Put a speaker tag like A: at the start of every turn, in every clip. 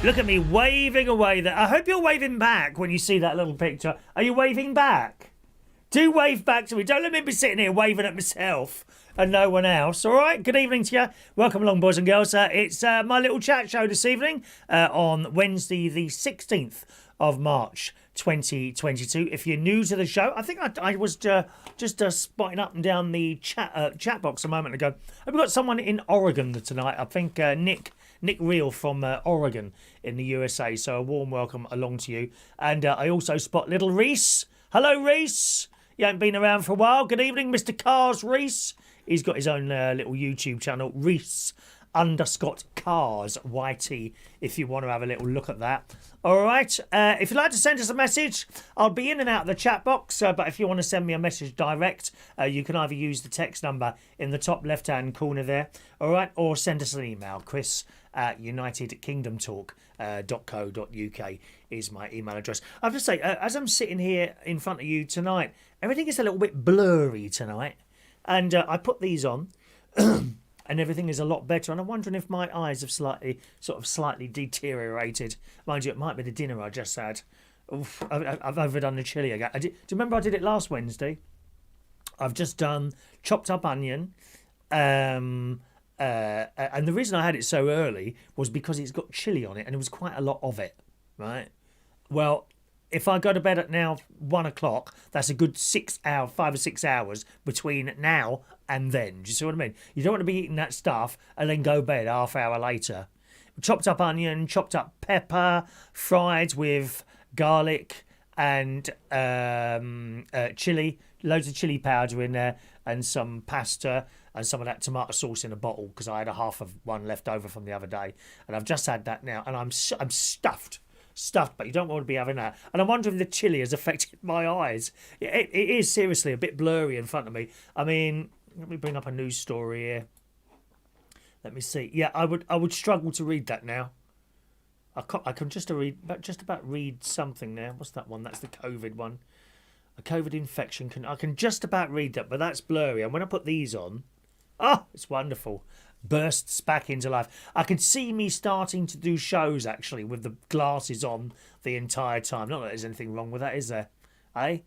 A: Look at me waving away there. I hope you're waving back when you see that little picture. Are you waving back? Do wave back to me. Don't let me be sitting here waving at myself and no one else. All right? Good evening to you. Welcome along, boys and girls. It's my little chat show this evening on Wednesday the 16th of March 2022. If you're new to the show, I think I was just spotting up and down the chat box a moment ago. We've got someone in Oregon tonight. I think Nick Reel from Oregon in the USA. So a warm welcome along to you. And I also spot little Reese. Hello, Reese. You haven't been around for a while. Good evening, Mr. Cars Reese. He's got his own little YouTube channel, Reese_Cars YT, if you want to have a little look at that. All right. If you'd like to send us a message, I'll be in and out of the chat box. But if you want to send me a message direct, you can either use the text number in the top left-hand corner there, all right, or send us an email, chris@unitedkingdomtalk.co.uk is my email address. I have to say, as I'm sitting here in front of you tonight, everything is a little bit blurry tonight. And I put these on, and everything is a lot better. And I'm wondering if my eyes have slightly deteriorated. Mind you, it might be the dinner I just had. Oof, I've overdone the chili again. Do you remember I did it last Wednesday? I've just done chopped up onion. And the reason I had it so early was because it's got chili on it, and there was quite a lot of it, right? Well, if I go to bed at now 1 o'clock, that's a good 5 or 6 hours between now and then. Do you see what I mean? You don't want to be eating that stuff and then go bed half hour later. Chopped up onion, chopped up pepper, fried with garlic and chili, loads of chili powder in there, and some pasta and some of that tomato sauce in a bottle because I had a half of one left over from the other day, and I've just had that now, and I'm stuffed, but you don't want to be having that. And I'm wondering if the chili has affected my eyes. It is seriously a bit blurry in front of me. I mean, let me bring up a news story here. Let me see. Yeah, I would struggle to read that now. I can just about read something there. What's that one? That's the COVID one. A COVID infection. I can just about read that, but that's blurry. And when I put these on, it's wonderful. Bursts back into life. I can see me starting to do shows actually with the glasses on the entire time. Not that there's anything wrong with that, is there? Eh?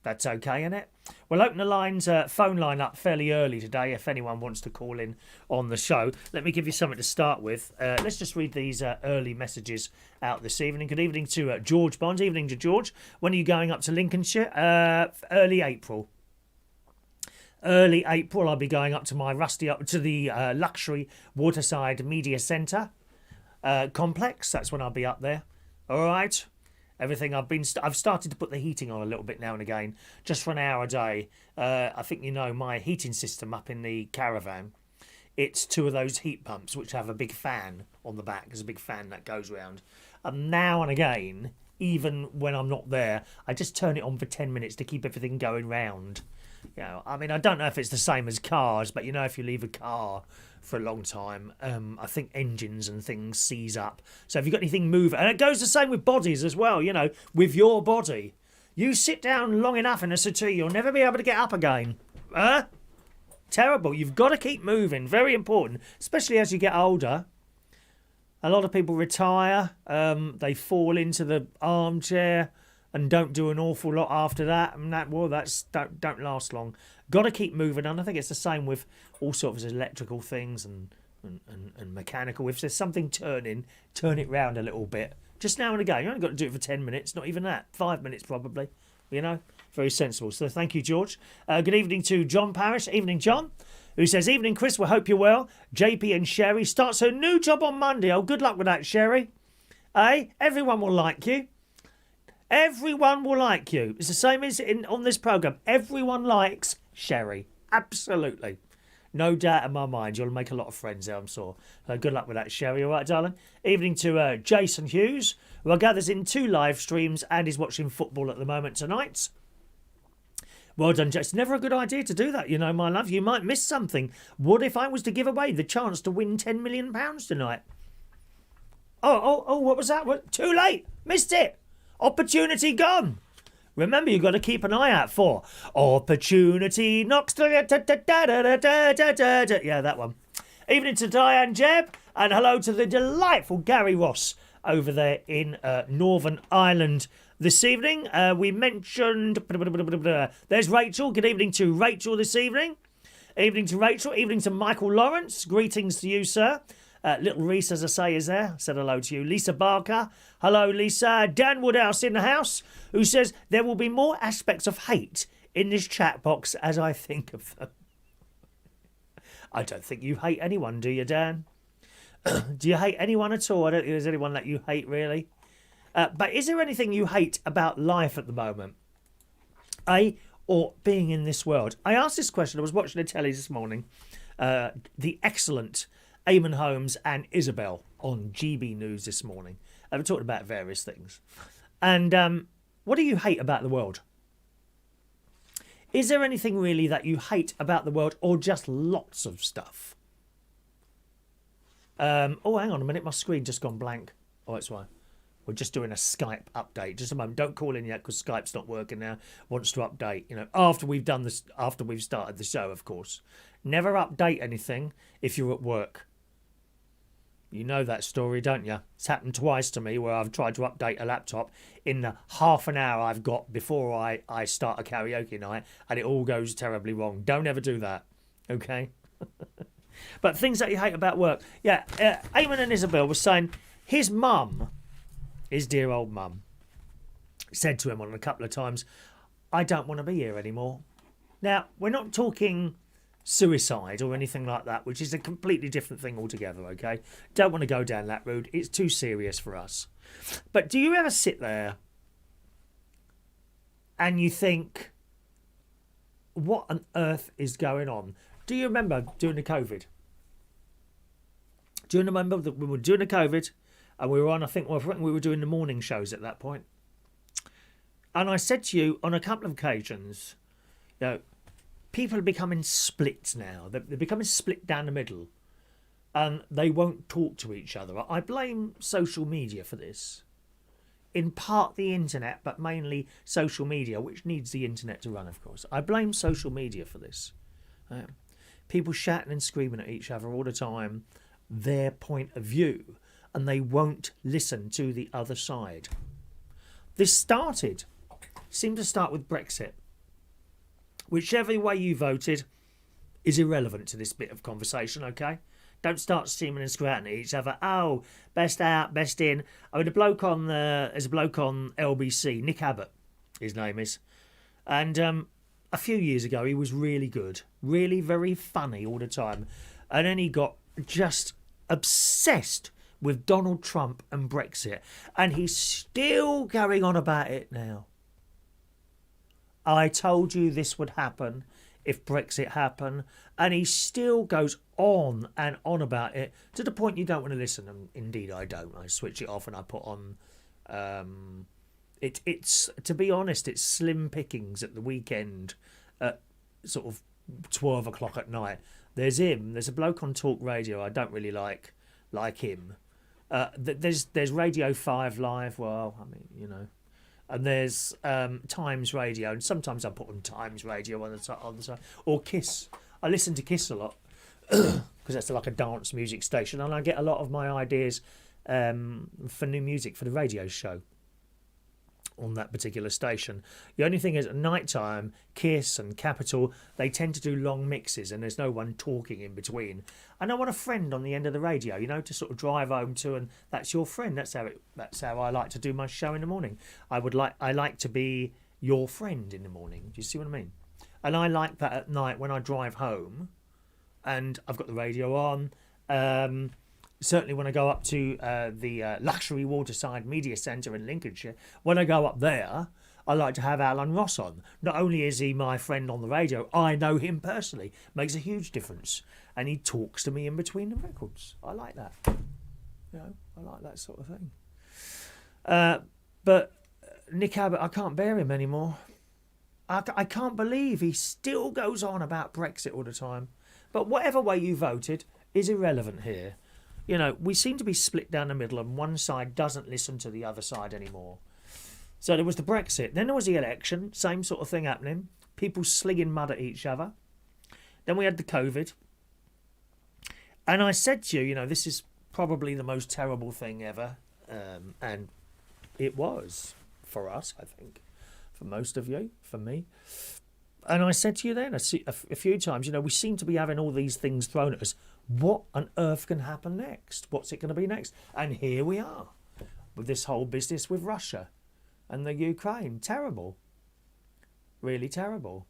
A: That's okay, isn't it? We'll open the lines, phone line up fairly early today if anyone wants to call in on the show. Let me give you something to start with. Let's just read these early messages out this evening. Good evening to George Bond. Evening to George. When are you going up to Lincolnshire? Early April. Early April, I'll be going up to the luxury Waterside Media Centre complex. That's when I'll be up there. All right. Everything I've started to put the heating on a little bit now and again, just for an hour a day. I think you know my heating system up in the caravan. It's 2 of those heat pumps which have a big fan on the back. There's a big fan that goes round. And now and again, even when I'm not there, I just turn it on for 10 minutes to keep everything going round. You know, I mean, I don't know if it's the same as cars, but you know, if you leave a car for a long time, I think engines and things seize up. So if you've got anything moving, and it goes the same with bodies as well, you know, with your body. You sit down long enough in a settee, you'll never be able to get up again. Terrible. You've got to keep moving. Very important, especially as you get older. A lot of people retire, they fall into the armchair and don't do an awful lot after that, and that's don't last long. Got to keep moving, and I think it's the same with all sorts of electrical things and mechanical. If there's something turning, turn it round a little bit, just now and again. You only got to do it for 10 minutes, not even that, 5 minutes probably. You know, very sensible. So thank you, George. Good evening to John Parrish. Evening, John. Who says, evening, Chris. We hope you're well. JP and Sherry starts her new job on Monday. Oh, good luck with that, Sherry. Everyone will like you. Everyone will like you. It's the same as on this programme. Everyone likes Sherry. Absolutely. No doubt in my mind. You'll make a lot of friends there, I'm sure. Good luck with that, Sherry. All right, darling? Evening to Jason Hughes, who gathers in 2 live streams and is watching football at the moment tonight. Well done, Jason. Never a good idea to do that, you know, my love. You might miss something. What if I was to give away the chance to win £10 million tonight? Oh, what was that? What? Too late. Missed it. Opportunity gone. Remember, you've got to keep an eye out for opportunity knocks. Yeah, that one. Evening to Diane Jeb, and hello to the delightful Gary Ross over there in Northern Ireland this evening. We mentioned... There's Rachel. Good evening to Rachel this evening. Evening to Rachel. Evening to Michael Lawrence. Greetings to you, sir. Little Reese, as I say, is there. Said hello to you. Lisa Barker. Hello, Lisa. Dan Woodhouse in the house, who says there will be more aspects of hate in this chat box as I think of them. I don't think you hate anyone, do you, Dan? Do you hate anyone at all? I don't think there's anyone that you hate, really. But is there anything you hate about life at the moment? Or being in this world? I asked this question. I was watching the telly this morning. The excellent Eamon Holmes and Isabel on GB News this morning. They were talking about various things. And what do you hate about the world? Is there anything really that you hate about the world, or just lots of stuff? Oh, hang on a minute. My screen just gone blank. Oh, that's why. We're just doing a Skype update. Just a moment. Don't call in yet because Skype's not working now. Wants to update. You know, after we've done this, after we've started the show, of course. Never update anything if you're at work. You know that story, don't you? It's happened twice to me where I've tried to update a laptop in the half an hour I've got before I start a karaoke night, and it all goes terribly wrong. Don't ever do that, okay? But things that you hate about work. Yeah, Eamon and Isabel were saying his mum, his dear old mum, said to him on a couple of times, I don't want to be here anymore. Now, we're not talking suicide or anything like that, which is a completely different thing altogether, okay? Don't want to go down that road. It's too serious for us. But do you ever sit there and you think, what on earth is going on? Do you remember during the COVID? Do you remember that we were doing the COVID and we were on, I think we were doing the morning shows at that point. And I said to you on a couple of occasions, you know, people are becoming split now. They're becoming split down the middle. And they won't talk to each other. I blame social media for this. In part the internet, but mainly social media, which needs the internet to run, of course. I blame social media for this. People shouting and screaming at each other all the time, their point of view, and they won't listen to the other side. This seemed to start with Brexit. Whichever way you voted is irrelevant to this bit of conversation, okay? Don't start steaming and scratching at each other. Oh, best out, best in. I mean, there's a bloke on LBC, Nick Abbott, his name is. And a few years ago, he was really good. Really very funny all the time. And then he got just obsessed with Donald Trump and Brexit. And he's still going on about it now. I told you this would happen if Brexit happened, and he still goes on and on about it to the point you don't want to listen. And indeed, I don't. I switch it off and I put on. It's to be honest, it's slim pickings at the weekend, at sort of 12 o'clock at night. There's him. There's a bloke on Talk Radio I don't really like him. There's Radio 5 Live. Well, I mean, you know. And there's Times Radio, and sometimes I put on Times Radio on the side, or Kiss. I listen to Kiss a lot because that's like a dance music station, and I get a lot of my ideas for new music for the radio show on that particular station. The only thing is at night time, Kiss and Capital, they tend to do long mixes and there's no one talking in between. And I want a friend on the end of the radio, you know, to sort of drive home to, and that's your friend. That's how I like to do my show in the morning. I like to be your friend in the morning. Do you see what I mean? And I like that at night when I drive home and I've got the radio on. Certainly when I go up to the Luxury Waterside Media Centre in Lincolnshire, when I go up there, I like to have Alan Ross on. Not only is he my friend on the radio, I know him personally. Makes a huge difference. And he talks to me in between the records. I like that. You know, I like that sort of thing. But Nick Abbott, I can't bear him anymore. I can't believe he still goes on about Brexit all the time. But whatever way you voted is irrelevant here. You know, we seem to be split down the middle and one side doesn't listen to the other side anymore. So there was the Brexit. Then there was the election. Same sort of thing happening. People slinging mud at each other. Then we had the COVID. And I said to you, you know, this is probably the most terrible thing ever. And it was for us, I think, for most of you, for me. And I said to you then a few times, you know, we seem to be having all these things thrown at us. What on earth can happen next? What's it going to be next? And here we are with this whole business with Russia and the Ukraine. Terrible. Really terrible.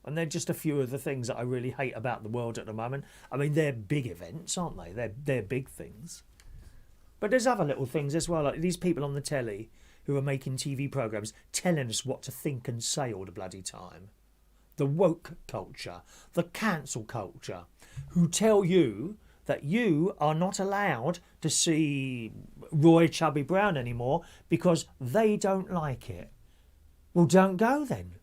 A: And they're just a few of the things that I really hate about the world at the moment. I mean, they're big events, aren't they? They're big things. But there's other little things as well, like these people on the telly who are making TV programmes telling us what to think and say all the bloody time. The woke culture, the cancel culture, who tell you that you are not allowed to see Roy Chubby Brown anymore because they don't like it. Well, don't go then.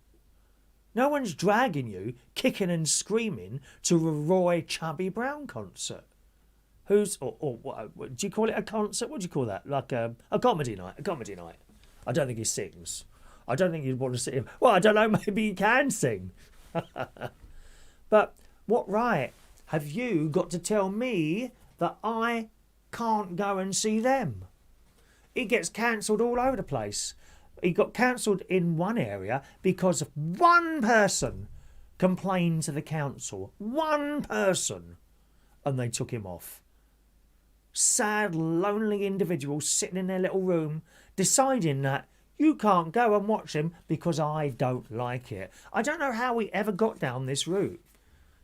A: No one's dragging you, kicking and screaming, to a Roy Chubby Brown concert. Who's, or what, do you call it a concert? What do you call that? Like a comedy night? A comedy night. I don't think he sings. I don't think you'd want to see him. Well, I don't know, maybe he can sing. But what right have you got to tell me that I can't go and see them? It gets cancelled all over the place. He got cancelled in one area because one person complained to the council. One person. And they took him off. Sad, lonely individuals sitting in their little room deciding that you can't go and watch him because I don't like it. I don't know how we ever got down this route.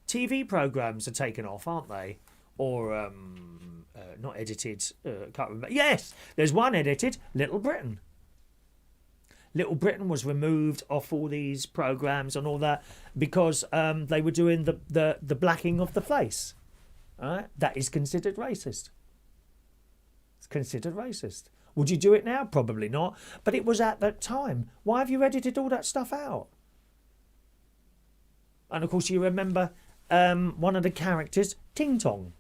A: TV programmes are taken off, aren't they? Or not edited. Can't remember. Yes, there's one edited. Little Britain. Little Britain was removed off all these programmes and all that because they were doing the blacking of the face. Right? That is considered racist. It's considered racist. Would you do it now? Probably not. But it was at that time. Why have you edited all that stuff out? And of course you remember one of the characters, Ting Tong.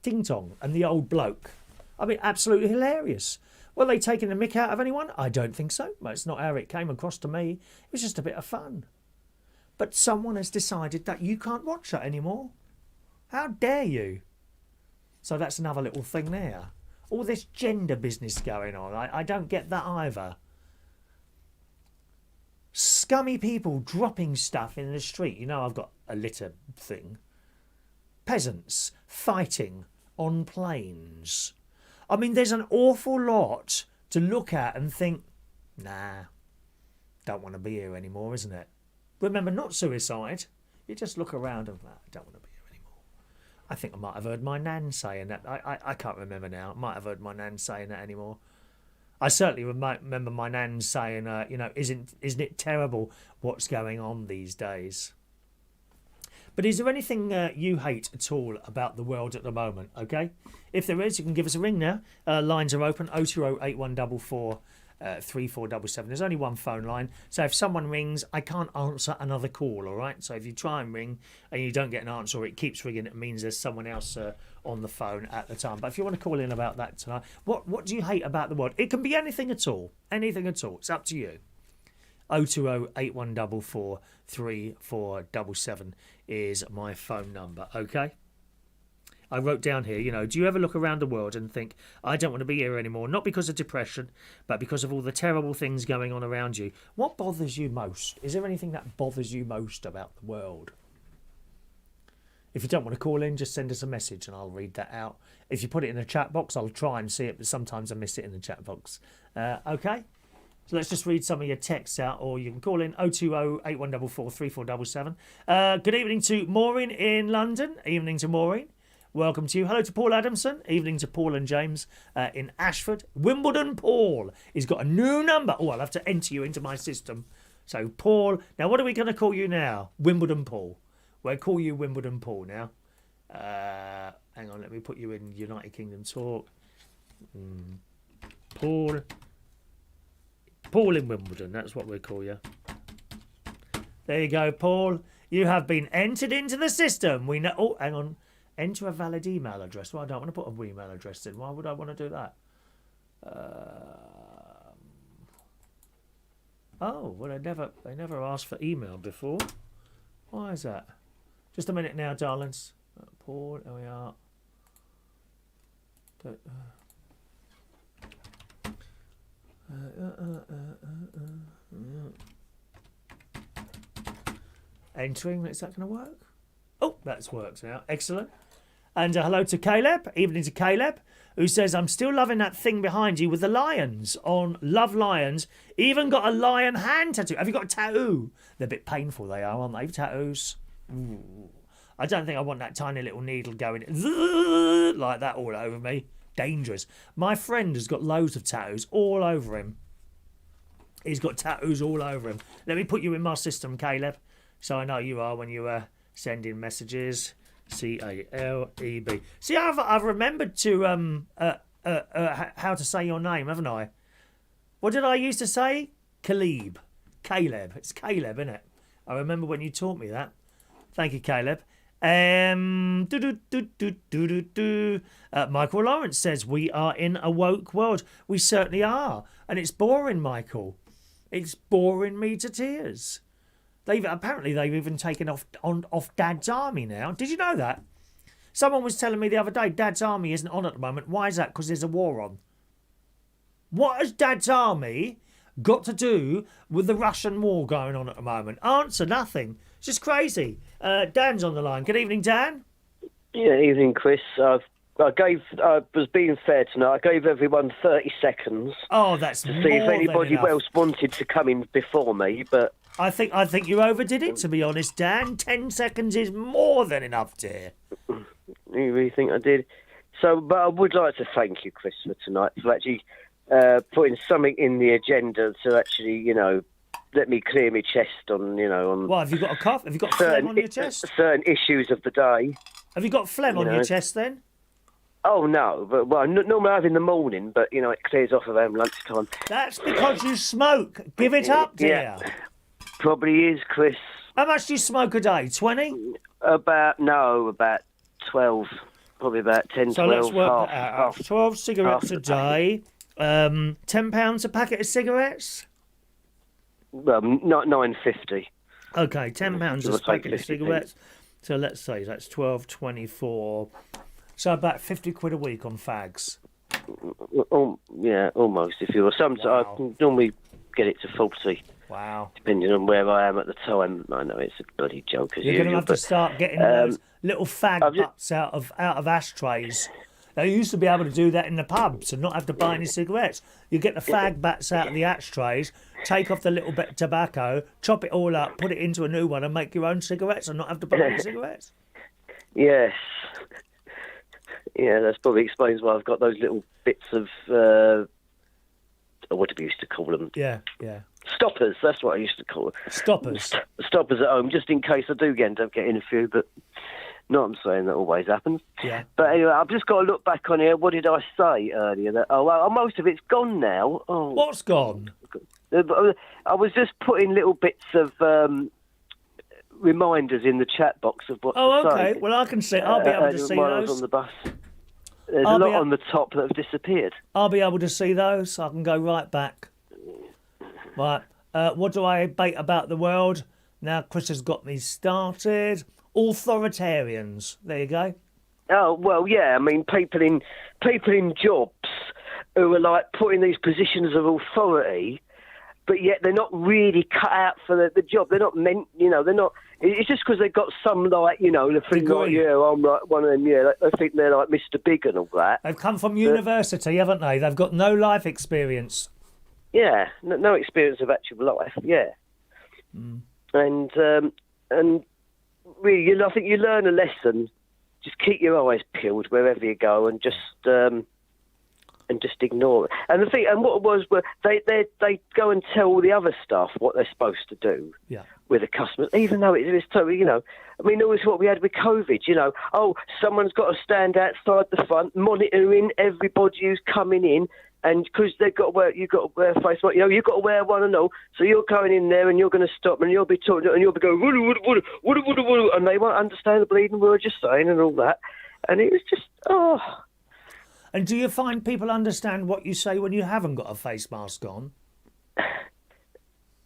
A: Ting Tong and the old bloke. I mean, absolutely hilarious. Were they taking the mick out of anyone? I don't think so. Well, it's not how it came across to me. It was just a bit of fun. But someone has decided that you can't watch that anymore. How dare you? So that's another little thing there. All this gender business going on. I don't get that either. Scummy people dropping stuff in the street. You know, I've got a litter thing. Peasants fighting on planes. I mean, there's an awful lot to look at and think, nah, don't want to be here anymore, isn't it? Remember, not suicide. You just look around and, nah, don't want to be here anymore. I think I might have heard my nan saying that. I can't remember now. I might have heard my nan saying that anymore. I certainly remember my nan saying, you know, isn't it terrible what's going on these days? But is there anything you hate at all about the world at the moment, okay? If there is, you can give us a ring now. Lines are open, 020 8144 3477. There's only one phone line, so if someone rings, I can't answer another call, all right? So if you try and ring and you don't get an answer or it keeps ringing, it means there's someone else on the phone at the time. But if you want to call in about that tonight, what do you hate about the world? It can be anything at all. Anything at all. It's up to you. 020 8144 3477 is my phone number, okay? I wrote down here, you know, do you ever look around the world and think, I don't want to be here anymore, not because of depression, but because of all the terrible things going on around you? What bothers you most? Is there anything that bothers you most about the world? If you don't want to call in, just send us a message and I'll read that out. If you put it in the chat box, I'll try and see it, but sometimes I miss it in the chat box. Okay? So let's just read some of your texts out, or you can call in 020 8144 3477. Good evening to Maureen in London. Evening to Maureen. Welcome to you. Hello to Paul Adamson. Evening to Paul and James in Ashford. Wimbledon Paul. He's got a new number. Oh, I'll have to enter you into my system. So Paul. Now, what are we going to call you now? Wimbledon Paul. We'll call you Wimbledon Paul now. Hang on, let me put you in United Kingdom talk. Paul in Wimbledon, that's what we'll call you. There you go, Paul. You have been entered into the system. We know. Oh, hang on. Enter a valid email address. Well, I don't want to put an email address in. Why would I want to do that? Oh, well, they never asked for email before. Why is that? Just a minute now, darlings. Paul, there we are. Entering, is that going to work? Oh, that's worked now. Excellent. And hello to Caleb, evening to Caleb, who says, I'm still loving that thing behind you with the lions on Love Lions. Even got a lion hand tattoo. Have you got a tattoo? They're a bit painful, they are, aren't they? Tattoos. Ooh. I don't think I want that tiny little needle going like that all over me. Dangerous. My friend has got loads of tattoos all over him. He's got tattoos all over him. Let me put you in my system, Caleb, so I know you are when you send in messages. Caleb. See, I've remembered to how to say your name, haven't I? What did I used to say? Caleb. It's Caleb, isn't it? I remember when you taught me that. Thank you, Caleb. Michael Lawrence says, we are in a woke world. We certainly are. And it's boring, Michael. It's boring me to tears. Apparently they've even taken off Dad's Army now. Did you know that? Someone was telling me the other day Dad's Army isn't on at the moment. Why is that? Because there's a war on. What has Dad's Army got to do with the Russian war going on at the moment? Answer, nothing. It's just crazy. Dan's on the line. Good evening, Dan.
B: Yeah, evening, Chris. I was being fair tonight. I gave everyone 30 seconds.
A: Oh, that's
B: to see if anybody else wanted to come in before me, but
A: I think you overdid it, to be honest, Dan. 10 seconds is more than enough, dear.
B: You really think I did? But I would like to thank you, Chris, for tonight, for actually putting something in the agenda to actually, let me clear my chest on.
A: Well, have you got a cough? Have you got phlegm on your chest?
B: Certain issues of the day.
A: Have you got phlegm on your chest then?
B: Oh, no. But, normally I have in the morning, but, it clears off around lunchtime.
A: That's because you smoke. Give it up, dear.
B: Yeah. Probably is, Chris.
A: How much do you smoke a day? 20?
B: About 12. Probably about 10,
A: so
B: 12.
A: So let's work that out. 12 cigarettes a day. £10 a packet of cigarettes?
B: Not £9.50.
A: Okay, £10 a packet of cigarettes. So let's say that's 12, 24. So about 50 quid a week on fags.
B: Yeah, almost. If you were I can normally get it to 40.
A: Wow.
B: Depending on where I am at the time. I know it's a bloody joke as
A: You're
B: usual.
A: You're going to have to start getting those little fag butts out of ashtrays. They used to be able to do that in the pubs and not have to buy any cigarettes. You get the fag butts out of the ashtrays, take off the little bit of tobacco, chop it all up, put it into a new one and make your own cigarettes and not have to buy any cigarettes.
B: Yes. Yeah, that probably explains why I've got those little bits of, what do we used to call them?
A: Yeah.
B: Stoppers, that's what I used to call them.
A: Stoppers?
B: Stoppers at home, just in case I do end up getting a few, but not I'm saying that always happens.
A: Yeah.
B: But anyway, I've just got to look back on here. What did I say earlier? That most of it's gone now. Oh.
A: What's gone?
B: I was just putting little bits of reminders in the chat box of what to say.
A: Oh, okay. Well, I can see. I'll be able to see
B: while
A: those.
B: I was on the bus. There's a lot on the top that have disappeared.
A: I'll be able to see those. I can go right back. Right. What do I bait about the world? Now Chris has got me started. Authoritarians. There you go.
B: Oh, well, yeah. I mean, people in jobs who are like put in these positions of authority, but yet they're not really cut out for the job. They're not meant, they're not. It's just because they've got some, like, they think, like, yeah, I'm like one of them, yeah. They think they're like Mr. Big and all that.
A: They've come from university, haven't they? They've got no life experience.
B: Yeah, no experience of actual life, yeah. Mm. And really, I think you learn a lesson. Just keep your eyes peeled wherever you go, and just ignore it. And the thing, and what it was, they go and tell all the other staff what they're supposed to do with the customers, even though it was totally, I mean, it was what we had with COVID. Oh, someone's got to stand outside the front, monitoring everybody who's coming in. And because you've got to wear a face mask, you've got to wear one and all. So you're going in there and you're going to stop and you'll be talking and you'll be going, woo, and they won't understand the bleeding word you're saying and all that. And it was just,
A: And do you find people understand what you say when you haven't got a face mask on?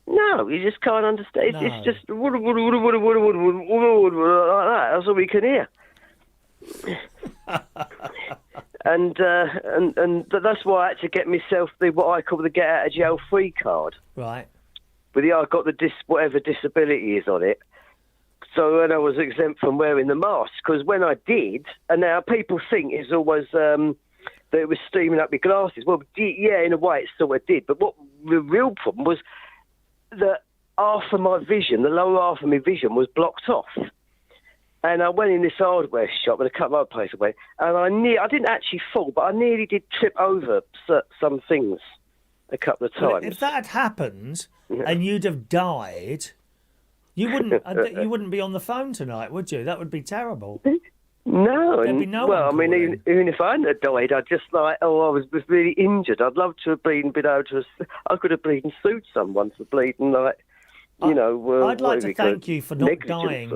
B: No, you just can't understand.
A: No.
B: It's just, like that. That's all we can hear. And that's why I had to get myself what I call the get out of jail free card.
A: Right.
B: But I got the whatever disability is on it. So then I was exempt from wearing the mask, because when I did, and now people think it's always that it was steaming up your glasses. Well, yeah, in a way it sort of did. But what the real problem was that half of my vision, the lower half of my vision, was blocked off. And I went in this hardware shop and a couple of other places away, and I didn't actually fall, but I nearly did trip over some things a couple of times.
A: Well, if that had happened and you'd have died, you wouldn't be on the phone tonight, would you? That would be terrible.
B: No,
A: There'd be no
B: well, I
A: one
B: mean, even if I hadn't have died, I'd just I was really injured. I'd love to have been able to. I could have bleeding sued someone for bleeding
A: I'd like to thank you for not dying.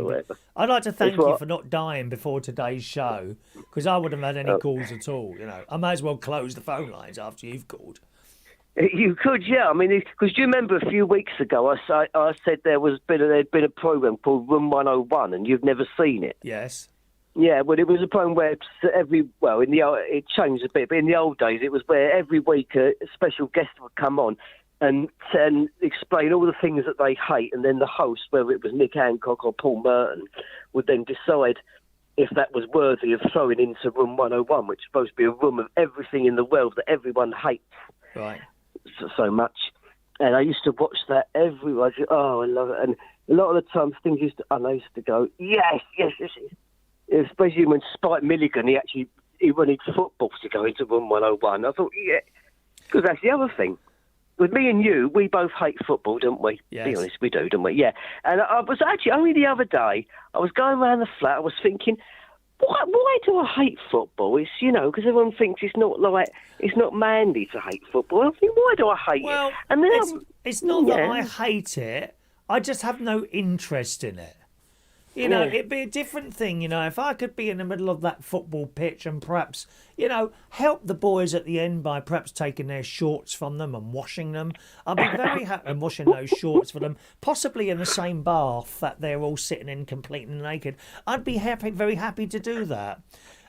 A: I'd like to thank you for not dying before today's show, because I wouldn't have had any calls at all. I may as well close the phone lines after you've called.
B: You could, yeah. I mean, because do you remember a few weeks ago I said there'd been a program called Room 101, and you've never seen it?
A: Yes.
B: Yeah, well, it was a program where it changed a bit, but in the old days it was where every week a special guest would come on and explain all the things that they hate, and then the host, whether it was Nick Hancock or Paul Merton, would then decide if that was worthy of throwing into Room 101, which is supposed to be a room of everything in the world that everyone hates so much. And I used to watch that every week. Oh, I love it. And a lot of the times things I used to go, yes. Especially when Spike Milligan, he wanted football to go into Room 101. I thought, yeah, because that's the other thing. With me and you, we both hate football, don't we?
A: Yes.
B: Be honest, we do, don't we? Yeah. And I was actually, only the other day, I was going around the flat, I was thinking, why do I hate football? It's, because everyone thinks it's not manly to hate football. I think, why do I hate it? And then
A: it's not that I hate it, I just have no interest in it. It'd be a different thing, if I could be in the middle of that football pitch and perhaps, help the boys at the end by perhaps taking their shorts from them and washing them. I'd be very happy and washing those shorts for them, possibly in the same bath that they're all sitting in completely naked. I'd be very happy to do that.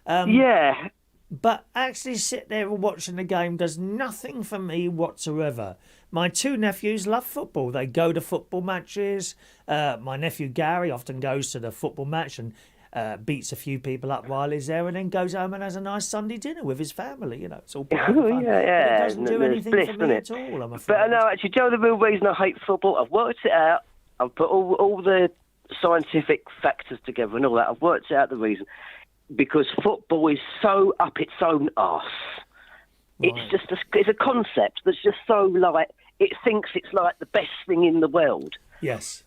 B: Yeah.
A: But actually sit there and watching the game does nothing for me whatsoever. My two nephews love football. They go to football matches. My nephew Gary often goes to the football match and beats a few people up while he's there, and then goes home and has a nice Sunday dinner with his family. It's all part of fun.
B: Yeah.
A: But it doesn't do anything for me at all, I'm afraid.
B: But I know, actually, Joe, the real reason I hate football, I've worked it out. I've put all the scientific factors together and all that. I've worked out the reason. Because football is so up its own arse. Right. It's a concept that's just so it thinks it's like the best thing in the world.
A: Yes.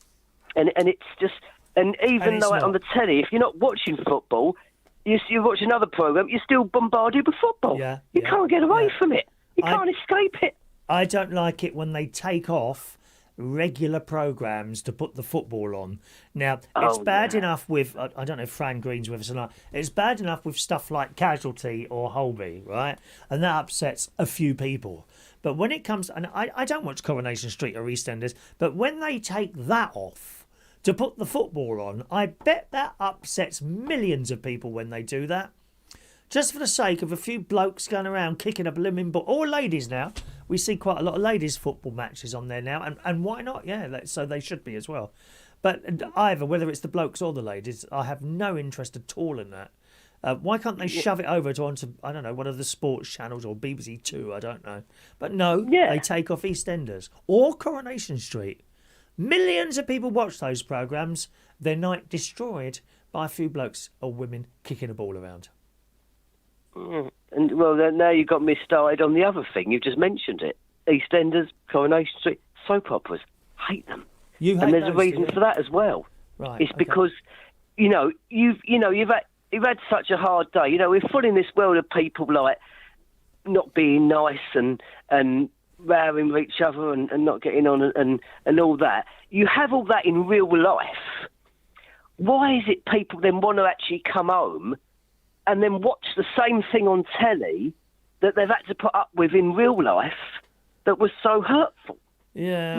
B: And it's just, and even though on the telly, if you're not watching football, you watch another program, you're still bombarded with football.
A: Yeah.
B: You can't get away from it. You can't escape it.
A: I don't like it when they take off regular programs to put the football on. Now, it's bad enough with, I don't know if Fran Green's with us or not, it's bad enough with stuff like Casualty or Holby, right? And that upsets a few people. But when it comes, and I don't watch Coronation Street or EastEnders, but when they take that off to put the football on, I bet that upsets millions of people when they do that. Just for the sake of a few blokes going around kicking a blooming ball, or ladies now. We see quite a lot of ladies' football matches on there now, and why not? Yeah, so they should be as well. But either, whether it's the blokes or the ladies, I have no interest at all in that. Why can't they shove it over onto, I don't know, one of the sports channels or BBC Two, I don't know. But no, they take off EastEnders or Coronation Street. Millions of people watch those programmes, their night destroyed by a few blokes or women kicking a ball around.
B: And well, now you've got me started on the other thing. You've just mentioned it. EastEnders, Coronation Street, soap operas. Hate them. And there's a reason for that as well.
A: Right.
B: It's because, you've had such a hard day. We're full in this world of people not being nice and rowing with each other and not getting on and all that. You have all that in real life. Why is it people then want to actually come home and then watch the same thing on telly that they've had to put up with in real life that was so hurtful?
A: Yeah,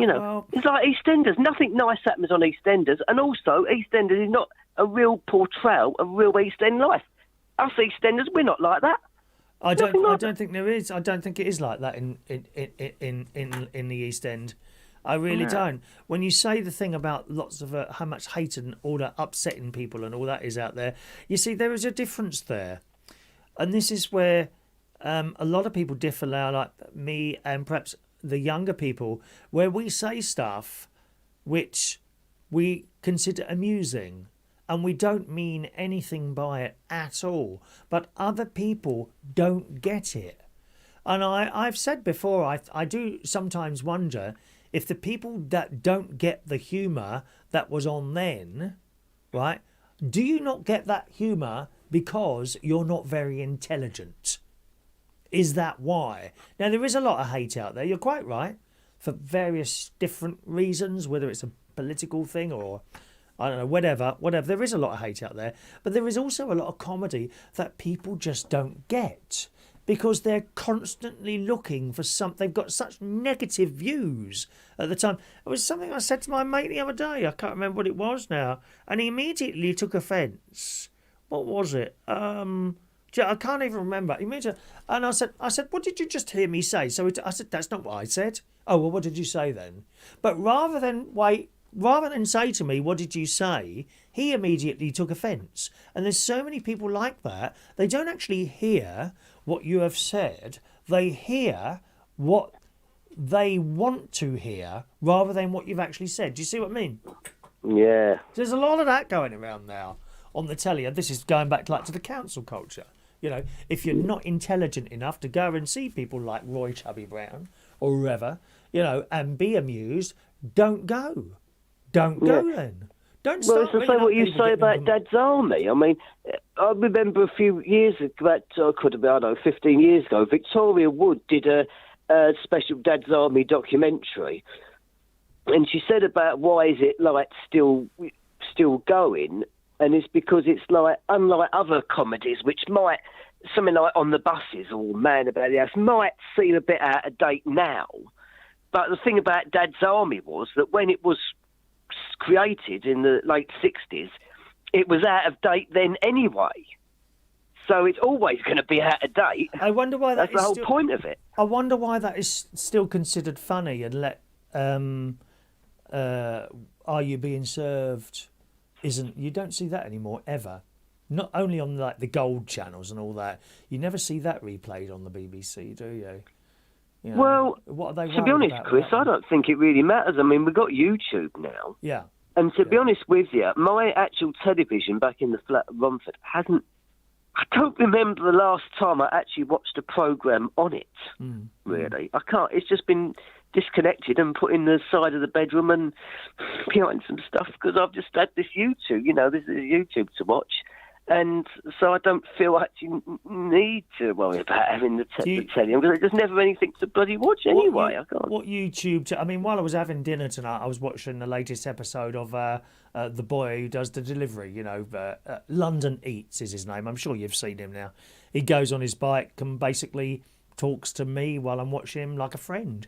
B: it's like EastEnders. Nothing nice happens on EastEnders, and also EastEnders is not a real portrayal of real East End life. Us EastEnders, we're not like that.
A: I don't think there is. I don't think it is like that in the East End. I really don't. When you say the thing about lots of how much hate and all that upsetting people and all that is out there, you see there is a difference there, and this is where a lot of people differ now, like me and perhaps the younger people, where we say stuff which we consider amusing. And we don't mean anything by it at all. But other people don't get it. And I've said before, I do sometimes wonder if the people that don't get the humour that was on then, right, do you not get that humour because you're not very intelligent? Is that why? Now, there is a lot of hate out there. You're quite right. For various different reasons, whether it's a political thing or... I don't know, whatever. There is a lot of hate out there. But there is also a lot of comedy that people just don't get because they're constantly looking for something. They've got such negative views at the time. It was something I said to my mate the other day. I can't remember what it was now. And he immediately took offence. What was it? I can't even remember. And I said, what did you just hear me say? So I said, that's not what I said. Oh, well, what did you say then? But rather than say to me, what did you say? He immediately took offence. And there's so many people like that. They don't actually hear what you have said. They hear what they want to hear rather than what you've actually said. Do you see what I mean?
B: Yeah.
A: There's a lot of that going around now on the telly. And this is going back to the council culture. You know, if you're not intelligent enough to go and see people like Roy Chubby Brown or whoever, you know, and be amused, don't go. Don't go then. Don't start.
B: Well, it's the same what you say about Dad's Army. I mean, I remember a few years ago, could have been, I don't know, 15 years ago, Victoria Wood did a special Dad's Army documentary. And she said about why is it like still going, and it's because it's like, unlike other comedies, which might, something like On the Buses or Man About the House, might seem a bit out of date now. But the thing about Dad's Army was that when it was created in the late 60s, it was out of date then anyway. So it's always going to be out of date.
A: I wonder why
B: that's the whole point of it.
A: I wonder why that is still considered funny and Are You Being Served isn't. You don't see that anymore ever. Not only on like the gold channels and all that. You never see that replayed on the BBC, do you? You know,
B: well,
A: what are they
B: to be honest, Chris, I don't think it really matters. I mean, we've got YouTube now.
A: Yeah.
B: And to be honest with you, my actual television back in the flat at Romford hasn't... I don't remember the last time I actually watched a programme on it, really. I can't. It's just been disconnected and put in the side of the bedroom and behind some stuff because I've just had this YouTube, this is YouTube to watch. And so I don't feel I actually need to worry about having the telly because there's never anything to bloody watch anyway.
A: What YouTube... I mean, while I was having dinner tonight, I was watching the latest episode of the boy who does the delivery, London Eats is his name. I'm sure you've seen him now. He goes on his bike and basically talks to me while I'm watching him like a friend.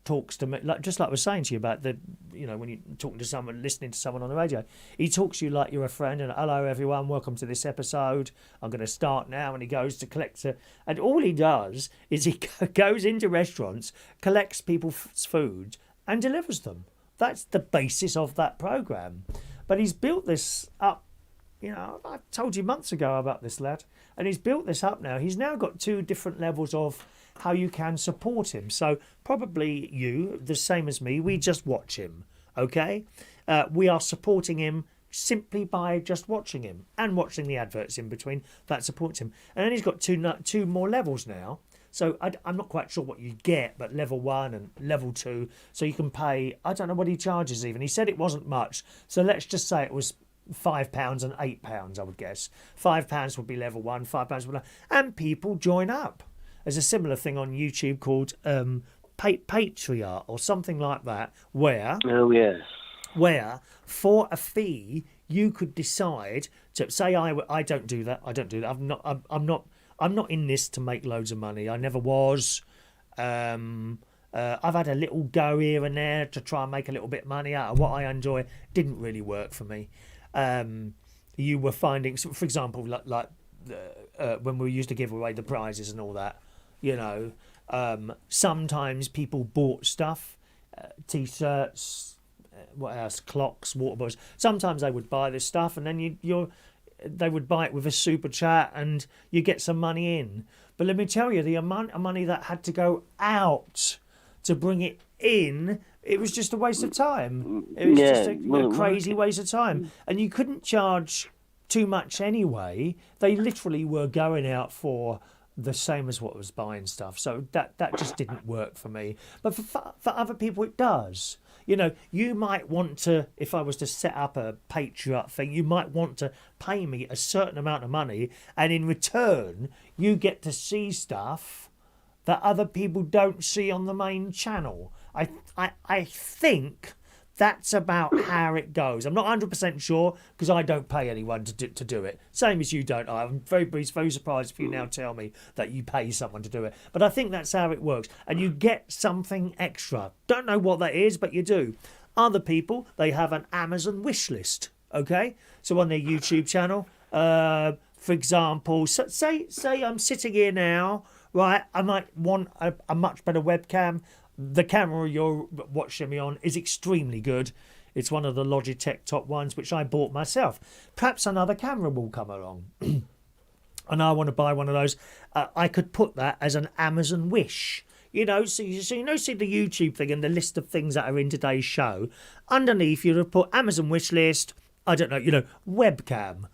A: Talks to me, just like I was saying to you about when you're talking to someone, listening to someone on the radio, he talks to you like you're a friend and hello everyone, welcome to this episode. I'm going to start now, and he goes to collect and all he does is he goes into restaurants, collects people's food and delivers them. That's the basis of that program. But he's built this up. I told you months ago about this lad, and he's built this up now. He's now got 2 different levels of how you can support him. So probably you, the same as me, we just watch him, okay? We are supporting him simply by just watching him and watching the adverts in between. That supports him. And then he's got two more levels now. So I'm not quite sure what you get, but level 1 and level 2. So you can pay, I don't know what he charges even. He said it wasn't much. So let's just say it was £5 and £8, I would guess. £5 would be level 1, £5 would be... And people join up. There's a similar thing on YouTube called Patreon or something like that, where for a fee you could decide to say I don't do that. I'm not in this to make loads of money. I never was. I've had a little go here and there to try and make a little bit of money out of what I enjoy. Didn't really work for me. You were finding, for example, like when we used to give away the prizes and all that. Sometimes people bought stuff, T-shirts, what else, clocks, water bottles. Sometimes they would buy this stuff, and then they would buy it with a super chat, and you get some money in. But let me tell you, the amount of money that had to go out to bring it in, it was just a waste of time. It was just a crazy waste of time. And you couldn't charge too much anyway. They literally were going out for the same as what was buying stuff. So that just didn't work for me. But for other people, it does. You might want to, if I was to set up a Patreon thing, you might want to pay me a certain amount of money, and in return, you get to see stuff that other people don't see on the main channel. I think that's about how it goes. I'm not 100% sure because I don't pay anyone to do it. Same as you don't. I'm very surprised if you now tell me that you pay someone to do it. But I think that's how it works. And you get something extra. Don't know what that is, but you do. Other people, they have an Amazon wish list. Okay? So on their YouTube channel, for example, say I'm sitting here now, right? I might want a much better webcam. The camera you're watching me on is extremely good. It's one of the Logitech top ones, which I bought myself. Perhaps another camera will come along. And I want to buy one of those. I could put that as an Amazon wish. See the YouTube thing and the list of things that are in today's show. Underneath, you'd have put Amazon wish list, I don't know, webcam,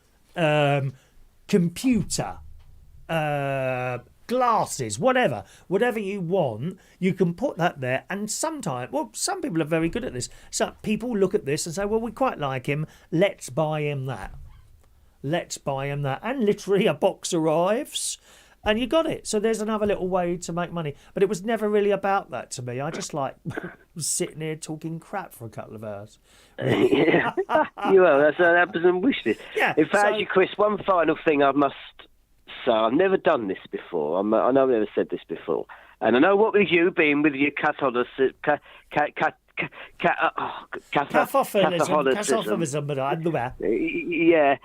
A: computer, glasses, whatever you want, you can put that there. And sometimes, some people are very good at this. So people look at this and say, well, we quite like him, let's buy him that. And literally a box arrives and you got it. So there's another little way to make money. But it was never really about that to me. I just like sitting here talking crap for a couple of hours.
B: Yeah. That's an Amazon wish list.
A: Yeah.
B: In fact, Chris, one final thing I must. So I've never done this before. I know I've never said this before. And I know what with you being with your Catholicism, yeah.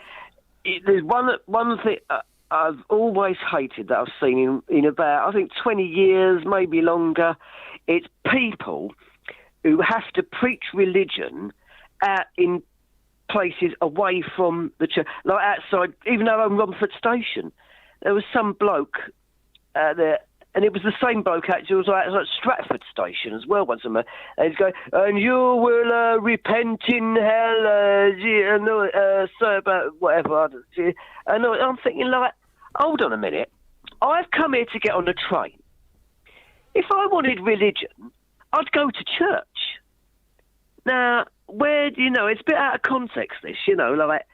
B: There's one thing I've always hated that I've seen in about, I think, 20 years, maybe longer. It's people who have to preach religion out in places away from the church, like outside, even our own Romford station. There was some bloke there, and it was the same bloke actually. It was like Stratford Station as well once a month. And he's going, and you will repent in hell, so about whatever. And I'm thinking, like, hold on a minute. I've come here to get on the train. If I wanted religion, I'd go to church. Now, where, it's a bit out of context, this, like,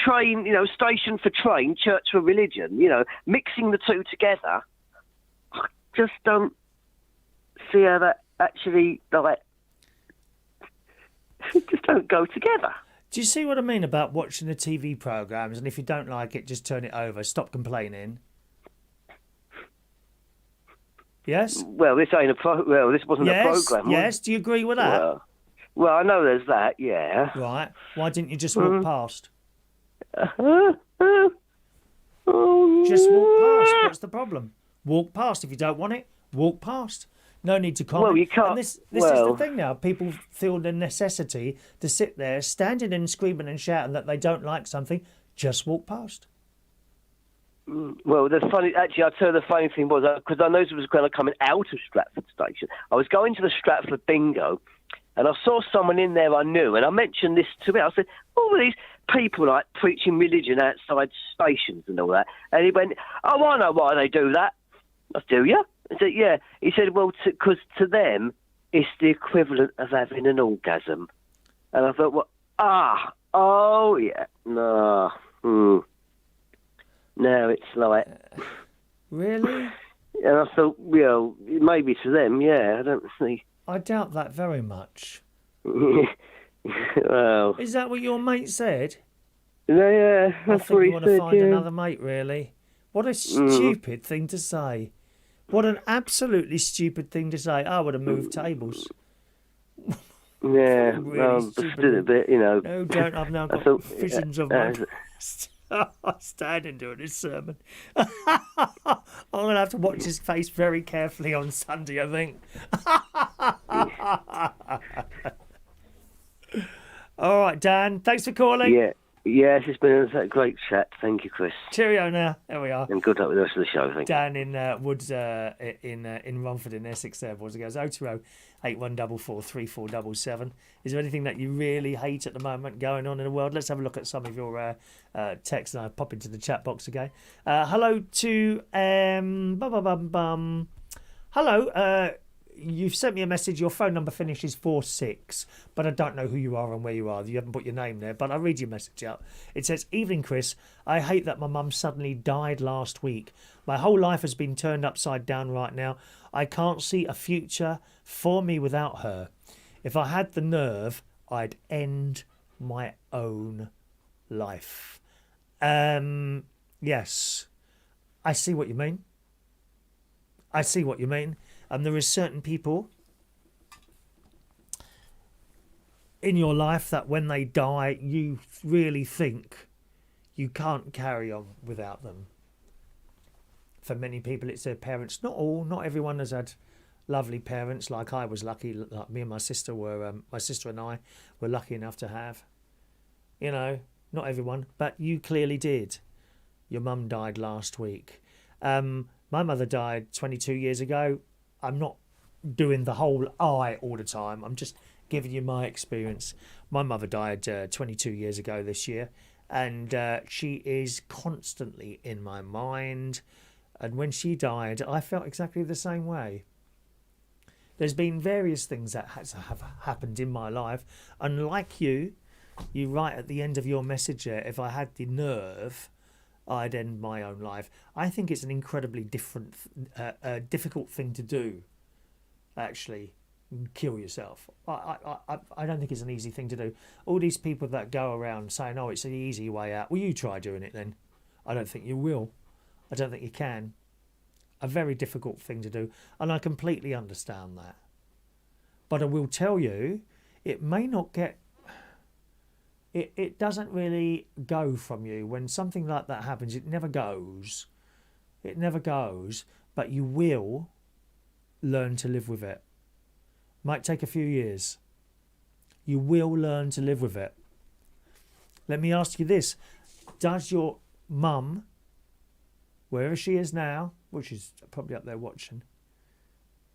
B: train, station for train, church for religion, mixing the two together. I just don't see how that actually, like, just don't go together.
A: Do you see what I mean about watching the TV programmes, and if you don't like it, just turn it over, stop complaining? Yes?
B: Well, this ain't this wasn't a programme.
A: Yes, do you agree with that?
B: Well, I know there's that, yeah.
A: Right. Why didn't you just walk past? Just walk past. What's the problem? Walk past. If you don't want it, walk past. No need to comment.
B: Well, you can't.
A: And this is the thing now. People feel the necessity to sit there, standing and screaming and shouting that they don't like something. Just walk past.
B: Well, I'll tell you the funny thing was, because I noticed it was kind of coming out of Stratford Station. I was going to the Stratford Bingo, and I saw someone in there I knew, and I mentioned this to him. I said, all of these people like preaching religion outside stations and all that. And he went, oh, I know why they do that. I said, do you? I said, yeah. He said, well, because to them, it's the equivalent of having an orgasm. And I thought, yeah, no. Now it's like...
A: Really?
B: And I thought, well, maybe to them, yeah, I don't see...
A: I doubt that very much.
B: Well...
A: Is that what your mate said?
B: Yeah,
A: I think you want to find another mate, really. What a stupid thing to say. What an absolutely stupid thing to say. I would have moved tables.
B: Yeah,
A: really
B: just did a bit,
A: No, don't. I've now got visions of my... Standing doing his sermon. I'm going to have to watch his face very carefully on Sunday, I think. All right, Dan. Thanks for calling.
B: Yeah. Yes, it's been a great chat. Thank you, Chris.
A: Cheerio now. There we are.
B: And good luck with the rest of the show. Thank you.
A: Dan in Woods in Romford in Essex there, boys. It goes 020 8144 3477. Is there anything that you really hate at the moment going on in the world? Let's have a look at some of your texts, and I'll pop into the chat box again. Hello to hello. You've sent me a message. Your phone number finishes 46, but I don't know who you are and where you are. You haven't put your name there, but I'll read your message out. It says, "Evening, Chris. I hate that my mum suddenly died last week. My whole life has been turned upside down right now. I can't see a future for me without her. If I had the nerve, I'd end my own life." Yes, I see what you mean. I see what you mean. And there is certain people in your life that when they die, you really think you can't carry on without them. For many people, it's their parents. Not all, not everyone has had lovely parents like I was lucky, like me and my sister were, my sister and I were lucky enough to have. You know, not everyone, but you clearly did. Your mum died last week. My mother died 22 years ago. I'm not doing the whole I all the time. I'm just giving you my experience. My mother died 22 years ago this year, and she is constantly in my mind. And when she died, I felt exactly the same way. There's been various things that have happened in my life, and like you write at the end of your message there, if I had the nerve, I'd end my own life. I think it's an incredibly difficult thing to do, actually, kill yourself. I don't think it's an easy thing to do. All these people that go around saying, oh, it's the easy way out. Well, you try doing it then. I don't think you will. I don't think you can. A very difficult thing to do, and I completely understand that. But I will tell you, it may not get... It doesn't really go from you. When something like that happens, it never goes. It never goes, but you will learn to live with it. Might take a few years. You will learn to live with it. Let me ask you this. Does your mum, wherever she is now, which is probably up there watching,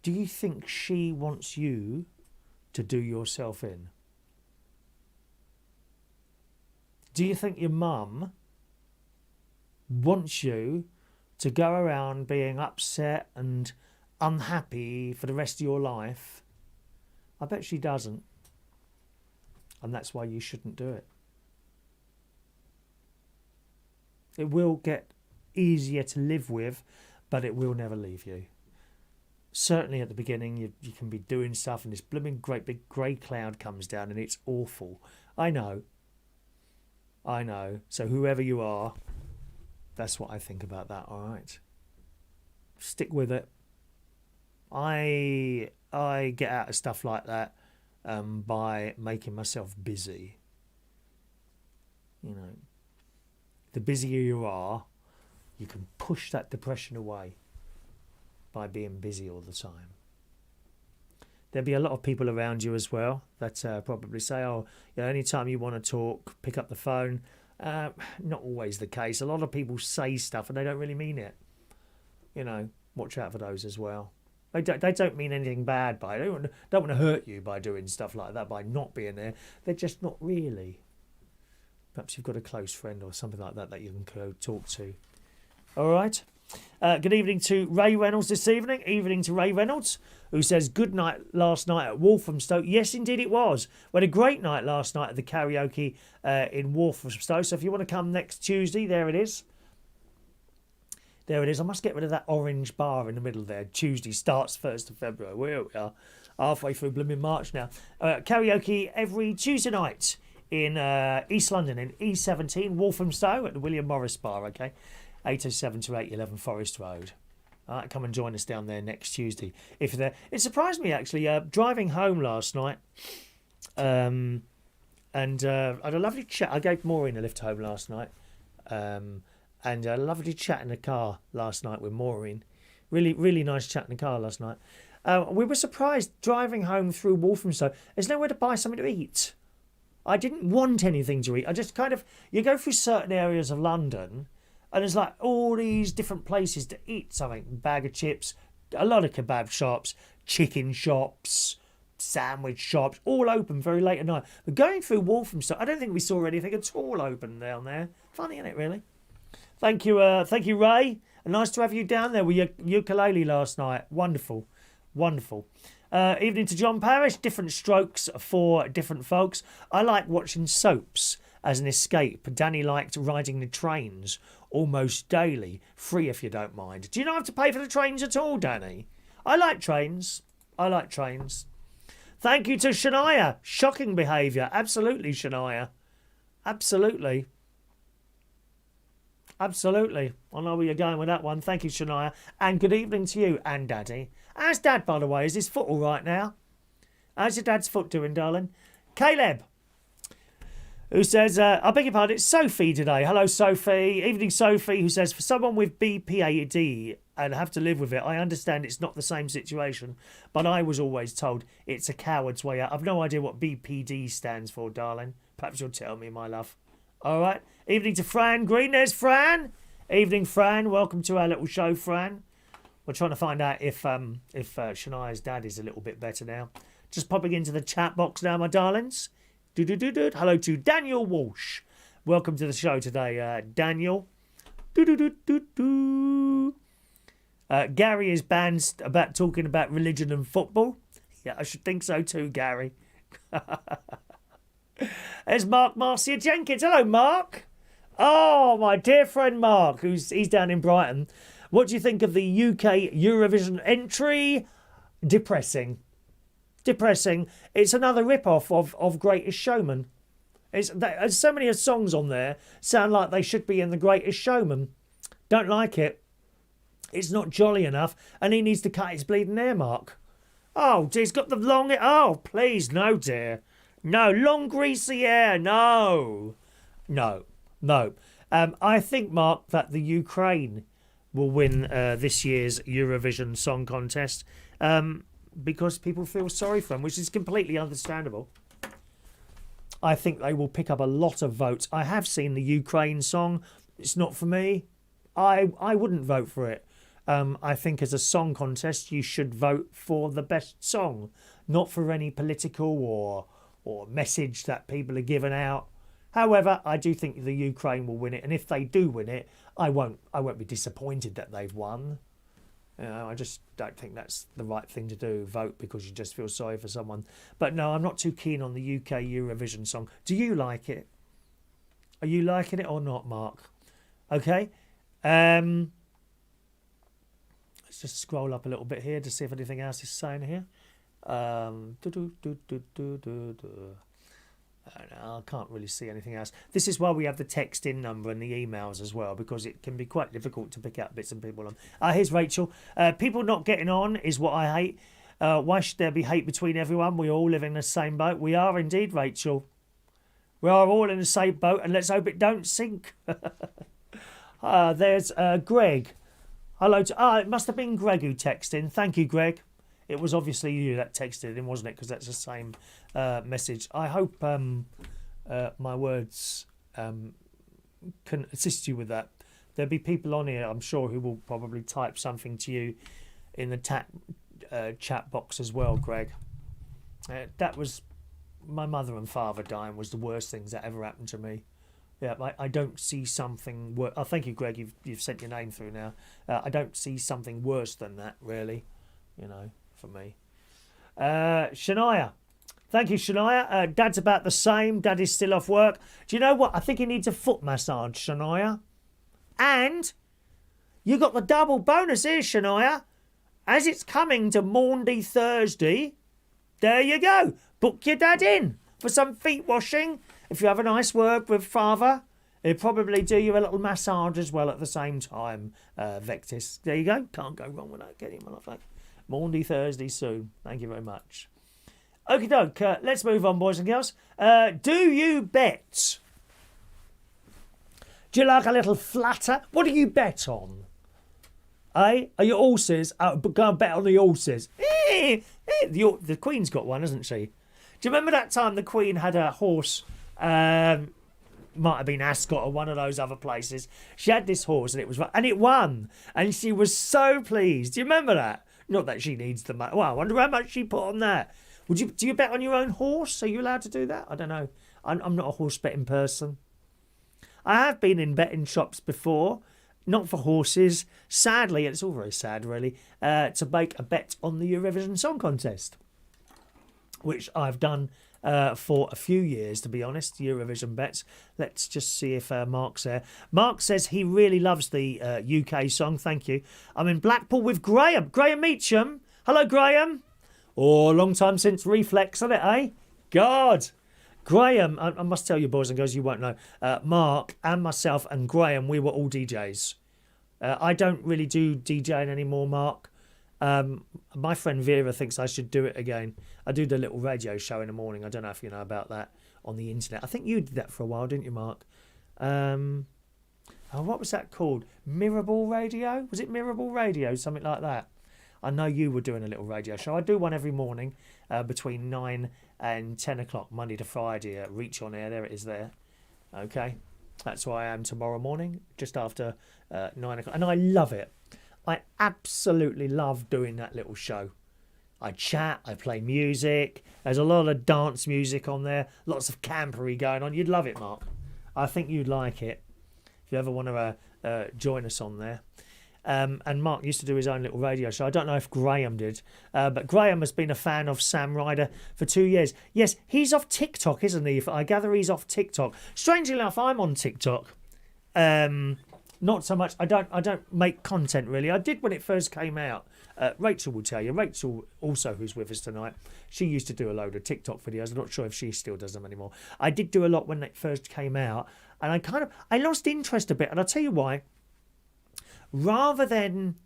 A: do you think she wants you to do yourself in? Do you think your mum wants you to go around being upset and unhappy for the rest of your life? I bet she doesn't. And that's why you shouldn't do it. It will get easier to live with, but it will never leave you. Certainly at the beginning, you can be doing stuff and this blooming great big grey cloud comes down and it's awful. I know. So whoever you are, that's what I think about that, all right? Stick with it. I get out of stuff like that by making myself busy. You know, the busier you are, you can push that depression away by being busy all the time. There'll be a lot of people around you as well that probably say, oh, you know, anytime you want to talk, pick up the phone. Not always the case. A lot of people say stuff and they don't really mean it. You know, watch out for those as well. They don't mean anything bad by it. They don't want to hurt you by doing stuff like that, by not being there. They're just not really. Perhaps you've got a close friend or something like that that you can go talk to. All right. Good evening to Ray Reynolds this evening. Evening to Ray Reynolds, who says, good night last night at Walthamstow. Yes, indeed it was. We had a great night last night at the karaoke in Walthamstow. So if you want to come next Tuesday, there it is. There it is. I must get rid of that orange bar in the middle there. Tuesday starts 1st of February. Where we are. Halfway through blooming March now. Karaoke every Tuesday night in East London, in E17, Walthamstow, at the William Morris Bar, okay? 807 to 811 Forest Road. All right, come and join us down there next Tuesday if you're there. It surprised me actually, driving home last night, and I had a lovely chat. I gave Maureen a lift home last night, And a lovely chat in the car last night with Maureen. Really, really nice chat in the car last night. We were surprised driving home through Walthamstow. There's nowhere to buy something to eat. I didn't want anything to eat. I just kind of, you go through certain areas of London and there's like all these different places to eat something. Bag of chips, a lot of kebab shops, chicken shops, sandwich shops, all open very late at night. But going through Walthamstow, I don't think we saw anything at all open down there. Funny, isn't it, really? Thank you, Ray. Nice to have you down there with your ukulele last night. Wonderful, wonderful. Evening to John Parrish. Different strokes for different folks. I like watching soaps as an escape. Danny liked riding the trains almost daily. Free if you don't mind. Do you not have to pay for the trains at all, Danny? I like trains. I like trains. Thank you to Shania. Shocking behaviour. Absolutely, Shania. Absolutely. Absolutely. I know where you're going with that one. Thank you, Shania. And good evening to you and Daddy. How's Dad, by the way? Is his foot all right now? How's your dad's foot doing, darling? Caleb, who says, I beg your pardon, it's Sophie today. Hello, Sophie. Evening, Sophie, who says, for someone with BPAD and have to live with it, I understand it's not the same situation, but I was always told it's a coward's way out. I've no idea what BPD stands for, darling. Perhaps you'll tell me, my love. All right. Evening to Fran Green. There's Fran. Evening, Fran. Welcome to our little show, Fran. We're trying to find out if Shania's dad is a little bit better now. Just popping into the chat box now, my darlings. Hello to Daniel Walsh. Welcome to the show today, Daniel. Gary is banned about talking about religion and football. Yeah, I should think so too, Gary. There's Mark Marcia Jenkins. Hello, Mark. Oh, my dear friend Mark, he's down in Brighton. What do you think of the UK Eurovision entry? Depressing. Depressing. It's another rip-off of Greatest Showman. There's so many songs on there sound like they should be in The Greatest Showman. Don't like it. It's not jolly enough, and he needs to cut his bleeding hair, Mark. Oh, he's got the long... Oh, please, no, dear. No, long greasy hair, no. No. I think, Mark, that the Ukraine will win this year's Eurovision Song Contest because people feel sorry for them, which is completely understandable. I think they will pick up a lot of votes. I have seen the Ukraine song. It's not for me. I wouldn't vote for it. I think as a song contest, you should vote for the best song, not for any political or message that people are giving out. However, I do think the Ukraine will win it, and if they do win it, I won't be disappointed that they've won. You know, I just don't think that's the right thing to do. Vote because you just feel sorry for someone. But no, I'm not too keen on the UK Eurovision song. Do you like it? Are you liking it or not, Mark? Okay. Let's just scroll up a little bit here to see if anything else is saying here. I can't really see anything else. This is why we have the text in number and the emails as well, because it can be quite difficult to pick out bits and people on. Here's Rachel. People not getting on is what I hate. Why should there be hate between everyone? We all live in the same boat. We are indeed, Rachel. We are all in the same boat, and let's hope it don't sink. There's Greg. Hello to... it must have been Greg who texted in. Thank you, Greg. It was obviously you that texted in, wasn't it? Because that's the same message. I hope my words can assist you with that. There'll be people on here, I'm sure, who will probably type something to you in the chat box as well, Greg. That was... My mother and father dying was the worst things that ever happened to me. Yeah, I don't see something... Oh, thank you, Greg. You've sent your name through now. I don't see something worse than that, really, you know, for me. Shania. Thank you, Shania. Dad's about the same. Dad is still off work. Do you know what? I think he needs a foot massage, Shania. And you got the double bonus here, Shania. As it's coming to Maundy Thursday, there you go. Book your dad in for some feet washing. If you have a nice word with father, he'll probably do you a little massage as well at the same time, Vectis. There you go. Can't go wrong with that. Get him on like Maundy Thursday soon. Thank you very much. Okie doke. Let's move on, boys and girls. Do you bet? Do you like a little flutter? What do you bet on? Eh? Are your horses? Go and bet on the horses. The Queen's got one, hasn't she? Do you remember that time the Queen had a horse? Might have been Ascot or one of those other places. She had this horse and it won, and she was so pleased. Do you remember that? Not that she needs the money. Well, I wonder how much she put on that. Do you bet on your own horse? Are you allowed to do that? I don't know. I'm not a horse betting person. I have been in betting shops before, not for horses. Sadly, it's all very sad, really, to make a bet on the Eurovision Song Contest, which I've done for a few years, to be honest, Eurovision bets. Let's just see if Mark's there. Mark says he really loves the UK song. Thank you. I'm in Blackpool with Graham. Graham Meacham. Hello, Graham. Oh, long time since Reflex, isn't it, eh? God. Graham, I must tell you, boys and girls, you won't know. Mark and myself and Graham, we were all DJs. I don't really do DJing anymore, Mark. My friend Vera thinks I should do it again. I do the little radio show in the morning. I don't know if you know about that on the internet. I think you did that for a while, didn't you, Mark? What was that called? Mirrorball Radio? Was it Mirrorball Radio? Something like that. I know you were doing a little radio show. I do one every morning between 9 and 10 o'clock, Monday to Friday at Reach on Air. There it is there. Okay. That's where I am tomorrow morning, just after 9 o'clock. And I love it. I absolutely love doing that little show. I chat, I play music. There's a lot of dance music on there. Lots of campery going on. You'd love it, Mark. I think you'd like it if you ever want to join us on there. And Mark used to do his own little radio show. I don't know if Graham did, but Graham has been a fan of Sam Ryder for 2 years. Yes, he's off TikTok, isn't he? I gather he's off TikTok. Strangely enough, I'm on TikTok. Not so much. I don't make content really. I did when it first came out. Rachel will tell you. Rachel, also who's with us tonight, she used to do a load of TikTok videos. I'm not sure if she still does them anymore. I did do a lot when it first came out, and I lost interest a bit, and I'll tell you why. Rather than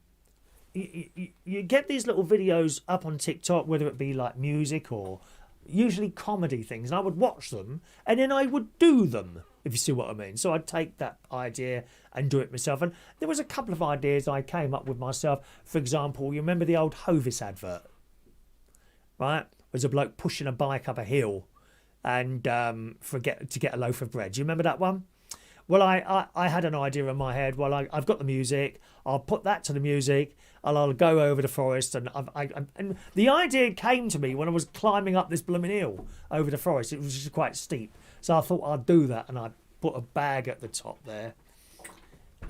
A: you get these little videos up on TikTok, whether it be like music or usually comedy things, and I would watch them and then I would do them, if you see what I mean. So I'd take that idea and do it myself. And there was a couple of ideas I came up with myself. For example, you remember the old Hovis advert, right? There's a bloke pushing a bike up a hill and to get a loaf of bread. Do you remember that one? Well, I had an idea in my head. Well, I've got the music. I'll put that to the music, and I'll go over the forest. And and the idea came to me when I was climbing up this blooming hill over the forest. It was just quite steep, so I thought I'd do that, and I put a bag at the top there.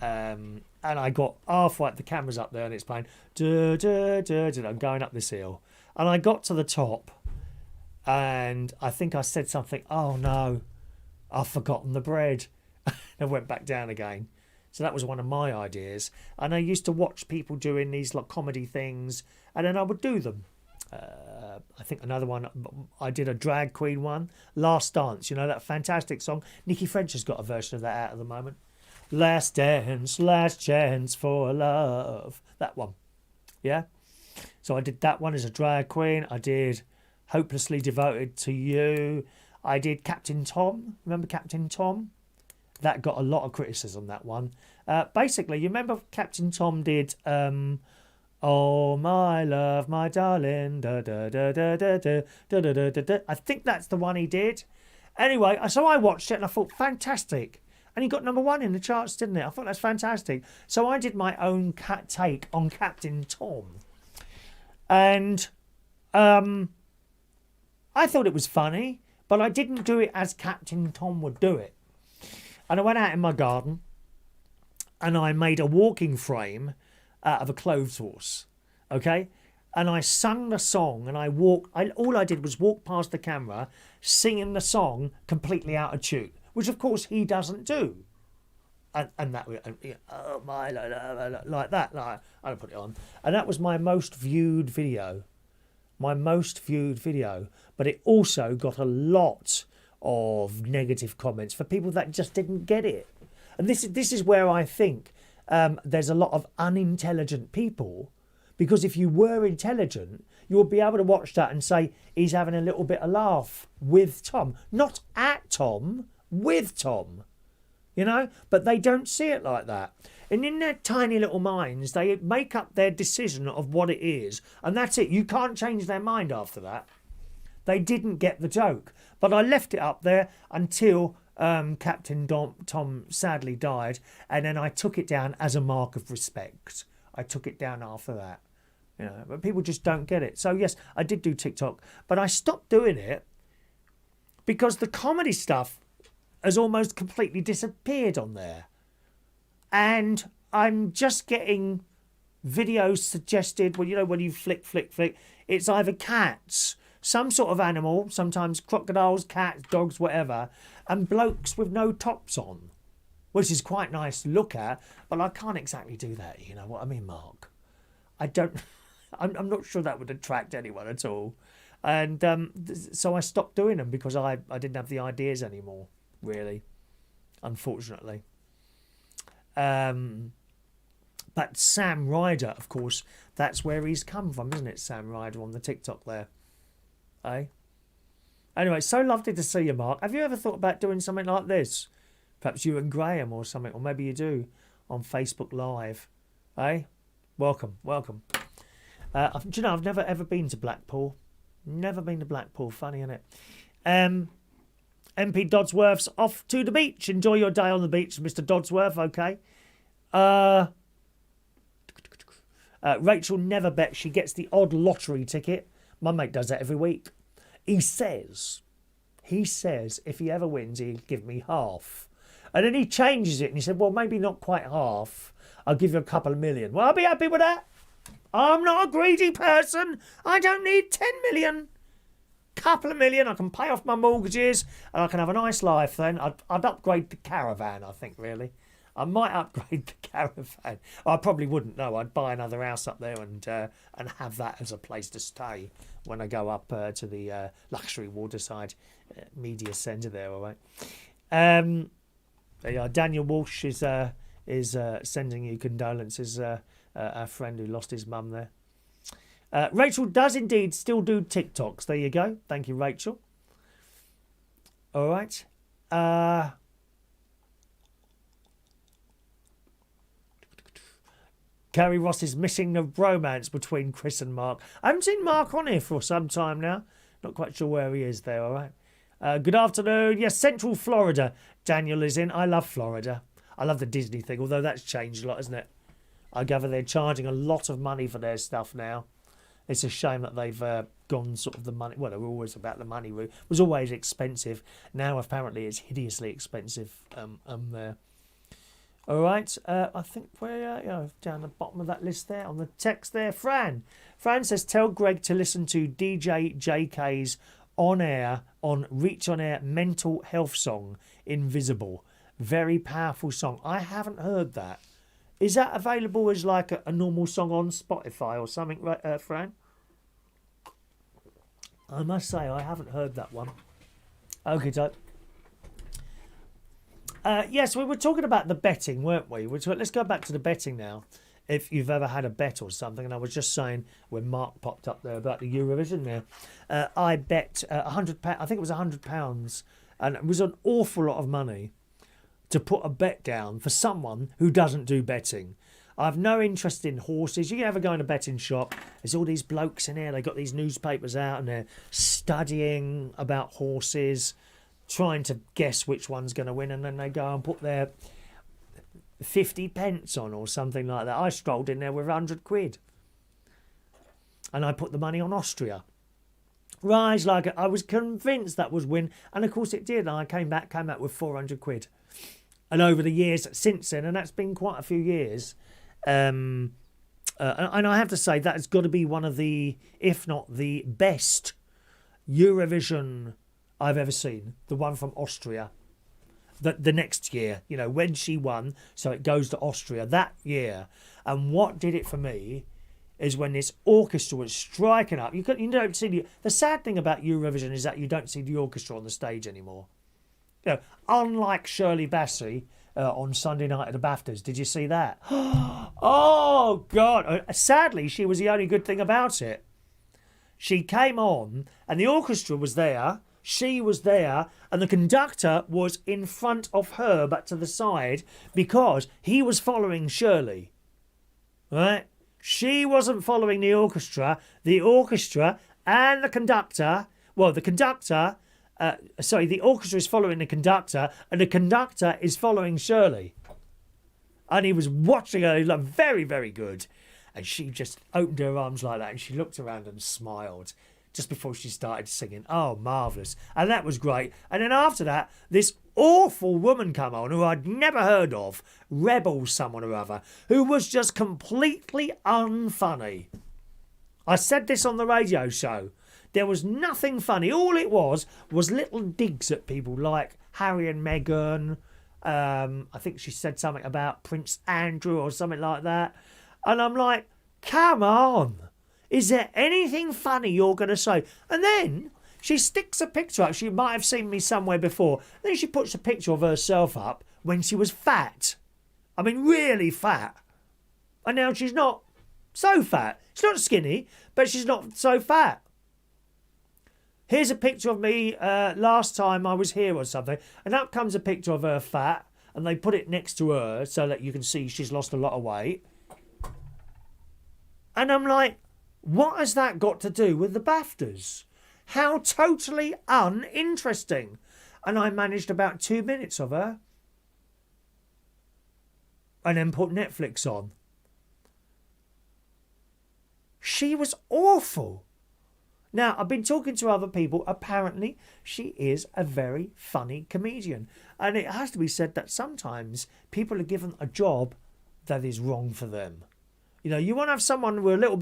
A: And I got halfway. The camera's up there, and it's playing. I'm going up this hill, and I got to the top, and I think I said something. Oh no, I've forgotten the bread. And went back down again. So that was one of my ideas. And I used to watch people doing these like comedy things, and then I would do them. I think another one, I did a drag queen one, Last Dance. You know that fantastic song? Nikki French has got a version of that out at the moment. Last dance, last chance for love. That one. Yeah. So I did that one as a drag queen. I did Hopelessly Devoted to You. I did Captain Tom. Remember Captain Tom? That got a lot of criticism, that one. Basically, you remember Captain Tom did Oh, my love, my darling, da da da da da da da da da da. I think that's the one he did. Anyway, so I watched it and I thought, fantastic. And he got #1 in the charts, didn't it? I thought that's fantastic. So I did my own take on Captain Tom. And I thought it was funny, but I didn't do it as Captain Tom would do it. And I went out in my garden and I made a walking frame out of a clothes horse, okay? And I sung the song and all I did was walk past the camera singing the song completely out of tune, which of course he doesn't do. And that, oh my, like that, like, I don't put it on. And that was my most viewed video. But it also got a lot of negative comments for people that just didn't get it. And this is where I think there's a lot of unintelligent people, because if you were intelligent, you would be able to watch that and say he's having a little bit of laugh with Tom, not at Tom, with Tom. you know? But they don't see it like that. And in their tiny little minds, they make up their decision of what it is. And that's it. You can't change their mind after that. They didn't get the joke. But I left it up there until Captain Tom sadly died. And then I took it down as a mark of respect. I took it down after that. You know, but people just don't get it. So, yes, I did do TikTok. But I stopped doing it because the comedy stuff has almost completely disappeared on there. And I'm just getting videos suggested, well, you know, when you flick, it's either cats, some sort of animal, sometimes crocodiles, cats, dogs, whatever, and blokes with no tops on, which is quite nice to look at, but I can't exactly do that, you know what I mean, Mark? I'm not sure that would attract anyone at all. And so I stopped doing them because I didn't have the ideas anymore, really, unfortunately. But Sam Ryder, of course, that's where he's come from, isn't it? Sam Ryder on the TikTok there. Eh? Anyway, so lovely to see you, Mark. Have you ever thought about doing something like this? Perhaps you and Graham or something, or maybe you do on Facebook Live. Eh? Welcome. Do you know, I've never ever been to Blackpool. Never been to Blackpool. Funny, isn't it? MP Dodsworth's off to the beach. Enjoy your day on the beach, Mr. Dodsworth, okay? Rachel never bets. She gets the odd lottery ticket. My mate does that every week. He says if he ever wins, he'll give me half. And then he changes it and he said, well, maybe not quite half. I'll give you a couple of million. Well, I'll be happy with that. I'm not a greedy person. I don't need 10 million. Couple of million, I can pay off my mortgages and I can have a nice life then. I'd upgrade the caravan, I think, really. I might upgrade the caravan. I probably wouldn't, no. I'd buy another house up there and have that as a place to stay when I go up to the luxury waterside media centre there, all right. There you are. Daniel Walsh is sending you condolences, our friend who lost his mum there. Rachel does indeed still do TikToks. There you go. Thank you, Rachel. All right. Carrie Ross is missing the bromance between Chris and Mark. I haven't seen Mark on here for some time now. Not quite sure where he is there, all right. Good afternoon. Yes, Central Florida. Daniel is in. I love Florida. I love the Disney thing, although that's changed a lot, isn't it? I gather they're charging a lot of money for their stuff now. It's a shame that they've gone sort of the money. Well, they were always about the money route. It was always expensive. Now, apparently, it's hideously expensive there. All right. I think we're down the bottom of that list there on the text there. Fran says, tell Greg to listen to DJ JK's Reach on Air mental health song, Invisible. Very powerful song. I haven't heard that. Is that available as like a normal song on Spotify or something, right, Fran? I must say, I haven't heard that one. Okay, so yes, we were talking about the betting, weren't we? Let's go back to the betting now. If you've ever had a bet or something, and I was just saying when Mark popped up there about the Eurovision there, I bet £100. I think it was £100, and it was an awful lot of money to put a bet down for someone who doesn't do betting. I've no interest in horses. You ever go in a betting shop, there's all these blokes in there, they got these newspapers out and they're studying about horses, trying to guess which one's going to win, and then they go and put their 50 pence on or something like that. I strolled in there with £100 and I put the money on Austria. Rise like it. I was convinced that was win, and of course it did, and I came back with £400. And over the years since then, and that's been quite a few years, and I have to say that has got to be one of the, if not the best Eurovision I've ever seen. The one from Austria. The next year, you know, when she won, so it goes to Austria that year. And what did it for me is when this orchestra was striking up. You don't see the sad thing about Eurovision is that you don't see the orchestra on the stage anymore. You know, unlike Shirley Bassey on Sunday night at the BAFTAs. Did you see that? Oh, God. Sadly, she was the only good thing about it. She came on and the orchestra was there. She was there, and the conductor was in front of her, but to the side, because he was following Shirley. Right? She wasn't following the orchestra. The orchestra and the conductor... Well, the conductor... the orchestra is following the conductor, and the conductor is following Shirley. And he was watching her. He looked very, very good. And she just opened her arms like that, and she looked around and smiled just before she started singing. Oh, marvellous. And that was great. And then after that, this awful woman come on who I'd never heard of, Rebel someone or other, who was just completely unfunny. I said this on the radio show. There was nothing funny. All it was little digs at people like Harry and Meghan. I think she said something about Prince Andrew or something like that. And I'm like, come on. Is there anything funny you're going to say? And then she sticks a picture up. She might have seen me somewhere before. Then she puts a picture of herself up when she was fat. I mean, really fat. And now she's not so fat. She's not skinny, but she's not so fat. Here's a picture of me last time I was here or something. And up comes a picture of her fat. And they put it next to her so that you can see she's lost a lot of weight. And I'm like, what has that got to do with the BAFTAs? How totally uninteresting. And I managed about 2 minutes of her. And then put Netflix on. She was awful. Now, I've been talking to other people. Apparently, she is a very funny comedian. And it has to be said that sometimes people are given a job that is wrong for them. You know, you want to have someone with a little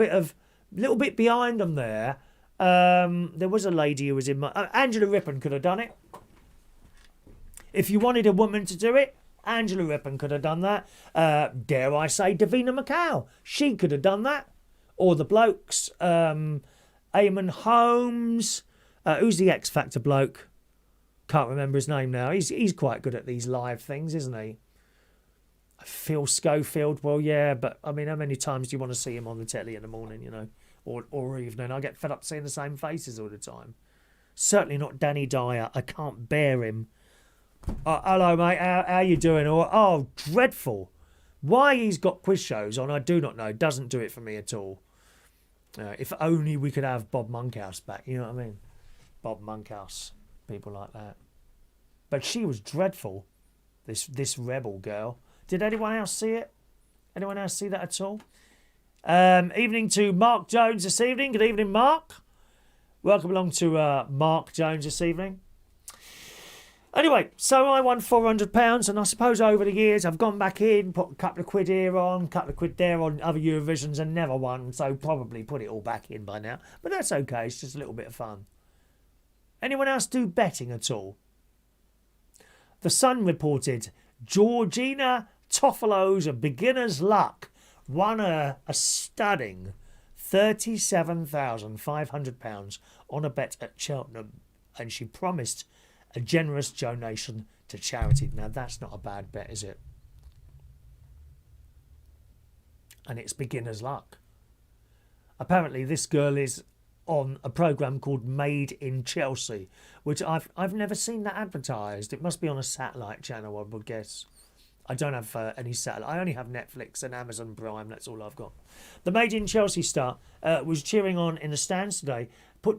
A: bit behind them there. There was a lady who was in my... Angela Rippon could have done it. If you wanted a woman to do it, Angela Rippon could have done that. Dare I say, Davina McCall. She could have done that. Or the blokes... Eamon Holmes. Who's the X Factor bloke? Can't remember his name now. He's quite good at these live things, isn't he? Phil Schofield. Well, yeah, but I mean, how many times do you want to see him on the telly in the morning, you know, or evening? I get fed up seeing the same faces all the time. Certainly not Danny Dyer. I can't bear him. Hello, mate. How you doing? Oh, dreadful. Why he's got quiz shows on, I do not know. Doesn't do it for me at all. If only we could have Bob Monkhouse back. You know what I mean? Bob Monkhouse. People like that. But she was dreadful. This rebel girl. Did anyone else see it? Anyone else see that at all? Evening to Mark Jones this evening. Good evening, Mark. Welcome along to Mark Jones this evening. Anyway, so I won £400, and I suppose over the years I've gone back in, put a couple of quid here on, a couple of quid there on other Eurovisions and never won, so probably put it all back in by now. But that's okay, it's just a little bit of fun. Anyone else do betting at all? The Sun reported Georgina Toffolo's Beginner's Luck won a stunning £37,500 on a bet at Cheltenham, and she promised a generous donation to charity. Now, that's not a bad bet, is it? And it's beginner's luck. Apparently, this girl is on a programme called Made in Chelsea, which I've never seen that advertised. It must be on a satellite channel, I would guess. I don't have any satellite. I only have Netflix and Amazon Prime. That's all I've got. The Made in Chelsea star was cheering on in the stands today. She put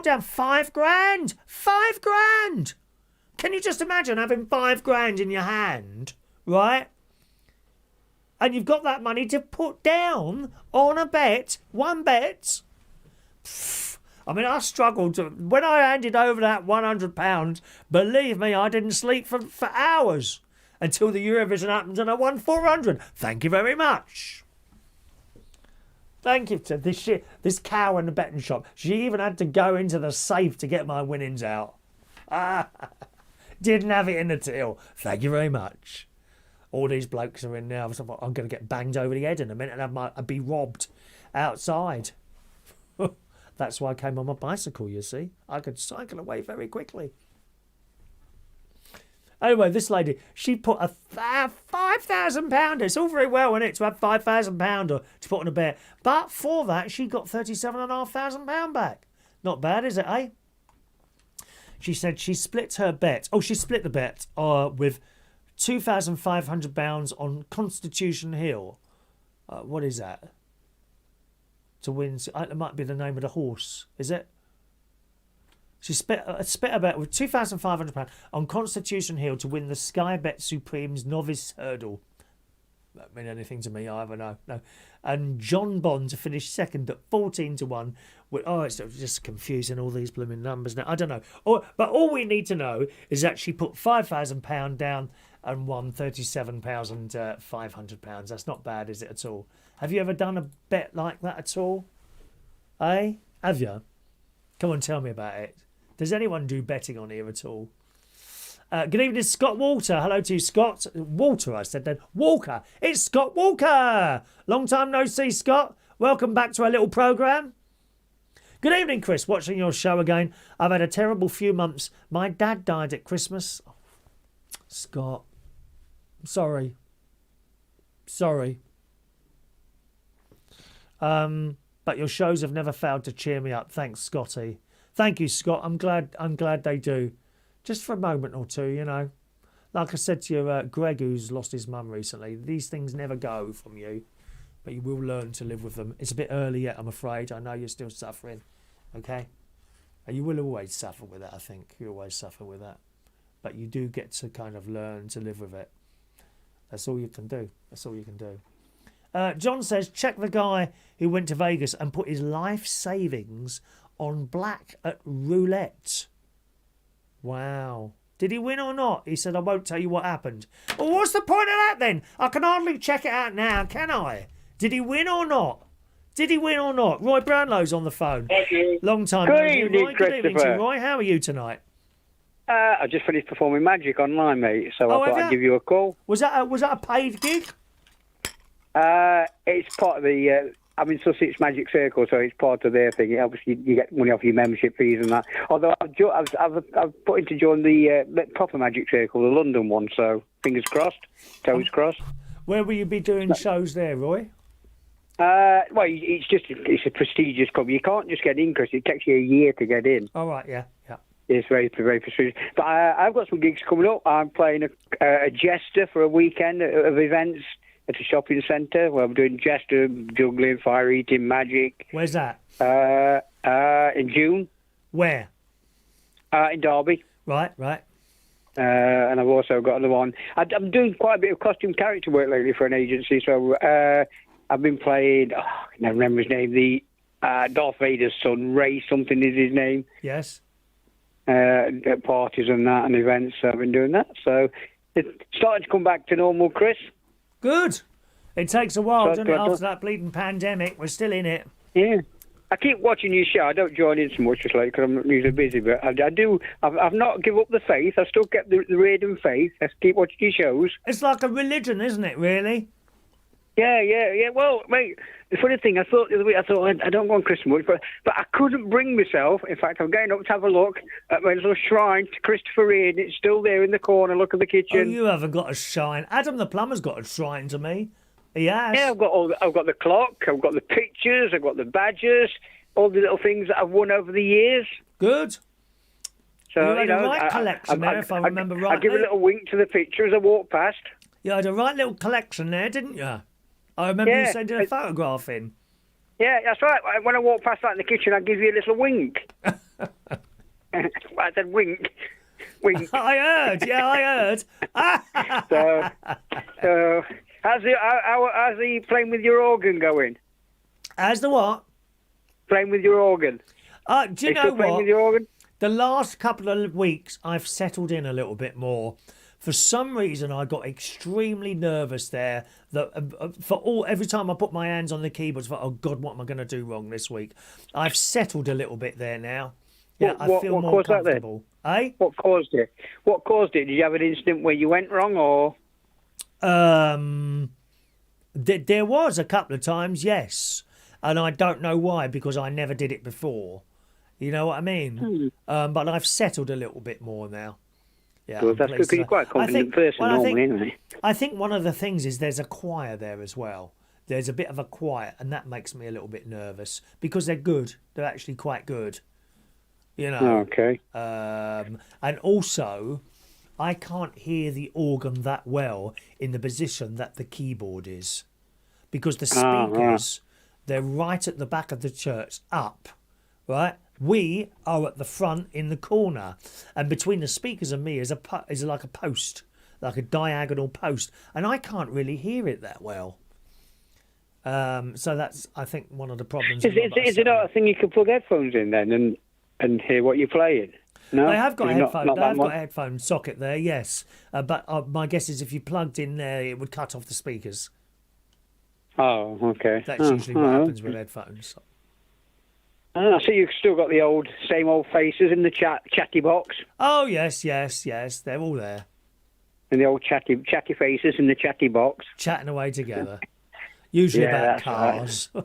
A: down £5 grand. £5 grand. Can you just imagine having £5 grand in your hand, right? And you've got that money to put down on a bet, one bet. I mean, I struggled when I handed over that £100. Believe me, I didn't sleep for hours until the Eurovision happened, and I won 400. Thank you very much. Thank you to this cow in the betting shop. She even had to go into the safe to get my winnings out. Didn't have it in the till. Thank you very much. All these blokes are in now. I'm going to get banged over the head in a minute and I'd be robbed outside. That's why I came on my bicycle, you see. I could cycle away very quickly. Anyway, this lady, she put a £5,000. It's all very well, isn't it, to have £5,000 to put on a bet. But for that, she got £37,500 back. Not bad, is it, eh? She said she split her bet. Oh, she split the bet with £2,500 on Constitution Hill. What is that? To win. It might be the name of the horse. Is it? She split a bet with £2,500 on Constitution Hill to win the Sky Bet Supreme's novice hurdle. That mean anything to me either, no. And John Bond to finish second at 14-1. It's just confusing, all these blooming numbers now. I don't know. But all we need to know is that she put £5,000 down and won £37,500. That's not bad, is it, at all? Have you ever done a bet like that at all? Eh? Have you? Come on, tell me about it. Does anyone do betting on here at all? Good evening, Scott Walter. Hello to you, Scott. Walter, I said then. Walker. It's Scott Walker. Long time no see, Scott. Welcome back to our little programme. Good evening, Chris. Watching your show again. I've had a terrible few months. My dad died at Christmas. Oh, Scott. Sorry. But your shows have never failed to cheer me up. Thanks, Scotty. Thank you, Scott. I'm glad they do. Just for a moment or two, you know. Like I said to you, Greg, who's lost his mum recently, these things never go from you, but you will learn to live with them. It's a bit early yet, I'm afraid. I know you're still suffering, okay? And you will always suffer with that, I think. You always suffer with that. But you do get to kind of learn to live with it. That's all you can do. John says, check the guy who went to Vegas and put his life savings on black at roulette. Wow. Did he win or not? He said, I won't tell you what happened. Well, what's the point of that then? I can hardly check it out now, can I? Did he win or not? Roy Brownlow's on the phone.
C: Thank you.
A: Long time.
C: Good evening,
A: Roy.
C: Christopher.
A: Good evening to you, Roy. How are you tonight?
C: I just finished performing magic online, mate, so I thought I'd give you a call.
A: Was that a paid gig?
C: It's part of the... I'm in Sussex Magic Circle, so it's part of their thing. Obviously, you get money off your membership fees and that. Although I've put in to join the proper Magic Circle, the London one, so fingers crossed, toes crossed.
A: Where will you be doing shows there, Roy?
C: Well, it's a prestigious club. You can't just get in because it takes you a year to get in.
A: All right, yeah.
C: It's very, very prestigious. But I've got some gigs coming up. I'm playing a jester for a weekend of events at a shopping centre where I'm doing jester, juggling, fire eating, magic.
A: Where's that?
C: In June.
A: Where?
C: In Derby.
A: Right.
C: And I've also got another one. I'm doing quite a bit of costume character work lately for an agency, so I've been playing, I can never remember his name, the Darth Vader's son, Ray something is his name.
A: Yes.
C: At parties and that and events, so I've been doing that. So it's starting to come back to normal, Chris.
A: Good. It takes a while, doesn't it, after that bleeding pandemic? We're still in it.
C: Yeah. I keep watching your show. I don't join in so much just like because I'm usually busy, but I do. I've not give up the faith. I still kept the Reardon faith. I keep watching your shows.
A: It's like a religion, isn't it, really?
C: Yeah. Well, mate, the funny thing, I thought the other week, I don't go on Christmas, but I couldn't bring myself. In fact, I'm going up to have a look at my little shrine to Christopher Reardon. It's still there in the corner. Look at the kitchen.
A: Oh, you haven't got a shrine. Adam the plumber's got a shrine to me. He has.
C: Yeah, I've got the clock. I've got the pictures. I've got the badges. All the little things that I've won over the years.
A: Good.
C: So
A: you had a right collection there, if I remember rightly.
C: I give a little wink to the picture as I walk past.
A: You had a right little collection there, didn't you? I remember you sending a photograph in.
C: Yeah, that's right. When I walk past that in the kitchen, I give you a little wink. I said wink. Wink.
A: I heard.
C: So how's the playing with your organ going?
A: How's the what?
C: Playing with your organ.
A: Do you know what?
C: Playing with your organ? The
A: last couple of weeks, I've settled in a little bit more. For some reason, I got extremely nervous there. That every time I put my hands on the keyboards, I thought, oh God, what am I going to do wrong this week? I've settled a little bit there now. Yeah, I feel more comfortable. Eh?
C: What caused it? Did you have an incident where you went wrong, or?
A: There was a couple of times, yes, and I don't know why because I never did it before. You know what I mean? But I've settled a little bit more now. Yeah,
C: well, that's good because you're quite a confident person normally, anyway.
A: I think one of the things is there's a choir there as well. There's a bit of a choir, and that makes me a little bit nervous because they're good. They're actually quite good. you know.
C: Okay.
A: And also, I can't hear the organ that well in the position that the keyboard is, because the speakers, they're right at the back of the church, up, right? We are at the front in the corner, and between the speakers and me is like a post, like a diagonal post, and I can't really hear it that well. So that's, I think, one of the problems.
C: Is it not a thing you can plug headphones in then and hear what you're playing? No,
A: they have got a headphone.
C: Not
A: They have got a headphone socket there, yes. But my guess is if you plugged in there, it would cut off the speakers.
C: Oh, okay.
A: That's usually what happens with headphones.
C: I see you've still got the same old faces in the chatty box.
A: Oh yes, they're all there.
C: And the old chatty faces in the chatty box.
A: Chatting away together. Usually about cars.
C: Right.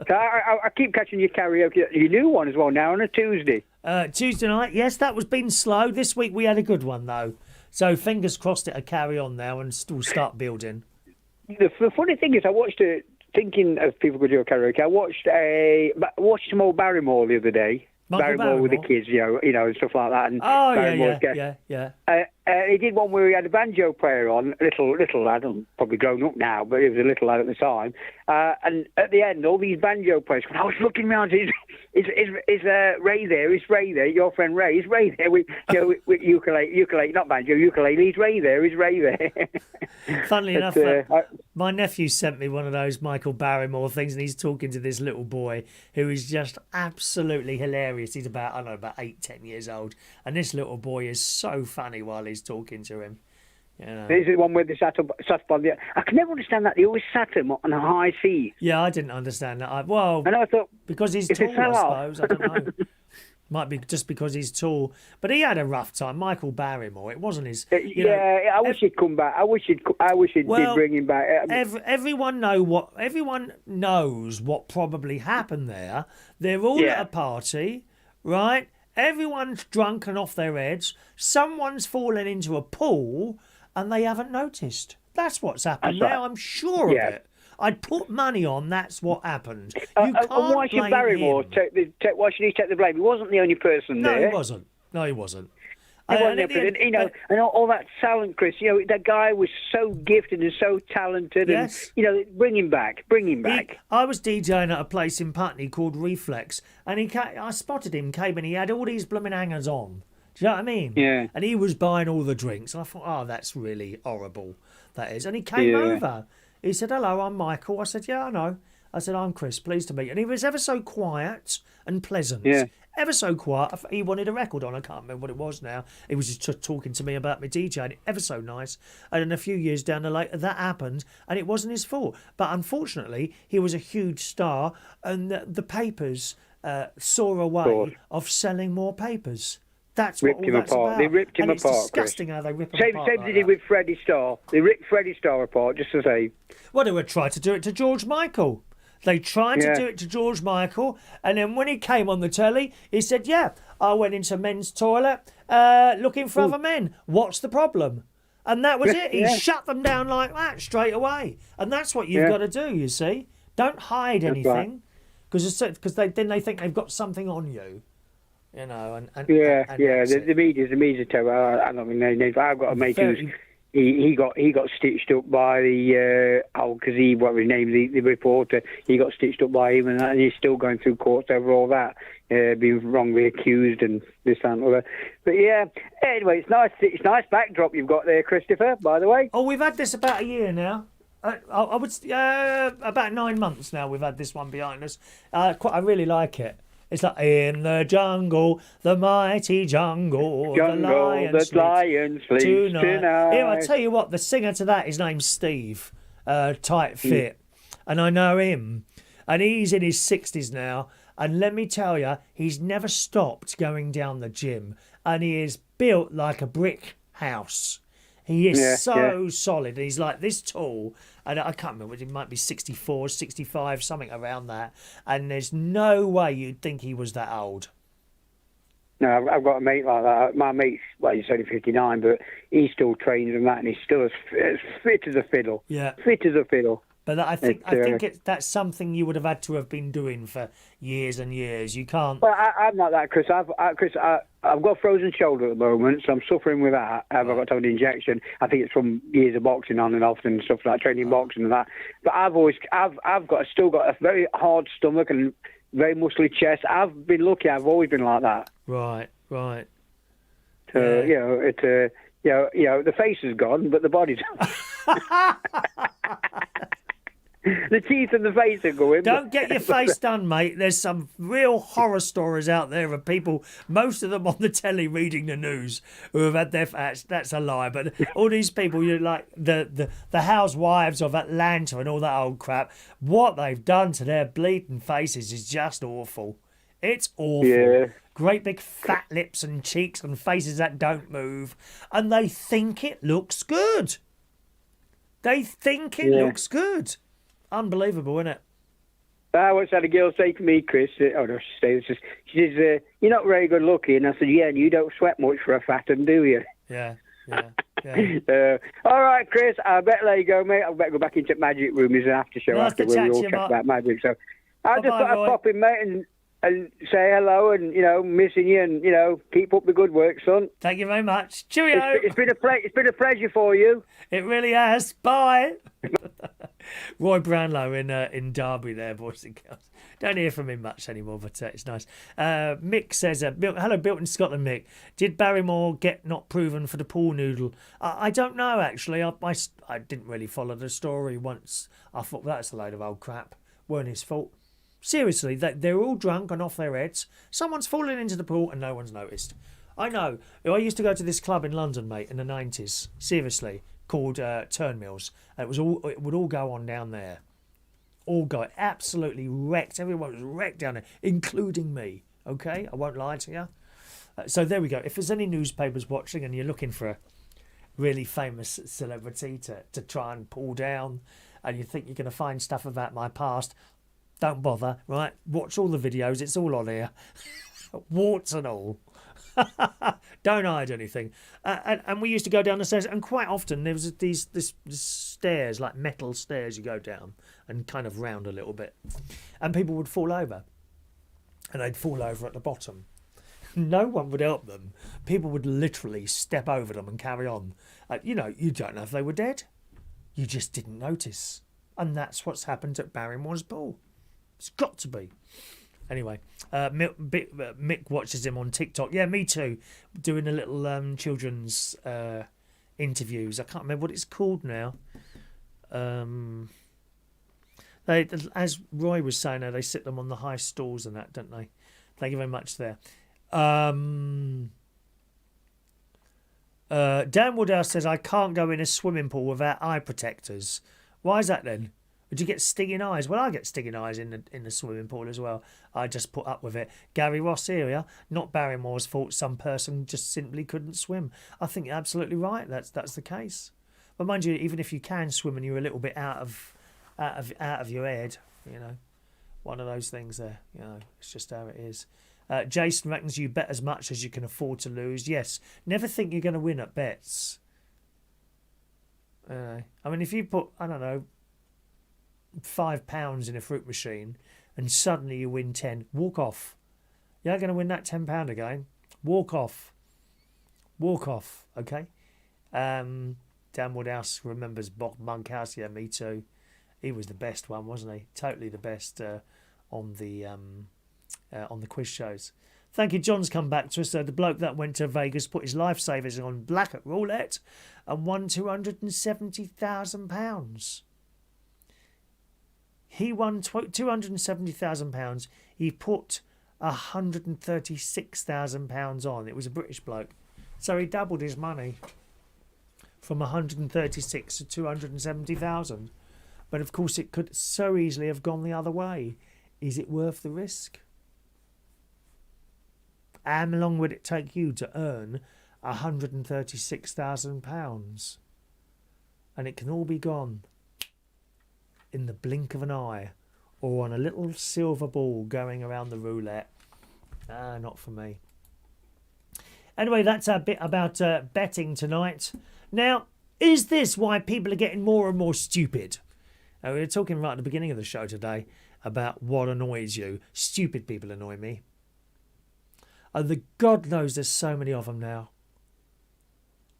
C: I keep catching your karaoke. Your new one as well now on a Tuesday.
A: Tuesday night, yes, that was been slow. This week we had a good one though. So fingers crossed it'll carry on now and we'll start building. The
C: funny thing is, I watched thinking of people could do a karaoke. I watched some old Barrymore the other day. Barrymore with the kids, you know, and stuff like that. And
A: yeah.
C: He did one where he had a banjo player on, little lad, probably grown up now, but he was a little lad at the time. And at the end, all these banjo players. I was looking around. Is Ray there? Is Ray there? Your friend Ray? Is Ray there? With ukulele, not banjo, ukulele. Is Ray there? Is Ray there?
A: Funnily enough, my nephew sent me one of those Michael Barrymore things, and he's talking to this little boy who is just absolutely hilarious. He's about 8-10 years old, and this little boy is so funny while he's talking to him. You know.
C: This is the one where they sat on the. I can never understand that. They always sat him on a high seat.
A: Yeah, I didn't understand that. And I thought because he's tall, I suppose. I don't know. Might be just because he's tall, but he had a rough time. Michael Barrymore, it wasn't his.
C: I wish he'd come back. I wish he'd bring him back.
A: Everyone knows what probably happened there. They're all at a party, right? Everyone's drunk and off their heads. Someone's fallen into a pool and they haven't noticed. That's what's happened now. I'm sure of it. I'd put money on that's what happened. You can't
C: why should Barrymore why should he take the blame? He wasn't the only person there.
A: No, he wasn't.
C: And all that talent, Chris. You know, that guy was so gifted and so talented.
A: Yes.
C: And bring him back.
A: I was DJing at a place in Putney called Reflex, and I spotted him. Came and he had all these blooming hangers on. Do you know what I mean?
C: Yeah.
A: And he was buying all the drinks, and I thought, oh, that's really horrible. That is. And he came over. He said, "Hello, I'm Michael." I said, "Yeah, I know." I said, "I'm Chris, pleased to meet you." And he was ever so quiet and pleasant.
C: Yeah.
A: Ever so quiet. He wanted a record on. I can't remember what it was now. He was just talking to me about my DJing. Ever so nice. And then a few years down the line, that happened, and it wasn't his fault. But unfortunately, he was a huge star, and the papers saw a way of selling more papers. That's what all that's about.
C: They ripped him
A: apart.
C: It's
A: disgusting how they rip him apart.
C: Same they did with Freddie Starr. They ripped Freddie Starr apart, just to say.
A: Well, they would try to do it to George Michael. They tried to do it to George Michael, and then when he came on the telly, he said, "Yeah, I went into men's toilet looking for other men. What's the problem?" And that was it. He shut them down like that straight away. And that's what you've got to do, you see. Don't hide anything, because then they think they've got something on you. You know,
C: the media terrible. I don't mean names, but I've got a mate who's he got stitched up by the because what was his name, the reporter. He got stitched up by him, and he's still going through courts over all that, being wrongly accused and this and other. But anyway, it's nice. It's nice backdrop you've got there, Christopher. By the way.
A: Oh, we've had this about a year now. I would about 9 months now. We've had this one behind us. I really like it. It's like in the jungle, the mighty jungle, the lion sleeps tonight. Here, I tell you what, the singer to that, his name's Steve, Tight Fit, and I know him, and he's in his 60s now, and let me tell you, he's never stopped going down the gym, and he is built like a brick house. He is solid. He's like this tall. And I can't remember. It might be 64, 65, something around that. And there's no way you'd think he was that old.
C: No, I've got a mate like that. My mate's, he's only 59, but he still trains and that, and he's still as fit as a fiddle.
A: Yeah.
C: Fit as a fiddle.
A: But I think that's something you would have had to have been doing for years and years. You can't.
C: Well, I'm not that, Chris. I've got frozen shoulder at the moment, so I'm suffering with that. I've got to have an injection. I think it's from years of boxing on and off and stuff like training boxing and that. But I've still got a very hard stomach and very muscly chest. I've been lucky. I've always been like that.
A: Right.
C: So the face is gone, but the body's. The teeth and the face are going.
A: Don't get your face done, mate. There's some real horror stories out there of people, most of them on the telly reading the news, who have had their that's a lie. But all these people, like the housewives of Atlanta and all that old crap, what they've done to their bleeding faces is just awful. It's awful. Yeah. Great big fat lips and cheeks and faces that don't move, and they think it looks good. They think it looks good. Unbelievable, isn't it?
C: I once had a girl say to me, Chris, she says, you're not very good looking. I said, yeah, and you don't sweat much for a fat one, do you?
A: Yeah.
C: All right, Chris, I better let you go, mate. I better go back into Magic Room. There's an after show
A: Nice
C: after where we all chat about Magic. So I just thought I'd pop in, mate, and say hello and, missing you and, keep up the good work, son.
A: Thank you very much. Cheerio.
C: It's been a pleasure for you.
A: It really has. Bye. Roy Brownlow in Derby there, boys and girls. Don't hear from him much anymore, but it's nice. Mick says, hello, built in Scotland, Mick. Did Barrymore get not proven for the pool noodle? I don't know, actually. I didn't really follow the story once. I thought that's a load of old crap. Weren't his fault. Seriously, they're all drunk and off their heads. Someone's fallen into the pool and no one's noticed. I know. I used to go to this club in London, mate, in the 90s. Seriously. Called Turnmills. It would all go on down there. All go absolutely wrecked. Everyone was wrecked down there, including me. Okay, I won't lie to you. So there we go. If there's any newspapers watching and you're looking for a really famous celebrity to try and pull down, and you think you're going to find stuff about my past, don't bother. Right? Watch all the videos. It's all on here, warts and all. Don't hide anything. And we used to go down the stairs, and quite often there was these stairs, like metal stairs, you go down and kind of round a little bit, and people would fall over, and they'd fall over at the bottom. No one would help them. People would literally step over them and carry on. You don't know if they were dead. You just didn't notice, and that's what's happened at Barrymore's pool. It's got to be. Anyway, Mick watches him on TikTok. Yeah, me too. Doing a little children's interviews. I can't remember what it's called now. They, as Roy was saying, they sit them on the high stools and that, don't they? Thank you very much there. Dan Woodhouse says, I can't go in a swimming pool without eye protectors. Why is that then? Would you get stinging eyes? Well, I get stinging eyes in the swimming pool as well. I just put up with it. Gary Ross here, not Barrymore's fault. Some person just simply couldn't swim. I think you're absolutely right. That's the case. But mind you, even if you can swim and you're a little bit out of your head, one of those things there. It's just how it is. Jason reckons you bet as much as you can afford to lose. Yes, never think you're going to win at bets. I mean, if you put, I don't know, £5 in a fruit machine and suddenly you win 10, walk off. You're not going to win that £10 again. Walk off, okay? Dan Woodhouse remembers Bob Monkhouse. Yeah, me too. He was the best one, wasn't he? Totally the best on the quiz shows. Thank you. John's come back to us. The bloke that went to Vegas put his life savings on black at roulette and won £270,000. He won £270,000. He put £136,000 on. It was a British bloke. So he doubled his money from 136 to 270,000. But of course it could so easily have gone the other way. Is it worth the risk? How long would it take you to earn £136,000? And it can all be gone in the blink of an eye, or on a little silver ball going around the roulette. Not for me. Anyway, that's our bit about betting tonight. Now, is this why people are getting more and more stupid? We were talking right at the beginning of the show today about what annoys you. Stupid people annoy me. And God knows there's so many of them now.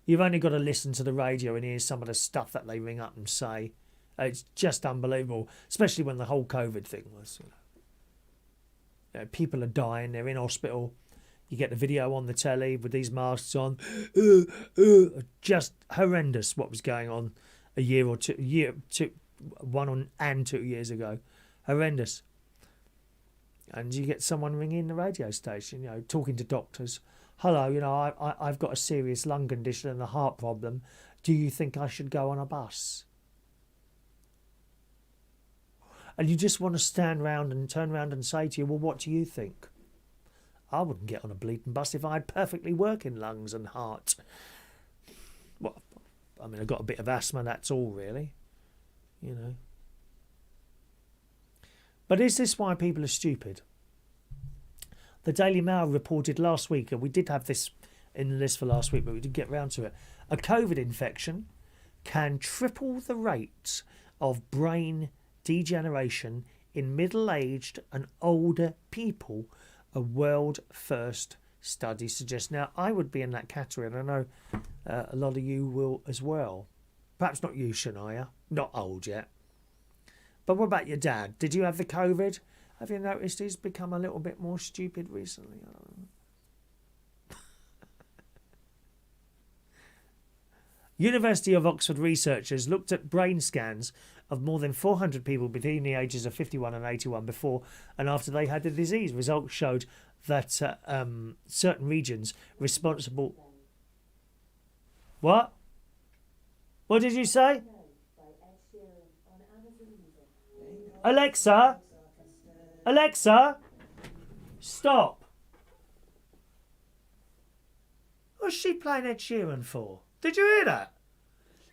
A: You've only got to listen to the radio and hear some of the stuff that they ring up and say. It's just unbelievable, especially when the whole COVID thing was. People are dying, they're in hospital. You get the video on the telly with these masks on. Just horrendous what was going on a year or two, 1 and 2 years ago. Horrendous. And you get someone ringing the radio station, talking to doctors. Hello, I've got a serious lung condition and a heart problem. Do you think I should go on a bus? And you just want to stand round and turn around and say to you, well, what do you think? I wouldn't get on a bleeding bus if I had perfectly working lungs and heart. Well, I mean, I've got a bit of asthma, that's all really. But is this why people are stupid? The Daily Mail reported last week, and we did have this in the list for last week, but we didn't get round to it. A COVID infection can triple the rate of brain degeneration in middle-aged and older people, a world-first study suggests. Now, I would be in that category, and I know a lot of you will as well. Perhaps not you, Shania. Not old yet. But what about your dad? Did you have the COVID? Have you noticed he's become a little bit more stupid recently? University of Oxford researchers looked at brain scans of more than 400 people between the ages of 51 and 81 before and after they had the disease. Results showed that certain regions responsible... What? What did you say? Alexa? Alexa? Stop. What's she playing Ed Sheeran for? Did you hear that?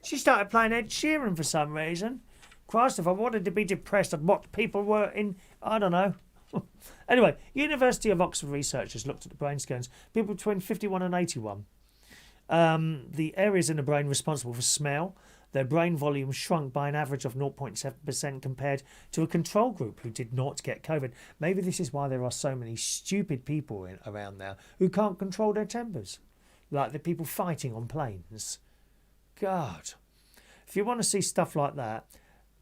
A: She started playing Ed Sheeran for some reason. Christ, if I wanted to be depressed, I'd watch people were in... I don't know. Anyway, University of Oxford researchers looked at the brain scans. People between 51 and 81. The areas in the brain responsible for smell, their brain volume shrunk by an average of 0.7% compared to a control group who did not get COVID. Maybe this is why there are so many stupid people around now who can't control their tempers. Like the people fighting on planes. God. If you want to see stuff like that,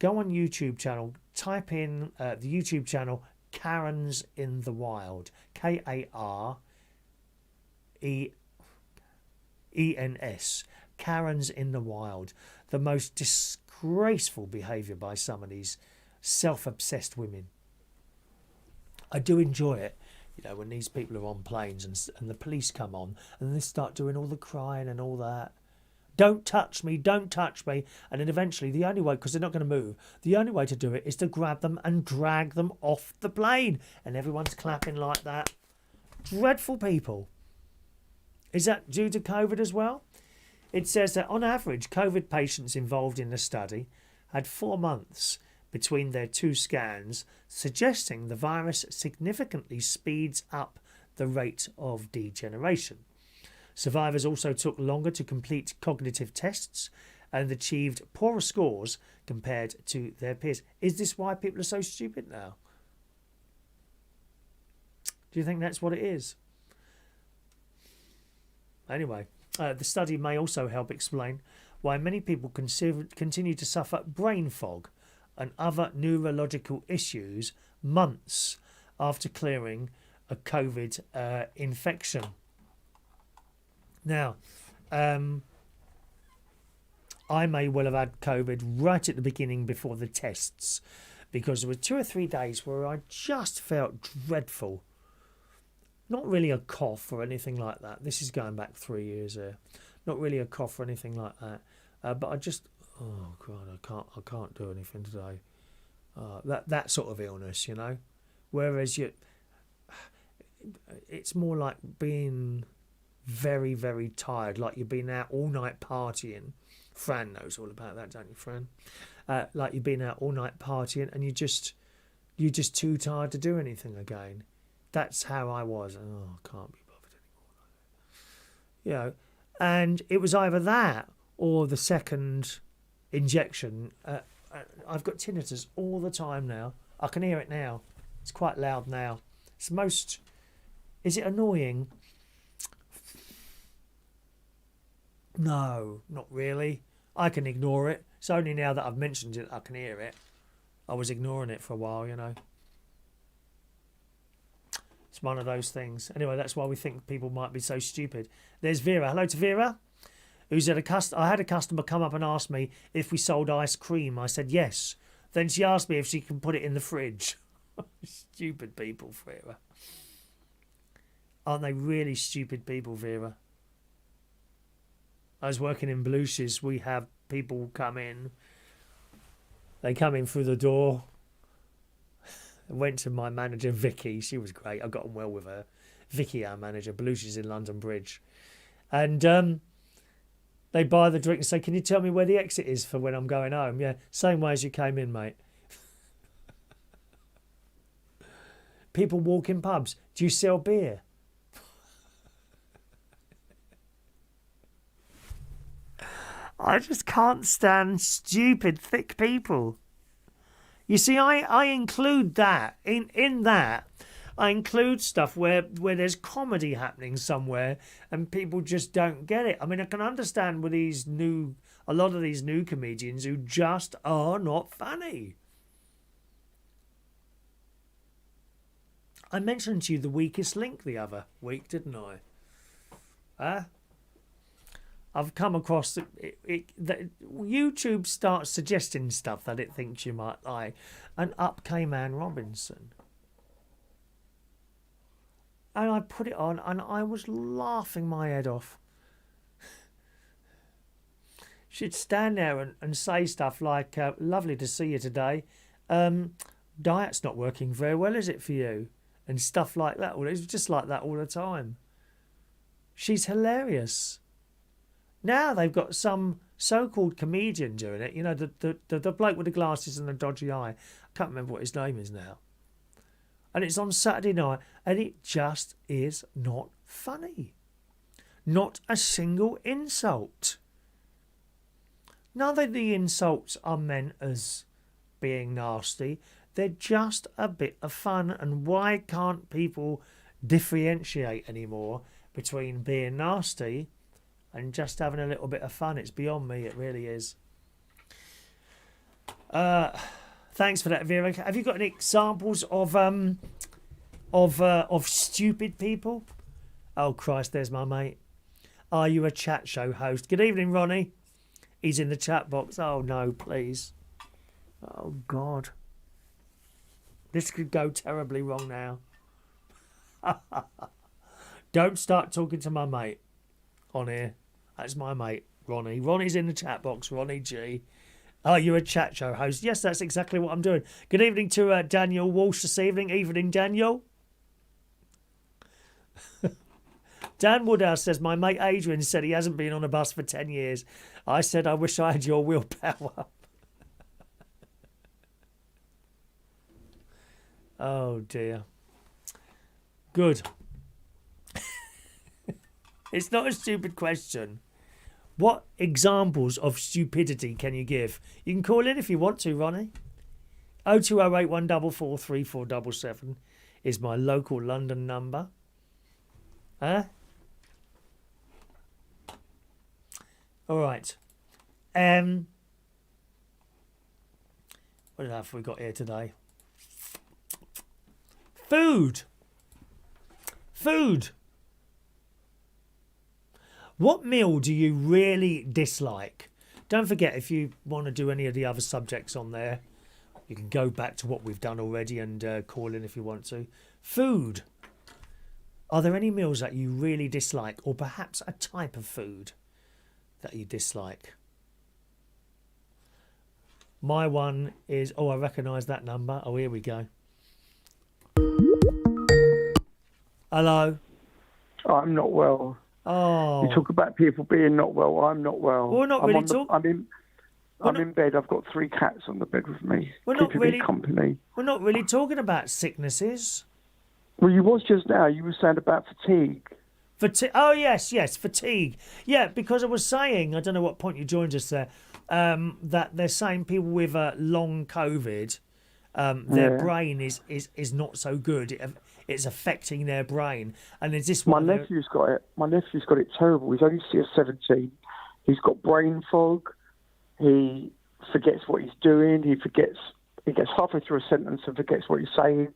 A: go on YouTube channel, type in the YouTube channel Karens in the Wild. K-A-R-E-N-S. Karens in the Wild. The most disgraceful behaviour by some of these self-obsessed women. I do enjoy it. When these people are on planes and the police come on and they start doing all the crying and all that. Don't touch me, don't touch me. And then eventually the only way, because they're not going to move, the only way to do it is to grab them and drag them off the plane. And everyone's clapping like that. Dreadful people. Is that due to COVID as well? It says that on average, COVID patients involved in the study had 4 months between their 2 scans, suggesting the virus significantly speeds up the rate of degeneration. Survivors also took longer to complete cognitive tests and achieved poorer scores compared to their peers. Is this why people are so stupid now? Do you think that's what it is? Anyway, the study may also help explain why many people continue to suffer brain fog and other neurological issues months after clearing a COVID infection. Now, I may well have had COVID right at the beginning before the tests, because there were 2 or 3 days where I just felt dreadful. Not really a cough or anything like that. This is going back 3 years here. Not really a cough or anything like that. But I just, oh God, I can't do anything today. That sort of illness, Whereas it's more like being very, very tired, like you've been out all night partying. Fran knows all about that, don't you, Fran? Like you've been out all night partying and you're just too tired to do anything again. That's how I was. Oh, I can't be bothered anymore. And it was either that or the second injection I've got tinnitus all the time now. I can hear it now. It's quite loud now. It's most... Is it annoying? No, not really. I can ignore it. It's only now that I've mentioned it I can hear it. I was ignoring it for a while, you know. It's one of those things. Anyway, that's why we think people might be so stupid. There's Vera. Hello to Vera. Who's at I had a customer come up and ask me if we sold ice cream. I said yes. Then she asked me if she can put it in the fridge. Stupid people, Vera. Aren't they really stupid people, Vera? I was working in Bluches. We have people come in. They come in through the door. I went to my manager, Vicky. She was great. I got on well with her. Vicky, our manager, Bluches in London Bridge. And they buy the drink and say, can you tell me where the exit is for when I'm going home? Yeah, same way as you came in, mate. People walk in pubs. Do you sell beer? I just can't stand stupid, thick people. You see, I include that. In that, I include stuff where there's comedy happening somewhere and people just don't get it. I mean, I can understand with a lot of these new comedians who just are not funny. I mentioned to you The Weakest Link the other week, didn't I? I've come across that YouTube starts suggesting stuff that it thinks you might like, and up came Anne Robinson. And I put it on, and I was laughing my head off. She'd stand there and say stuff like, lovely to see you today. Diet's not working very well, is it for you? And stuff like that. Well, it's just like that all the time. She's hilarious. Now they've got some so-called comedian doing it. You know, the bloke with the glasses and the dodgy eye. I can't remember what his name is now. And it's on Saturday night, and it just is not funny. Not a single insult. None of the insults are meant as being nasty. They're just a bit of fun. And why can't people differentiate anymore between being nasty and just having a little bit of fun? It's beyond me. It really is. Thanks for that, Vera. Have you got any examples of stupid people? Oh Christ, there's my mate. Are you a chat show host? Good evening, Ronny. He's in the chat box. Oh no, please. Oh God. This could go terribly wrong now. Don't start talking to my mate on here. That's my mate, Ronny. Ronny's in the chat box, Ronny G. Oh, you're a chat show host. Yes, that's exactly what I'm doing. Good evening to Daniel Walsh this evening. Evening, Daniel. Dan Woodhouse says, my mate Adrian said he hasn't been on a bus for 10 years. I said, I wish I had your willpower. Oh, dear. Good. It's not a stupid question. What examples of stupidity can you give? You can call in if you want to, Ronny. 0208 144 3477 is my local London number. Huh? All right. What have we got here today? Food. What meal do you really dislike? Don't forget, if you want to do any of the other subjects on there, you can go back to what we've done already and call in if you want to. Food. Are there any meals that you really dislike, or perhaps a type of food that you dislike? My one is... Oh, I recognise that number. Oh, here we go. Hello.
D: I'm not well.
A: Oh.
D: You talk about people being not well. I'm not well.
A: We're not really talking...
D: I'm in bed. I've got 3 cats on the bed with me. Keeping me company.
A: We're not really talking about sicknesses.
D: Well, you was just now. You were saying about fatigue.
A: Oh, yes, fatigue. Yeah, because I was saying, I don't know what point you joined us there, that they're saying people with long COVID, their brain is not so good. It's affecting their brain. And there's this one.
D: My nephew's got it. My nephew's got it terrible. He's only 17. He's got brain fog. He forgets what he's doing. He gets halfway through a sentence and forgets what he's saying.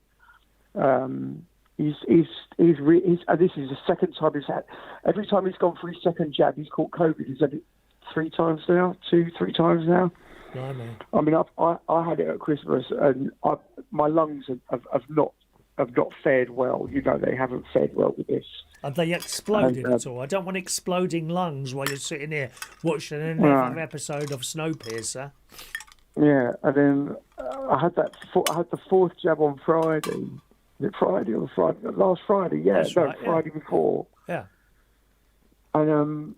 D: This is the second time he's had. Every time he's gone for his second jab, he's caught COVID. He's had it 3 times now, 2-3 times now.
A: Blimey.
D: I mean, I had it at Christmas, and my lungs have not fared well. You know, they haven't fared well with this.
A: Have they exploded at all? I don't want exploding lungs while you're sitting here watching another episode of Snowpiercer.
D: Yeah, and then I had the 4th jab on Friday. Was it Friday or Friday? Last Friday, yeah.
A: That's right,
D: Friday before.
A: Yeah.
D: And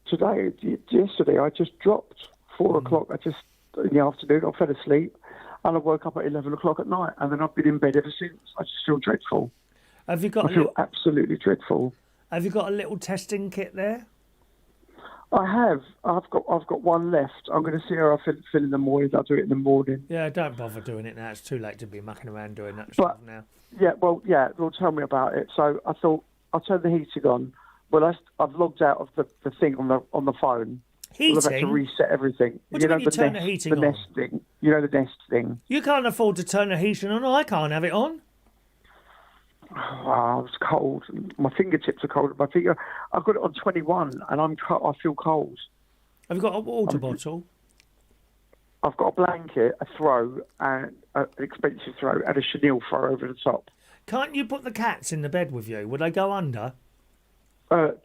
D: yesterday, I just dropped 4 o'clock. In the afternoon, I fell asleep, and I woke up at 11 o'clock at night, and then I've been in bed ever since. I just feel dreadful.
A: I feel
D: absolutely dreadful.
A: Have you got a little testing kit there?
D: I have. I've got one left. I'm going to see how I feel in the morning. I'll do it in the morning.
A: Yeah, don't bother doing it now. It's too late to be mucking around doing that stuff now.
D: Yeah, well, tell me about it. So I thought I'll turn the heating on. Well, I've logged out of the thing on the phone.
A: Heating?
D: I've had to reset everything.
A: What do you mean you turn the heating on?
D: The Nest thing. You know the Nest thing.
A: You can't afford to turn the heating on. I can't have it on.
D: Oh, it's cold. My fingertips are cold. I've got it on 21, and I feel cold.
A: Have you got a water bottle?
D: I've got a blanket, a throw, and an expensive throw, and a chenille throw over the top.
A: Can't you put the cats in the bed with you? Would they go under?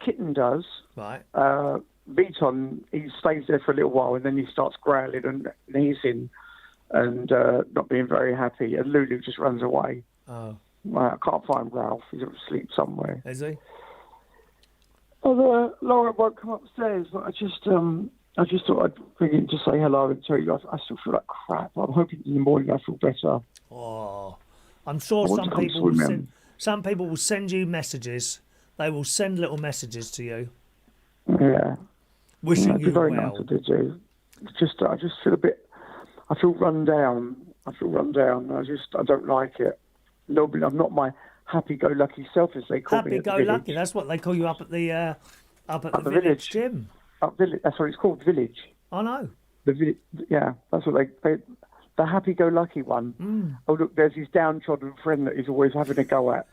D: Kitten does.
A: Right.
D: Beaton, he stays there for a little while, and then he starts growling and sneezing and not being very happy, and Lulu just runs away.
A: Oh.
D: I can't find Ralph. He's asleep somewhere.
A: Is he?
D: Oh, Laura won't come upstairs, but I just thought I'd ring in to say hello and tell you I still feel like crap. I'm hoping in the morning I feel better.
A: Oh, I'm sure some people will send you messages. They will send little messages to you.
D: Yeah.
A: Wishing you well.
D: Very nice to do. I just feel a bit. I feel run down. I don't like it. Nobody, I'm not my happy-go-lucky self, as they call me.
A: Happy-go-lucky. That's what they call you up at the village gym.
D: That's what it's called, village.
A: I know.
D: Yeah, that's what they the happy-go-lucky one.
A: Mm.
D: Oh look, there's his downtrodden friend that he's always having a go at.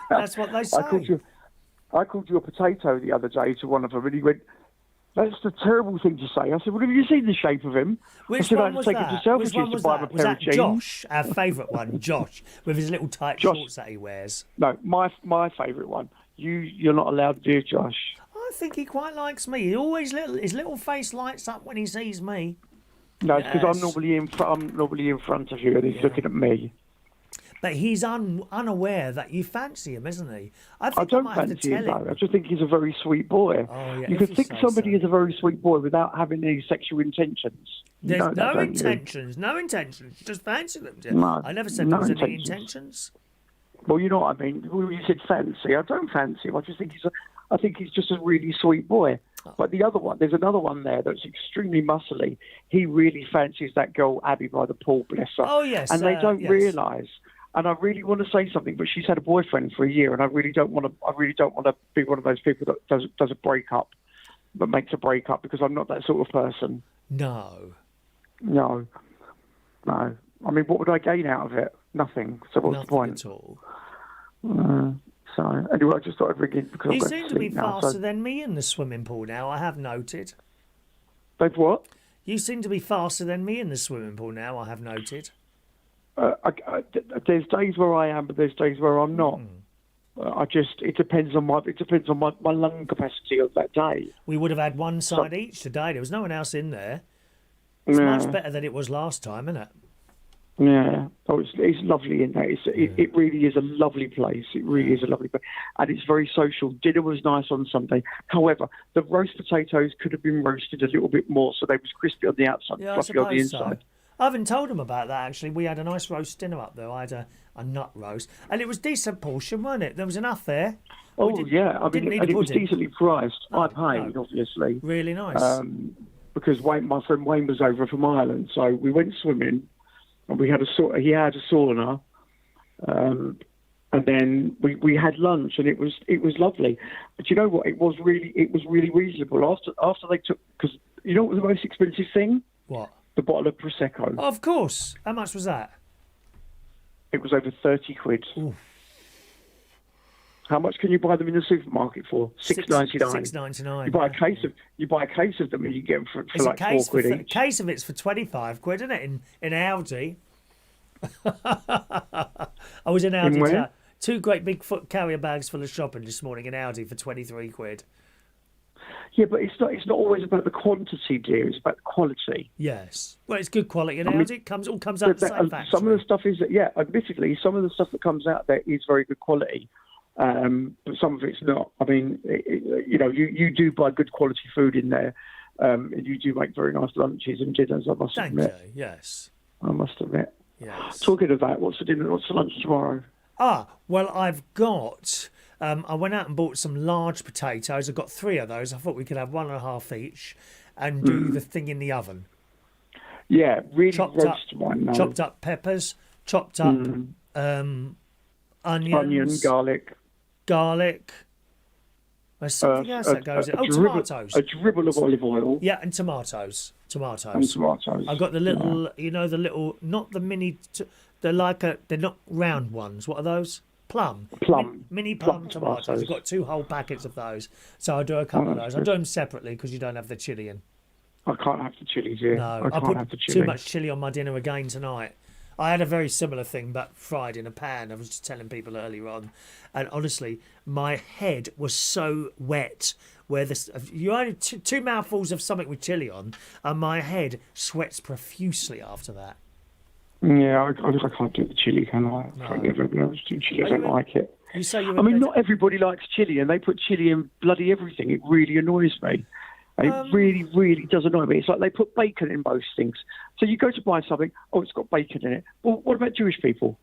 A: That's what they say.
D: I called you a potato the other day to one of them, and he went, "That's a terrible thing to say." I said, "Well, have you seen the shape of him?"
A: Which one was that? Was that Josh, our favourite one, Josh, with his little tight shorts that he wears?
D: No, my favourite one. You're not allowed to do Josh.
A: I think he quite likes me. His little face lights up when he sees me.
D: No, it's because I'm normally in front of you, and he's looking at me.
A: But he's unaware that you fancy him, isn't he? I
D: don't fancy him, though. I just think he's a very sweet boy.
A: Oh, yeah,
D: you can think somebody is a very sweet boy without having any sexual intentions.
A: There's no intentions. You just fancy them.
D: No,
A: I never said there was any intentions.
D: Well, you know what I mean. When you said fancy, I don't fancy him. I just think he's just a really sweet boy. But the other one, there's another one there that's extremely muscly. He really fancies that girl Abby by the pool, bless her.
A: Oh yes,
D: and they don't realise. And I really want to say something, but she's had a boyfriend for a year, and I really don't want to be one of those people that does a breakup, but makes a breakup, because I'm not that sort of person.
A: No.
D: I mean, what would I gain out of it? Nothing. So what's the point?
A: Nothing at all.
D: So anyway, I just thought I'd ring in because
A: you seem to be faster than me in the swimming pool now. I have noted.
D: They've what?
A: You seem to be faster than me in the swimming pool now. I have noted.
D: There's days where I am, but there's days where I'm not. It depends on my lung capacity of that day.
A: We would have had one side each today. There was no one else in there. It's much better than it was last time, isn't it?
D: Yeah. Oh, it's lovely in there. It really is a lovely place. It really is a lovely place. And it's very social. Dinner was nice on Sunday. However, the roast potatoes could have been roasted a little bit more so they was crispy on the outside, fluffy on the inside.
A: I haven't told them about that, actually. We had a nice roast dinner up there. I had a nut roast. And it was decent portion, wasn't it? There was enough there.
D: Oh, yeah. I mean, and it was decently priced. I paid, obviously.
A: Really nice.
D: Because my friend Wayne was over from Ireland, so we went swimming, and he had a sauna, and then we had lunch, and it was lovely. But you know what? It was really reasonable. After they took, because you know what was the most expensive thing?
A: What?
D: The bottle of Prosecco.
A: Oh, of course. How much was that?
D: It was over 30 quid.
A: Ooh.
D: How much can you buy them in the supermarket for? $6.99.
A: $6.99.
D: You buy a case of them, and you get them for like £4 each.
A: A case of it's for 25 quid, isn't it? In Aldi. I was in Aldi.
D: In where?
A: 2 great big foot carrier bags full of shopping this morning in Aldi for 23 quid.
D: Yeah, but it's not always about the quantity, dear. It's about the quality.
A: Yes. Well, it's good quality in Aldi. It comes out the same factory.
D: Some of the stuff is, admittedly, some of the stuff that comes out there is very good quality. But some of it's not. I mean, you do buy good quality food in there. And you do make very nice lunches and dinners, I must admit.
A: Thank you, yes.
D: I must admit.
A: Yes.
D: Talking of that, what's for dinner, what's for lunch tomorrow?
A: Well, I've got... I went out and bought some large potatoes. I've got 3 of those. I thought we could have 1.5 each and do the thing in the oven.
D: Yeah, really
A: chopped up peppers, chopped up onions, garlic. There's something else that goes in. Tomatoes.
D: A dribble of olive oil.
A: Yeah, and tomatoes.
D: And tomatoes.
A: I've got the little, not the mini, they're not round ones. What are those? Plum. Mini plum tomatoes. I've got 2 whole packets of those. So I'll do a couple of those. I'll do them separately because you don't have the chilli in.
D: I can't have the chilli here.
A: No, I put too much chilli on my dinner again tonight. I had a very similar thing, but fried in a pan. I was just telling people earlier on. And honestly, my head was so wet where you only 2 mouthfuls of something with chilli on, and my head sweats profusely after that.
D: Yeah, I can't do the chilli, can I?
A: No.
D: Everyone else do chilli. I don't like it.
A: You say
D: not everybody likes chilli, and they put chilli in bloody everything. It really annoys me. It really, really does annoy me. It's like they put bacon in most things. So you go to buy something, it's got bacon in it. Well, what about Jewish people?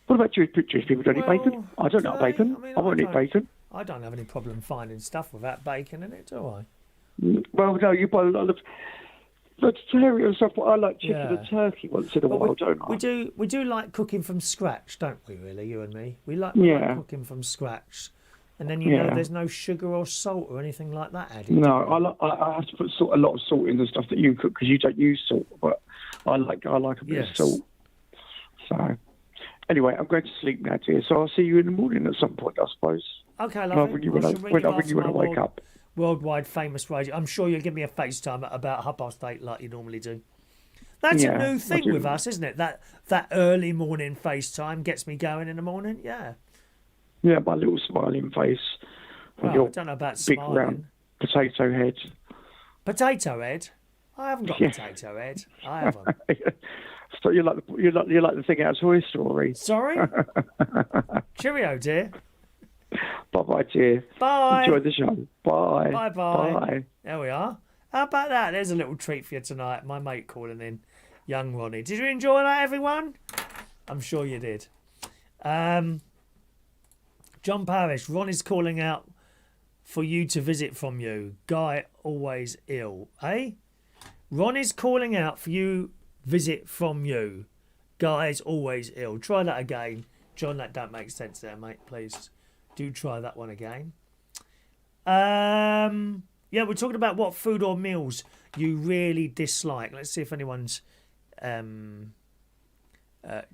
D: What about Jewish people? Don't eat bacon? I don't know bacon. I won't eat bacon.
A: I don't have any problem finding stuff without bacon in it, do I?
D: Well, no, you buy a lot of vegetarian stuff, but I like chicken and turkey once in a while, don't I?
A: We do like cooking from scratch, don't we, really, you and me? We like cooking from scratch. And then know there's no sugar or salt or anything like that added.
D: No, I have to put a lot of salt in the stuff that you cook because you don't use salt. But I like a bit of salt. So anyway, I'm going to sleep now, dear. So I'll see you in the morning at some point, I suppose.
A: Okay, lovely.
D: I'll ring you when I wake up.
A: Worldwide famous radio. I'm sure you'll give me a FaceTime at about 8:30 like you normally do. That's a new thing with us, isn't it? That early morning FaceTime gets me going in the morning. Yeah.
D: Yeah, my little smiling face.
A: Well, I don't know about
D: big
A: smiling.
D: Round potato head.
A: Potato head? I haven't got potato head. I haven't.
D: So you're like the thing out of Toy Story.
A: Sorry? Cheerio, dear.
D: Bye-bye, dear.
A: Bye.
D: Enjoy the show. Bye.
A: Bye-bye.
D: Bye.
A: There we are. How about that? There's a little treat for you tonight. My mate calling in, young Ronny. Did you enjoy that, everyone? I'm sure you did. John Parrish, Ronny's calling out for you to visit from you. Guy always ill. Eh? Ronny's calling out for you visit from you. Guy's always ill. Try that again. John, that don't make sense there, mate. Please do try that one again. Yeah, we're talking about what food or meals you really dislike. Let's see if anyone's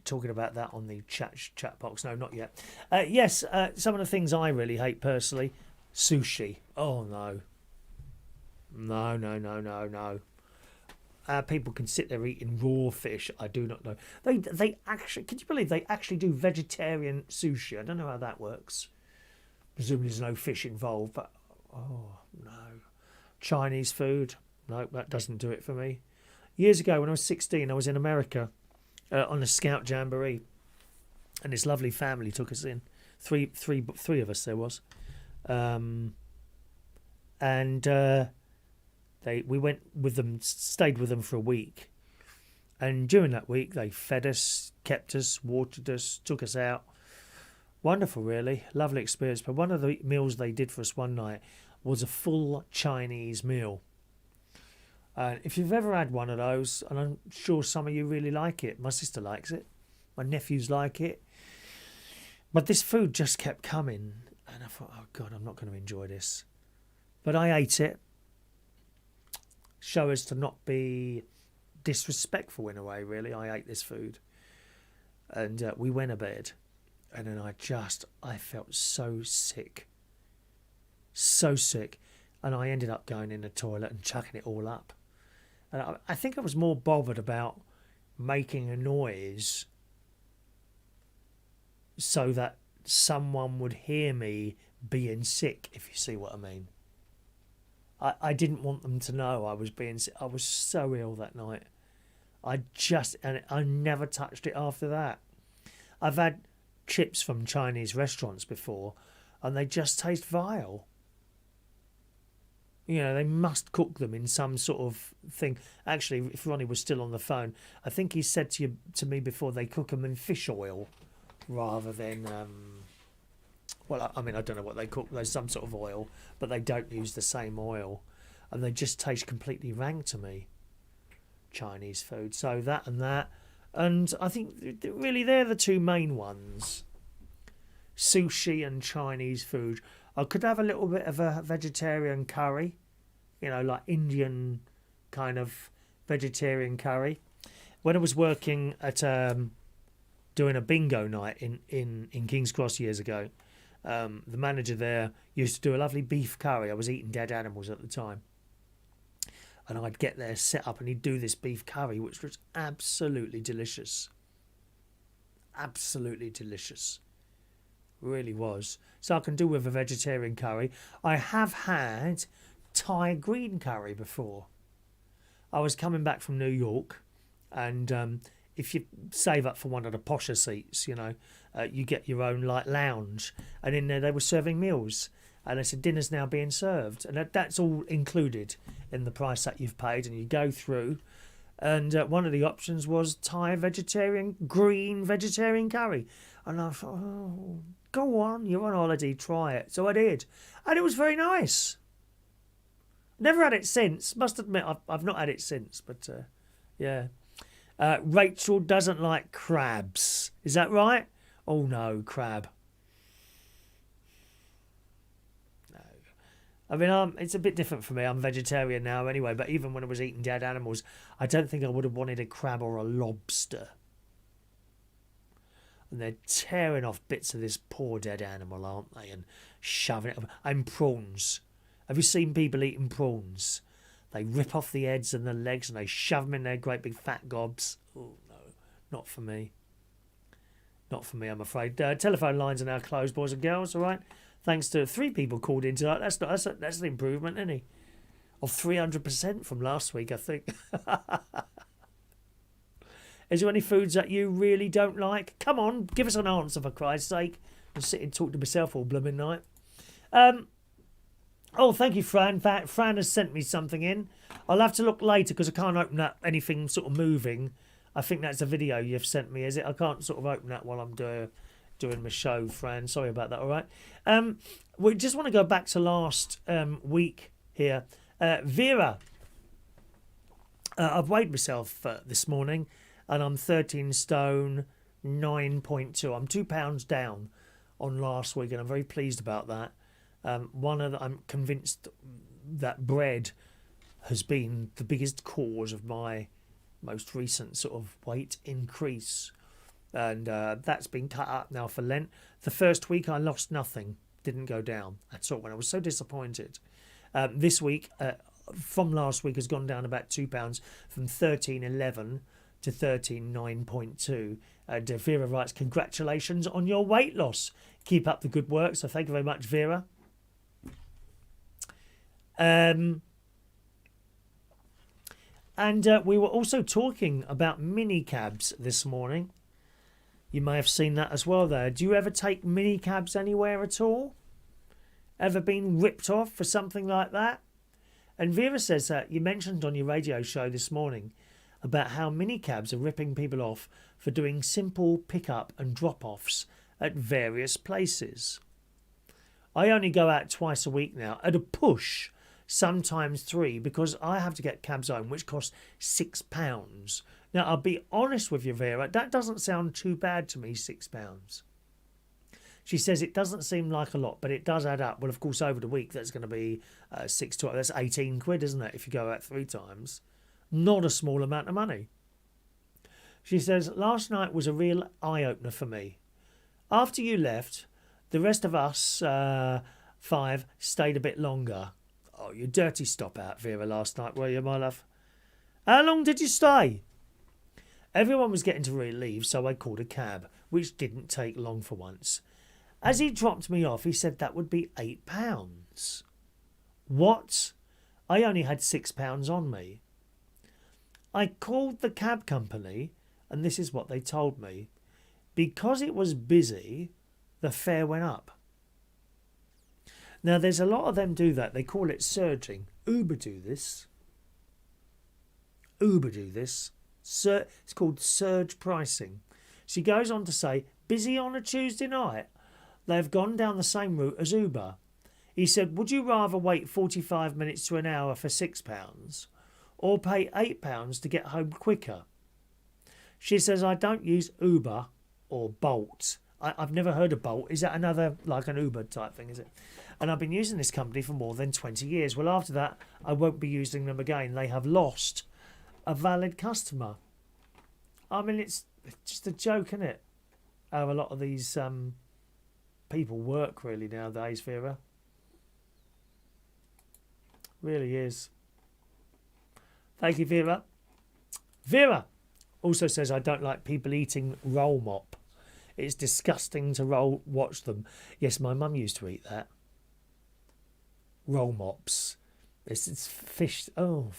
A: talking about that on the chat box. No, not yet. Yes, some of the things I really hate personally. Sushi. Oh, no. No. People can sit there eating raw fish. I do not know. They actually, can you believe they actually do vegetarian sushi? I don't know how that works. Presumably there's no fish involved, but oh, no. Chinese food. No, that doesn't do it for me. Years ago, when I was 16, I was in America on a scout jamboree, and this lovely family took us in. Three of us there was, and we went with them, stayed with them for a week, And during that week, they fed us, kept us, watered us, took us out. Wonderful, really. Lovely experience. But one of the meals they did for us one night was a full Chinese meal. And if you've ever had one of those, and I'm sure some of you really like it. My sister likes it. My nephews like it. But this food just kept coming. And I thought, oh, God, I'm not going to enjoy this. But I ate it. Show us to not be disrespectful in a way, really. I ate this food. And we went to bed. And then I felt so sick. So sick. And I ended up going in the toilet and chucking it all up. And I think I was more bothered about making a noise so that someone would hear me being sick, if you see what I mean. I didn't want them to know I was being sick. I was so ill that night. And I never touched it after that. I've had chips from Chinese restaurants before, and they just taste vile. You know, they must cook them in some sort of thing. Actually, if Ronny was still on the phone, I think he said to me before they cook them in fish oil rather than... well, I mean, I don't know what they cook. There's some sort of oil, but they don't use the same oil. And they just taste completely rank to me, Chinese food. So that and that. And I think really they're the two main ones. Sushi and Chinese food. I could have a little bit of a vegetarian curry, you know, like Indian kind of vegetarian curry. When I was working at doing a bingo night in King's Cross years ago, the manager there used to do a lovely beef curry. I was eating dead animals at the time. And I'd get there, set up, and he'd do this beef curry, which was absolutely delicious. Absolutely delicious. Really was. So I can do with a vegetarian curry. I have had Thai green curry before. I was coming back from New York, and if you save up for one of the posher seats, you know, you get your own like lounge, and in there they were serving meals. And they said, dinner's now being served. And that's all included in the price that you've paid. And you go through. And one of the options was Thai green vegetarian curry. And I thought, oh, go on, you're on holiday, try it. So I did. And it was very nice. Never had it since. Must admit, I've not had it since. But, yeah. Rachel doesn't like crabs. Is that right? Oh, no, crab. I mean, it's a bit different for me. I'm vegetarian now anyway, but even when I was eating dead animals, I don't think I would have wanted a crab or a lobster. And they're tearing off bits of this poor dead animal, aren't they? And shoving it up. And prawns. Have you seen people eating prawns? They rip off the heads and the legs and they shove them in their great big fat gobs. Oh, no. Not for me. Not for me, I'm afraid. Telephone lines are now closed, boys and girls, all right? Thanks to 3 people called in tonight. That's an improvement, isn't he? Of 300% from last week, I think. Is there any foods that you really don't like? Come on, give us an answer for Christ's sake. I'm sitting and talking to myself all blooming night. Oh, thank you, Fran. Fran has sent me something in. I'll have to look later because I can't open up anything sort of moving. I think that's a video you've sent me, is it? I can't sort of open that while I'm doing my show, Fran. Sorry about that, all right? We just want to go back to last week here. Vera, I've weighed myself this morning and I'm 13 stone 9.2. I'm 2 pounds down on last week and I'm very pleased about that. I'm convinced that bread has been the biggest cause of my most recent sort of weight increase. And that's been cut up now for Lent. The first week I lost nothing, didn't go down at all, and I was so disappointed. This week, from last week, has gone down about 2 pounds from 13.11 to 13.9.2. And Vera writes, congratulations on your weight loss. Keep up the good work. So thank you very much, Vera. And we were also talking about mini cabs this morning. You may have seen that as well there. Do you ever take mini cabs anywhere at all? Ever been ripped off for something like that? And Vera says that you mentioned on your radio show this morning about how minicabs are ripping people off for doing simple pick-up and drop-offs at various places. I only go out twice a week now, at a push, sometimes 3, because I have to get cabs home, which cost £6. Now, I'll be honest with you, Vera, that doesn't sound too bad to me, £6. She says it doesn't seem like a lot, but it does add up. Well, of course, over the week, that's going to be 6 to that's 18 quid, isn't it, if you go out 3 times? Not a small amount of money. She says, last night was a real eye-opener for me. After you left, the rest of us 5 stayed a bit longer. Oh, you dirty stop out, Vera, last night, were you, my love? How long did you stay? Everyone was getting to leave, so I called a cab, which didn't take long for once. As he dropped me off, he said that would be £8. What? I only had £6 on me. I called the cab company, and this is what they told me. Because it was busy, the fare went up. Now, there's a lot of them do that. They call it surging. Uber do this. It's called surge pricing. She goes on to say, busy on a Tuesday night? They've gone down the same route as Uber. He said, would you rather wait 45 minutes to an hour for £6 or pay £8 to get home quicker? She says, I don't use Uber or Bolt. I've never heard of Bolt. Is that another, like an Uber type thing, is it? And I've been using this company for more than 20 years. Well, after that, I won't be using them again. They have lost a valid customer. I mean, it's just a joke, isn't it? How a lot of these people work really nowadays, Vera. Really is. Thank you, Vera. Vera also says, I don't like people eating roll mop. It's disgusting to watch them. Yes, my mum used to eat that. Roll mops. It's fish. Oh,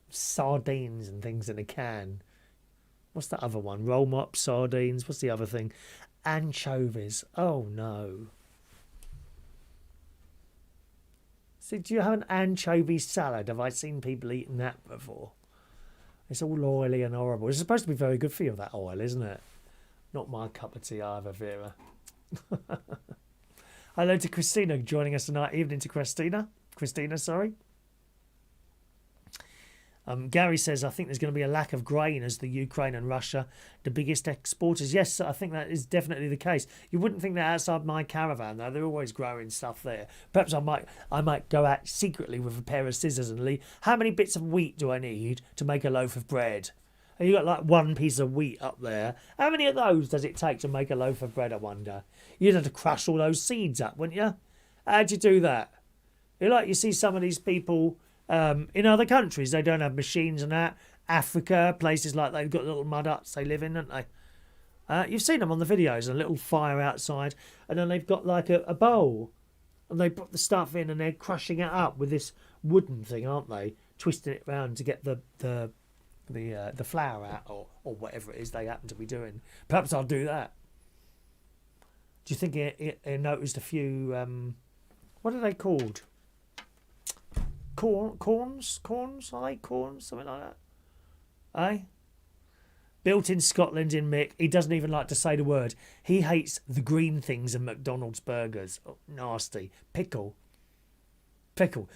A: sardines and things in a can. What's that other one? Roll mops, sardines. What's the other thing? Anchovies. Oh, no. See, do you have an anchovy salad? Have I seen people eating that before? It's all oily and horrible. It's supposed to be very good for you, that oil, isn't it? Not my cup of tea either, Vera. Hello to Christina joining us tonight. Evening to Christina. Sorry. Gary says, I think there's going to be a lack of grain as the Ukraine and Russia, the biggest exporters. Yes, I think that is definitely the case. You wouldn't think that outside my caravan, though. They're always growing stuff there. Perhaps I might go out secretly with a pair of scissors and leave. How many bits of wheat do I need to make a loaf of bread? And you got like one piece of wheat up there. How many of those does it take to make a loaf of bread, I wonder? You'd have to crush all those seeds up, wouldn't you? How'd you do that? You see some of these people in other countries, they don't have machines and that. Africa, places like they've got little mud huts they live in, don't they? You've seen them on the videos, a little fire outside, and then they've got like a bowl, and they put the stuff in, and they're crushing it up with this wooden thing, aren't they? Twisting it round to get the flour out, or whatever it is they happen to be doing. Perhaps I'll do that. Do you think it noticed a few? What are they called? Corns? Are they corns? Something like that. Eh? Built in Scotland in Mick. He doesn't even like to say the word. He hates the green things in McDonald's burgers. Oh, nasty. Pickle.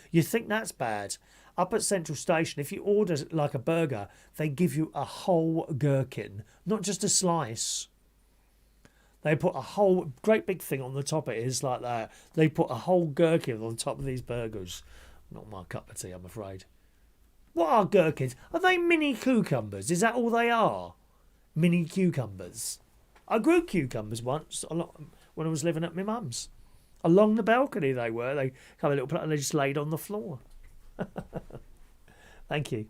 A: You think that's bad? Up at Central Station, if you order like a burger, they give you a whole gherkin, not just a slice. They put a whole great big thing on the top. It is like that. They put a whole gherkin on top of these burgers. Not my cup of tea, I'm afraid. What are gherkins? Are they mini cucumbers? Is that all they are? Mini cucumbers. I grew cucumbers once a lot when I was living at my mum's. Along the balcony they were. They come a little plant and they just laid on the floor. Thank you.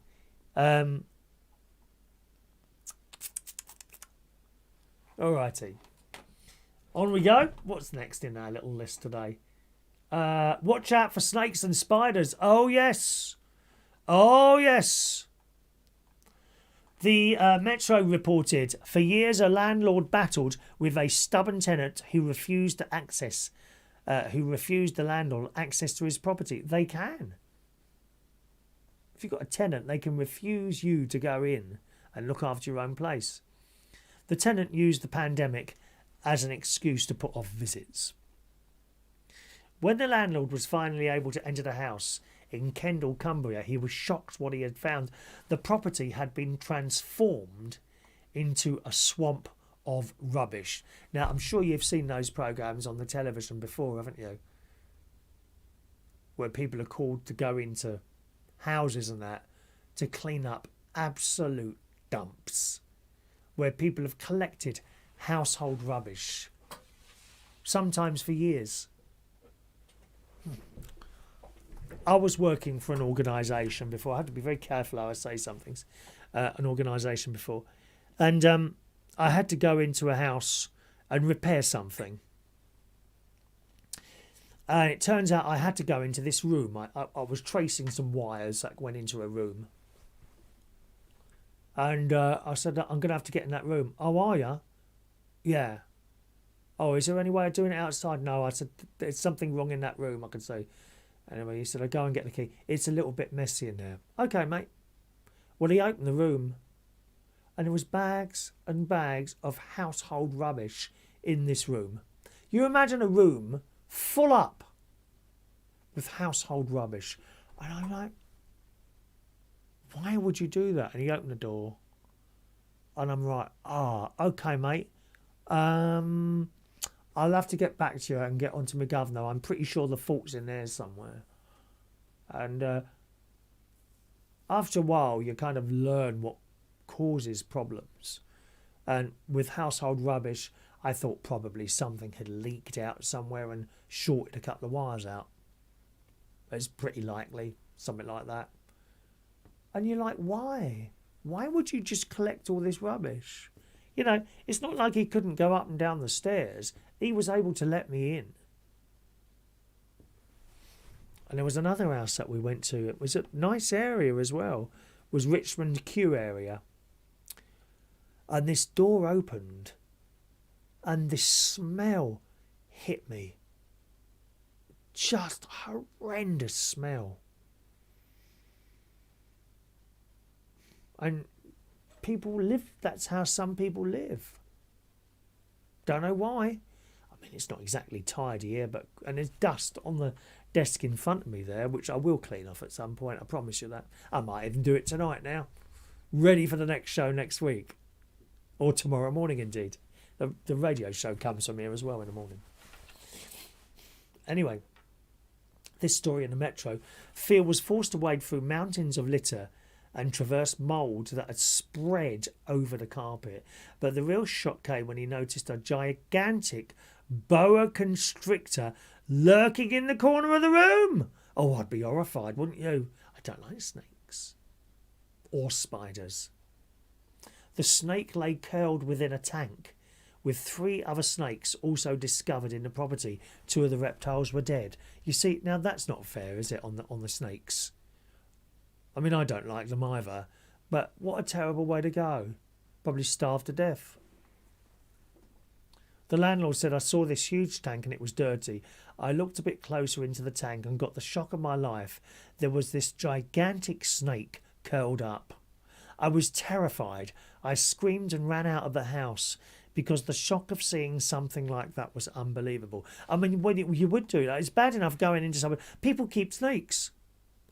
A: Alrighty. On we go. What's next in our little list today? Watch out for snakes and spiders. Oh, yes. The Metro reported, for years a landlord battled with a stubborn tenant who refused the landlord access to his property. They can. if you've got a tenant, they can refuse you to go in and look after your own place. The tenant used the pandemic as an excuse to put off visits. When the landlord was finally able to enter the house in Kendal, Cumbria, he was shocked what he had found. The property had been transformed into a swamp of rubbish. Now, I'm sure you've seen those programmes on the television before, haven't you? Where people are called to go into houses and that to clean up absolute dumps. Where people have collected household rubbish, sometimes for years. I was working for an organisation before. I have to be very careful how I say some things. An organisation before. And I had to go into a house and repair something. And it turns out I had to go into this room. I was tracing some wires that went into a room. And I said, I'm going to have to get in that room. Oh, are you? Yeah. Oh, is there any way of doing it outside? No, I said, there's something wrong in that room, I could say. Anyway, he said, I'll go and get the key. It's a little bit messy in there. Okay, mate. Well, he opened the room and there was bags and bags of household rubbish in this room. You imagine a room full up with household rubbish. And I'm like, why would you do that? And he opened the door. And I'm like, okay, mate. I'll have to get back to you and get onto my governor. I'm pretty sure the fault's in there somewhere. And after a while, you kind of learn what causes problems. And with household rubbish, I thought probably something had leaked out somewhere and shorted a couple of wires out. It's pretty likely, something like that. And you're like, why? Why would you just collect all this rubbish? You know, it's not like he couldn't go up and down the stairs. He was able to let me in. And there was another house that we went to. It was a nice area as well. It was Richmond Q area. And this door opened. And this smell hit me. Just horrendous smell. And people live, that's how some people live. Don't know why. I mean, it's not exactly tidy here, and there's dust on the desk in front of me there, which I will clean off at some point, I promise you that. I might even do it tonight now. Ready for the next show next week. Or tomorrow morning, indeed. The radio show comes from here as well in the morning. Anyway, this story in the Metro. Fear was forced to wade through mountains of litter and traverse mould that had spread over the carpet. But the real shock came when he noticed a gigantic boa constrictor lurking in the corner of the room. Oh, I'd be horrified, wouldn't you? I don't like snakes. Or spiders. The snake lay curled within a tank, with 3 other snakes also discovered in the property. 2 of the reptiles were dead. You see, now that's not fair, is it, on the snakes? I mean, I don't like them either, but what a terrible way to go. Probably starved to death. The landlord said, I saw this huge tank and it was dirty. I looked a bit closer into the tank and got the shock of my life. There was this gigantic snake curled up. I was terrified. I screamed and ran out of the house because the shock of seeing something like that was unbelievable. I mean, when you would do that, it's bad enough going into somewhere. People keep snakes.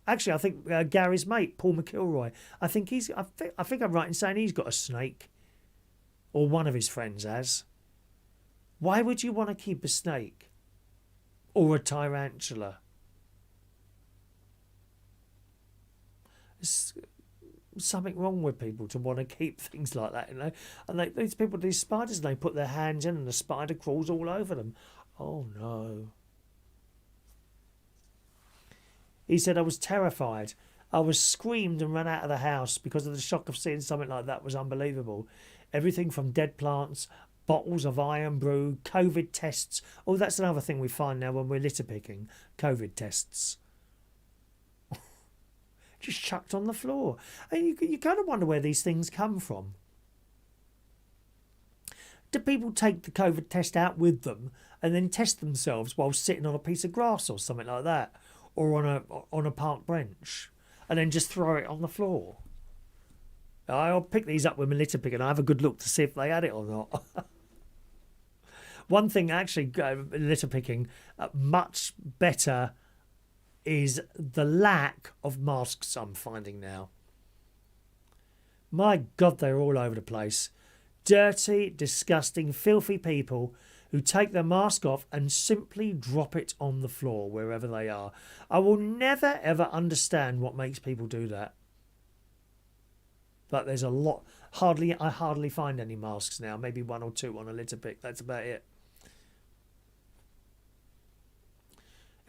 A: Actually, I think Gary's mate, Paul McIlroy, I think I'm right in saying he's got a snake. Or one of his friends has. Why would you want to keep a snake? Or a tarantula? There's something wrong with people to want to keep things like that, you know. And these people, these spiders, they put their hands in and the spider crawls all over them. Oh, no. He said, I was terrified. I was screamed and ran out of the house because of the shock of seeing something like that was unbelievable. Everything from dead plants, bottles of iron brew, COVID tests. Oh, that's another thing we find now when we're litter picking. COVID tests. Just chucked on the floor. And you kind of wonder where these things come from. Do people take the COVID test out with them and then test themselves while sitting on a piece of grass or something like that? Or on a park bench. and then just throw it on the floor. I'll pick these up with my litter pick and I have a good look to see if they had it or not. One thing actually, litter picking, much better is the lack of masks I'm finding now. My God, they're all over the place. Dirty, disgusting, filthy people who take their mask off and simply drop it on the floor wherever they are. I will never ever understand what makes people do that. But there's a lot. I hardly find any masks now. Maybe one or two on a litter pick. That's about it.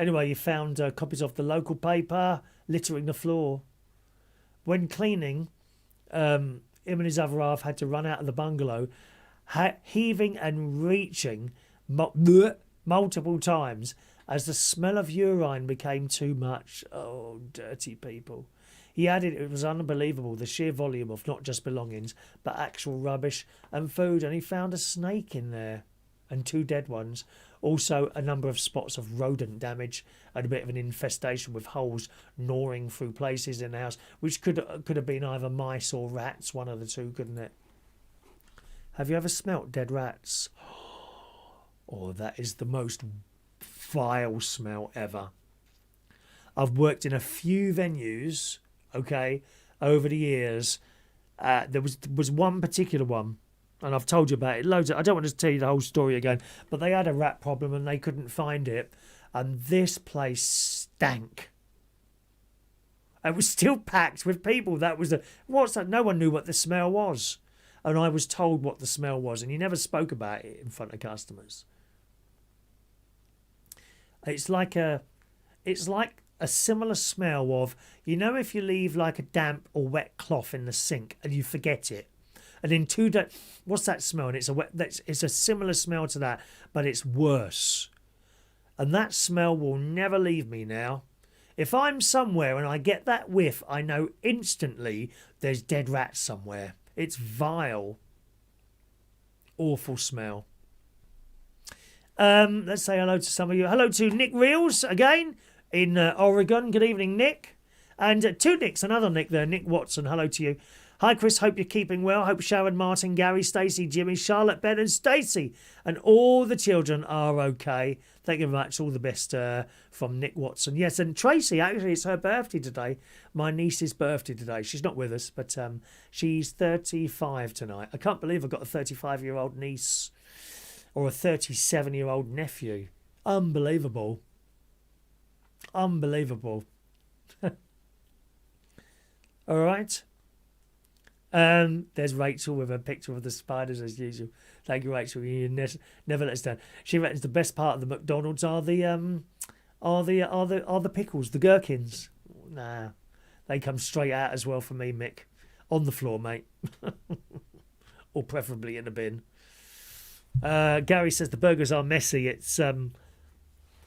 A: Anyway, you found copies of the local paper littering the floor. When cleaning, him and his other half had to run out of the bungalow, heaving and reaching multiple times as the smell of urine became too much. Oh, dirty people. He added it was unbelievable, the sheer volume of not just belongings, but actual rubbish and food. And he found a snake in there and 2 dead ones. Also, a number of spots of rodent damage and a bit of an infestation with holes gnawing through places in the house, which could have been either mice or rats, one of the two, couldn't it? Have you ever smelt dead rats? Oh, that is the most vile smell ever. I've worked in a few venues, okay, over the years. There was one particular one, and I've told you about it loads. I don't want to tell you the whole story again, but they had a rat problem and they couldn't find it, and this place stank. It was still packed with people. That was what's that? No one knew what the smell was, and I was told what the smell was, and you never spoke about it in front of customers. It's like a similar smell of, you know, if you leave like a damp or wet cloth in the sink and you forget it, and in 2 days, what's that smell? And it's a similar smell to that, but it's worse. And that smell will never leave me now. If I'm somewhere and I get that whiff, I know instantly there's dead rats somewhere. It's vile. Awful smell. Let's say hello to some of you. Hello to Nick Reels again in Oregon. Good evening, Nick. And 2 Nicks, another Nick there, Nick Watson. Hello to you. Hi, Chris. Hope you're keeping well. Hope Sharon, Martin, Gary, Stacey, Jimmy, Charlotte, Ben and Stacey and all the children are okay. Thank you very much. All the best from Nick Watson. Yes, and Tracy, actually, it's her birthday today. My niece's birthday today. She's not with us, but she's 35 tonight. I can't believe I've got a 35-year-old niece or a 37-year-old nephew. Unbelievable. Unbelievable. All right. There's Rachel with a picture of the spiders as usual. Thank you, Rachel. You never let us down. She reckons the best part of the McDonald's are the pickles, the gherkins. Nah, they come straight out as well for me, Mick. On the floor, mate, or preferably in a bin. Gary says the burgers are messy. It's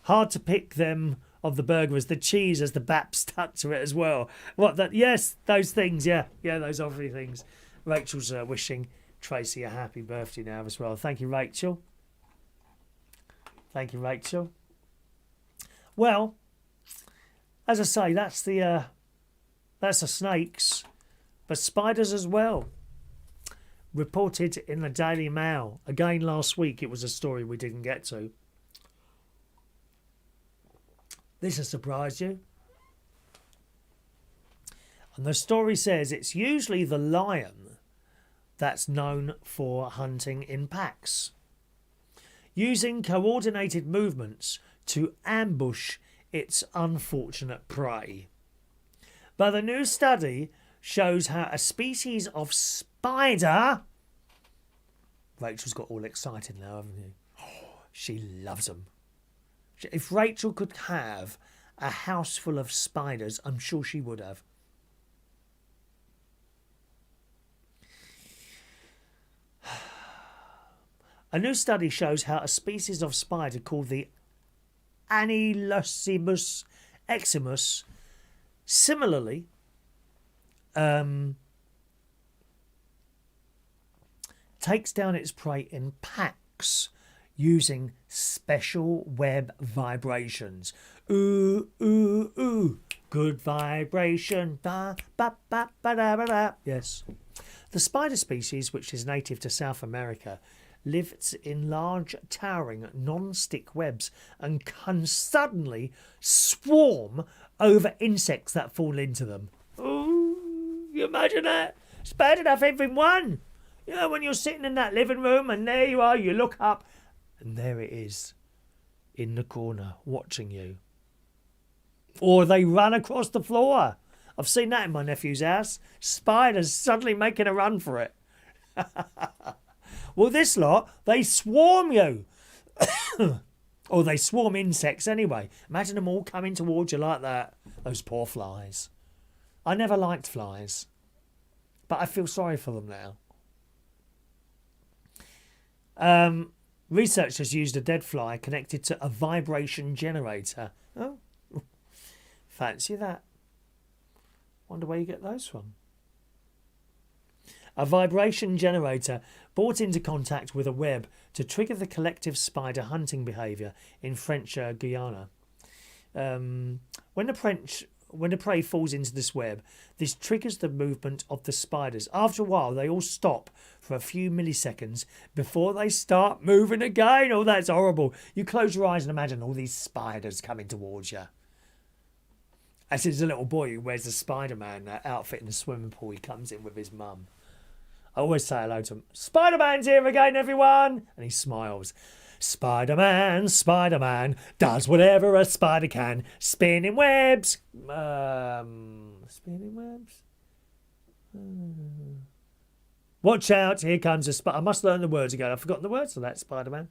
A: hard to pick them of the burgers. The cheese has the bap stuck to it as well. What that? Yes, those things. Yeah, those obvious things. Rachel's wishing Tracy a happy birthday now as well. Thank you, Rachel. Thank you, Rachel. Well, as I say, that's the snakes, but spiders as well. Reported in the Daily Mail again last week. It was a story we didn't get to. This has surprised you. And the story says it's usually the lion that's known for hunting in packs, using coordinated movements to ambush its unfortunate prey. But the new study shows how a species of spider... Rachel's got all excited now, haven't you? Oh, she loves them. If Rachel could have a house full of spiders, I'm sure she would have. A new study shows how a species of spider called the Anelocemus eximus similarly takes down its prey in packs using special web vibrations. Ooh, ooh, ooh. Good vibration. Ba, ba, ba, ba, da, ba, da. Yes. The spider species, which is native to South America, lives in large, towering, non-stick webs and can suddenly swarm over insects that fall into them. Oh, you imagine that? It's bad enough having one. You know, when you're sitting in that living room and there you are, you look up and there it is in the corner watching you. Or they run across the floor. I've seen that in my nephew's house. Spiders suddenly making a run for it. Well, this lot, they swarm you. Or they swarm insects anyway. Imagine them all coming towards you like that. Those poor flies. I never liked flies. But I feel sorry for them now. Researchers used a dead fly connected to a vibration generator. Oh, fancy that. Wonder where you get those from. A vibration generator brought into contact with a web to trigger the collective spider hunting behaviour in French Guiana. When the prey falls into this web, this triggers the movement of the spiders. After a while, they all stop for a few milliseconds before they start moving again. Oh, that's horrible. You close your eyes and imagine all these spiders coming towards you. As there's a little boy who wears the Spider-Man outfit in the swimming pool. He comes in with his mum. I always say hello to him. Spider-Man's here again, everyone. And he smiles. Spider-Man, Spider-Man, does whatever a spider can. Spinning webs. Spinning webs? Watch out, here comes a spider. I must learn the words again. I've forgotten the words for that, Spider-Man.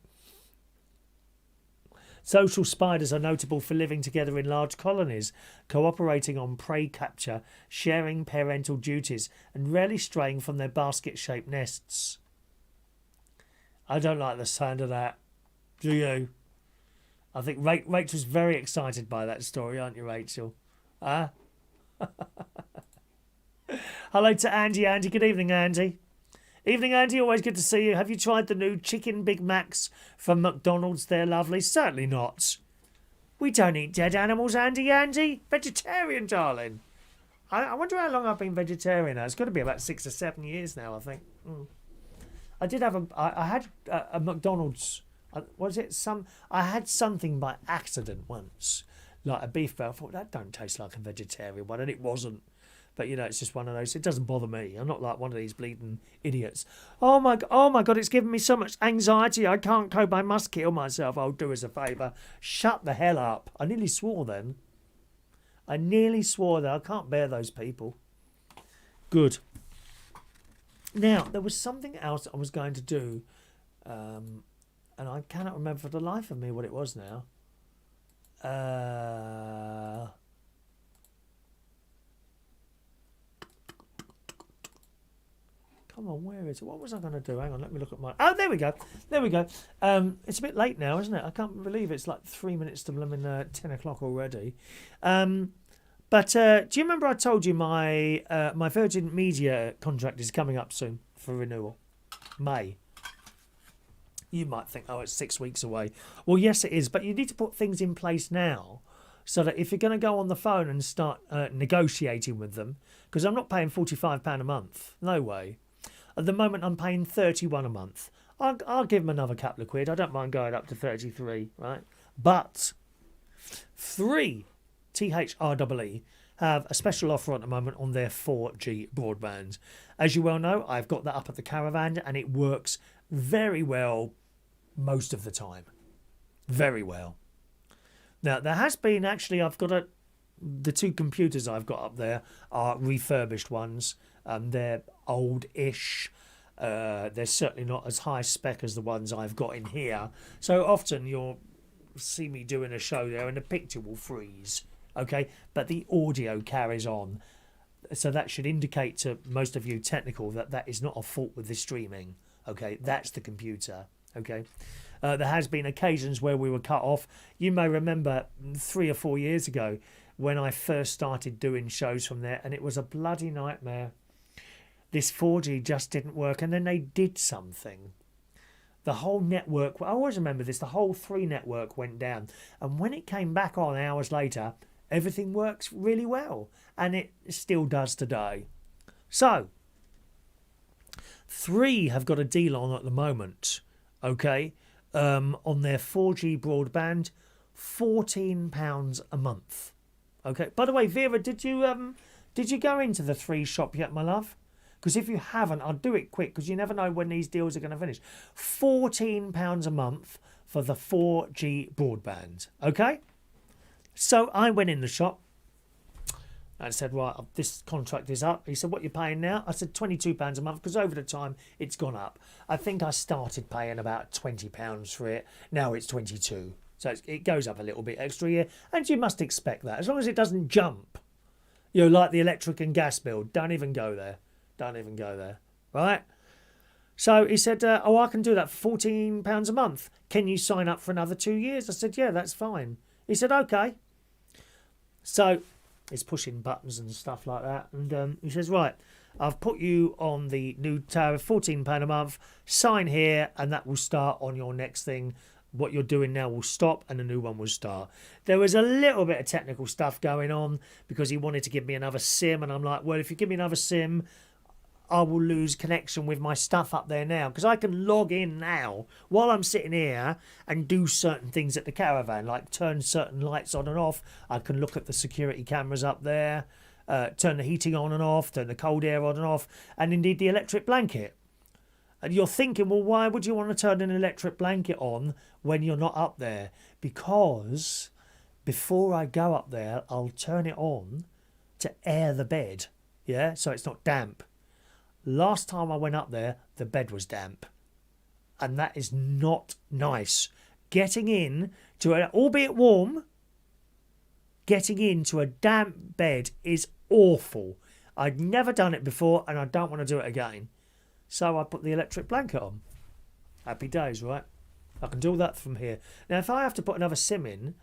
A: Social spiders are notable for living together in large colonies, cooperating on prey capture, sharing parental duties, and rarely straying from their basket-shaped nests. I don't like the sound of that. Do you? I think Rachel's very excited by that story, aren't you, Rachel? Huh? Hello to Andy. Andy, good evening, Andy. Evening, Andy. Always good to see you. Have you tried the new chicken Big Macs from McDonald's? They're lovely. Certainly not. We don't eat dead animals, Andy. Andy, vegetarian, darling. I wonder how long I've been vegetarian now. It's got to be about 6 or 7 years now, I think. I did have I had a McDonald's. Was it I had something by accident once, like a beef burger. I thought that don't taste like a vegetarian one, and it wasn't. But, you know, it's just one of those. It doesn't bother me. I'm not like one of these bleeding idiots. Oh, my God, it's giving me so much anxiety. I can't cope. I must kill myself. Oh, do us a favour. Shut the hell up. I nearly swore then. I can't bear those people. Good. Now, there was something else I was going to do. And I cannot remember for the life of me what it was now. Come on, where is it? What was I going to do? Hang on, let me look at my... Oh, there we go. It's a bit late now, isn't it? I can't believe it's like 3 minutes to 10 o'clock already. But do you remember I told you my Virgin Media contract is coming up soon for renewal? May. You might think, oh, it's 6 weeks away. Well, yes, it is. But you need to put things in place now so that if you're going to go on the phone and start negotiating with them, because I'm not paying £45 a month. No way. At the moment, I'm paying £31 a month. I'll give them another couple of quid. I don't mind going up to 33, right? But 3 THREE have a special offer at the moment on their 4G broadband. As you well know, I've got that up at the caravan and it works very well most of the time. Very well. Now, there has been actually, the 2 computers I've got up there are refurbished ones. They're old-ish. They're certainly not as high spec as the ones I've got in here. So often you'll see me doing a show there and the picture will freeze. Okay, but the audio carries on. So that should indicate to most of you technical that is not a fault with the streaming. Okay, that's the computer. Okay. There has been occasions where we were cut off. You may remember 3 or 4 years ago when I first started doing shows from there, and it was a bloody nightmare. This 4G just didn't work, and then they did something. The whole network, I always remember this, the whole 3 network went down. And when it came back on hours later, everything works really well, and it still does today. So, Three have got a deal on at the moment, okay, on their 4G broadband, £14 a month. Okay. By the way, Vera, did you go into the Three shop yet, my love? Because if you haven't, I'll do it quick because you never know when these deals are going to finish. £14 a month for the 4G broadband. Okay. So I went in the shop. I said, right, this contract is up. He said, what are you paying now? I said, £22 a month, because over the time, it's gone up. I think I started paying about £20 for it. Now it's 22. So it goes up a little bit extra a year. And you must expect that. As long as it doesn't jump, like the electric and gas bill, don't even go there. Don't even go there. Right? So he said, I can do that for £14 a month. Can you sign up for another 2 years? I said, yeah, that's fine. He said, okay. So he's pushing buttons and stuff like that. And he says, right, I've put you on the new tariff, £14 a month. Sign here, and that will start on your next thing. What you're doing now will stop, and a new one will start. There was a little bit of technical stuff going on because he wanted to give me another SIM. And I'm like, well, if you give me another SIM, I will lose connection with my stuff up there now, because I can log in now while I'm sitting here and do certain things at the caravan, like turn certain lights on and off. I can look at the security cameras up there, turn the heating on and off, turn the cold air on and off, and indeed the electric blanket. And you're thinking, well, why would you want to turn an electric blanket on when you're not up there? Because before I go up there, I'll turn it on to air the bed, yeah, so it's not damp. Last time I went up there, the bed was damp. And that is not nice. Getting in to albeit warm, getting into a damp bed is awful. I'd never done it before, and I don't want to do it again. So I put the electric blanket on. Happy days, right? I can do that from here. Now, if I have to put another SIM in,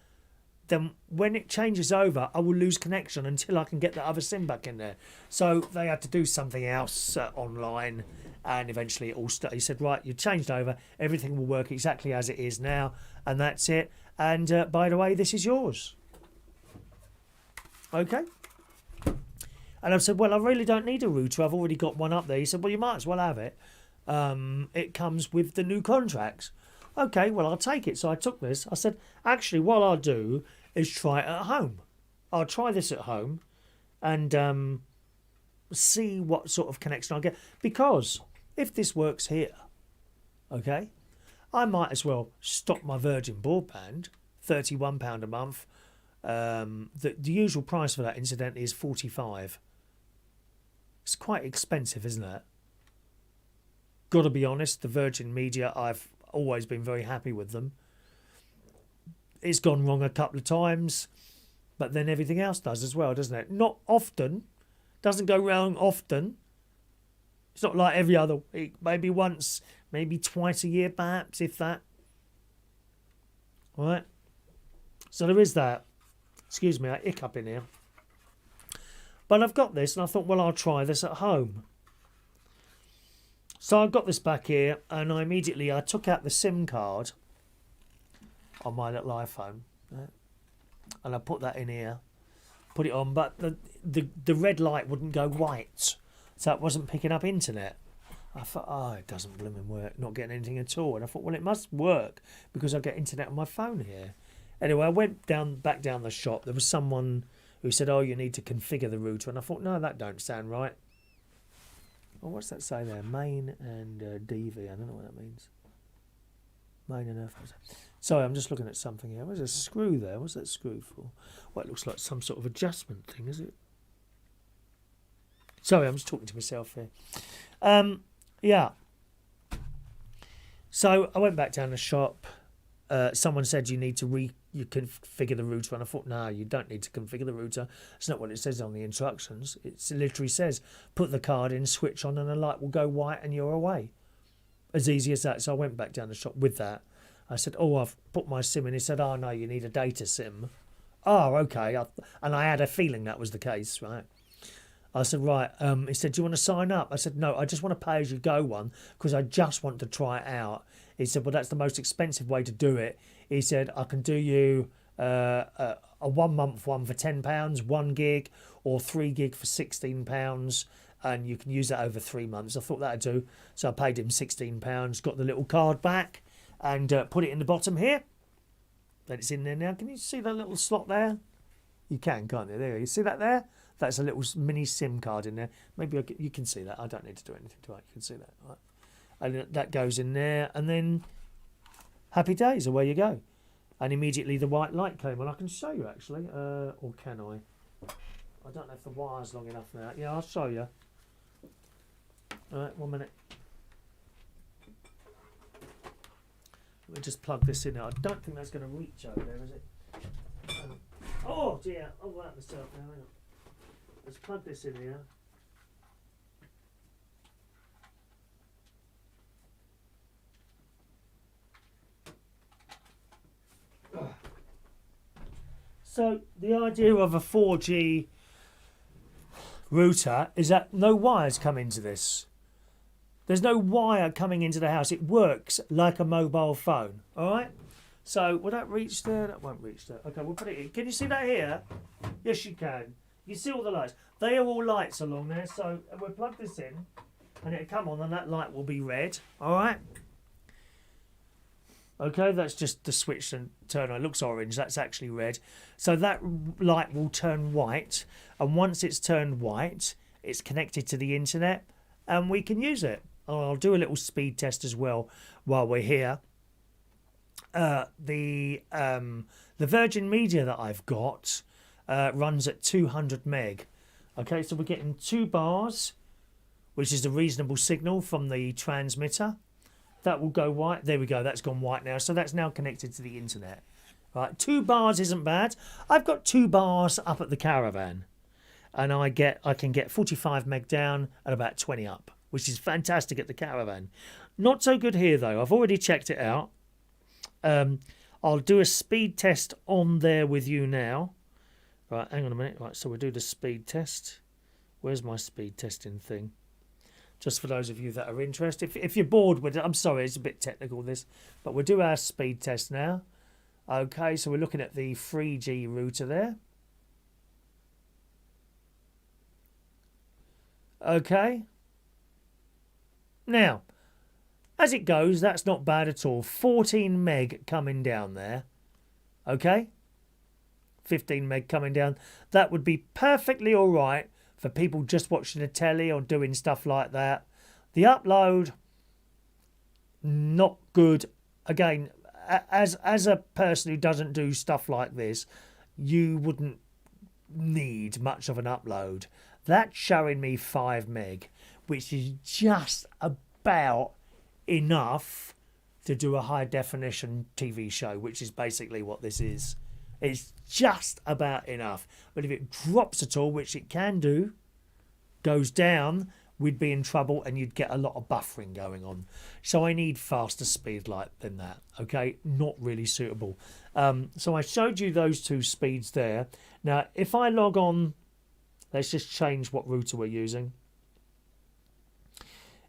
A: then when it changes over, I will lose connection until I can get the other SIM back in there. So they had to do something else online, and eventually it all started. He said, right, you changed over, everything will work exactly as it is now, and that's it. And by the way, this is yours. Okay? And I said, well, I really don't need a router. I've already got one up there. He said, well, you might as well have it. It comes with the new contracts. Okay, well, I'll take it. So I took this. I said, actually, what I'll do is try it at home. I'll try this at home and see what sort of connection I get. Because if this works here, okay, I might as well stop my Virgin broadband, £31 a month. The usual price for that, incidentally, is £45. It's quite expensive, isn't it? Got to be honest, the Virgin Media, I've always been very happy with them. It's gone wrong a couple of times, but then everything else does as well, doesn't it? Not often. Doesn't go wrong often. It's not like every other week. Maybe once, maybe twice a year, perhaps, if that. All right. So there is that. Excuse me, I hiccup in here. But I've got this, and I thought, well, I'll try this at home. So I got this back here, and I took out the SIM card on my little iPhone, right? And I put that in here, put it on, but the red light wouldn't go white, so it wasn't picking up internet. I thought, oh, it doesn't blooming work, not getting anything at all. And I thought, well, it must work because I get internet on my phone here. Anyway, I went back down the shop. There was someone who said, oh, you need to configure the router, and I thought, no, that don't sound right. Well, what's that say there? Main and DV. I don't know what that means. Main and earth. Sorry, I'm just looking at something here. There's a screw there. What's that screw for? Well, it looks like some sort of adjustment thing, is it? Sorry, I'm just talking to myself here. Yeah. So I went back down the shop. Someone said you need to you configure the router, and I thought, no, you don't need to configure the router. It's not what it says on the instructions. It literally says put the card in, switch on, and the light will go white, and you're away. As easy as that. So I went back down the shop with that. I said, oh, I've put my SIM in. He said, oh no, you need a data SIM. Oh, okay. And I had a feeling that was the case, right? I said, right. He said, do you want to sign up? I said, no, I just want a pay-as-you-go one because I just want to try it out. He said, well, that's the most expensive way to do it. He said, I can do you a 1 month one for £10, 1 gig, or 3 gig for £16, and you can use that over 3 months. I thought that'd do, so I paid him £16, got the little card back, and put it in the bottom here. Then it's in there now. Can you see that little slot there? You can, can't you? There, you see that there? That's a little mini SIM card in there. Maybe you can see that. I don't need to do anything to it. You can see that. Right. And that goes in there, and then happy days, away you go. And immediately the white light came on. I can show you actually, or can I? I don't know if the wire's long enough now. Yeah, I'll show you. All right, 1 minute. Let me just plug this in now. I don't think that's going to reach over there, is it? Oh dear, I'll work myself now. Hang on. Let's plug this in here. So the idea of a 4G router is that no wires come into this. There's no wire coming into the house. It works like a mobile phone. All right. So will that reach there? That won't reach there. Okay, we'll put it in. Can you see that here? Yes, you can. You see all the lights. They are all lights along there. So we'll plug this in, and it'll come on, and that light will be red. All right. Okay, that's just the switch and turn on. It looks orange. That's actually red. So that light will turn white, and once it's turned white, it's connected to the internet, and we can use it. I'll do a little speed test as well while we're here. The Virgin Media that I've got runs at 200 meg. Okay, so we're getting 2 bars, which is a reasonable signal from the transmitter. That will go white. There we go. That's gone white now. So that's now connected to the internet. Right, 2 bars isn't bad. I've got 2 bars up at the caravan, and I can get 45 meg down and about 20 up, which is fantastic at the caravan. Not so good here though. I've already checked it out. I'll do a speed test on there with you now. Right, hang on a minute. Right, so we'll do the speed test. Where's my speed testing thing? Just for those of you that are interested. If you're bored with it, I'm sorry, it's a bit technical this, but we'll do our speed test now. Okay, so we're looking at the 3G router there. Okay. Now, as it goes, that's not bad at all. 14 meg coming down there. Okay. 15 meg coming down. That would be perfectly all right for people just watching the telly or doing stuff like that. The upload, not good. Again, as a person who doesn't do stuff like this, you wouldn't need much of an upload. That's showing me 5 meg, which is just about enough to do a high definition TV show, which is basically what this is. It's just about enough. But if it drops at all, which it can do, goes down, we'd be in trouble and you'd get a lot of buffering going on. So I need faster speed than that. Okay, not really suitable. So I showed you those 2 speeds there. Now, if I log on, let's just change what router we're using.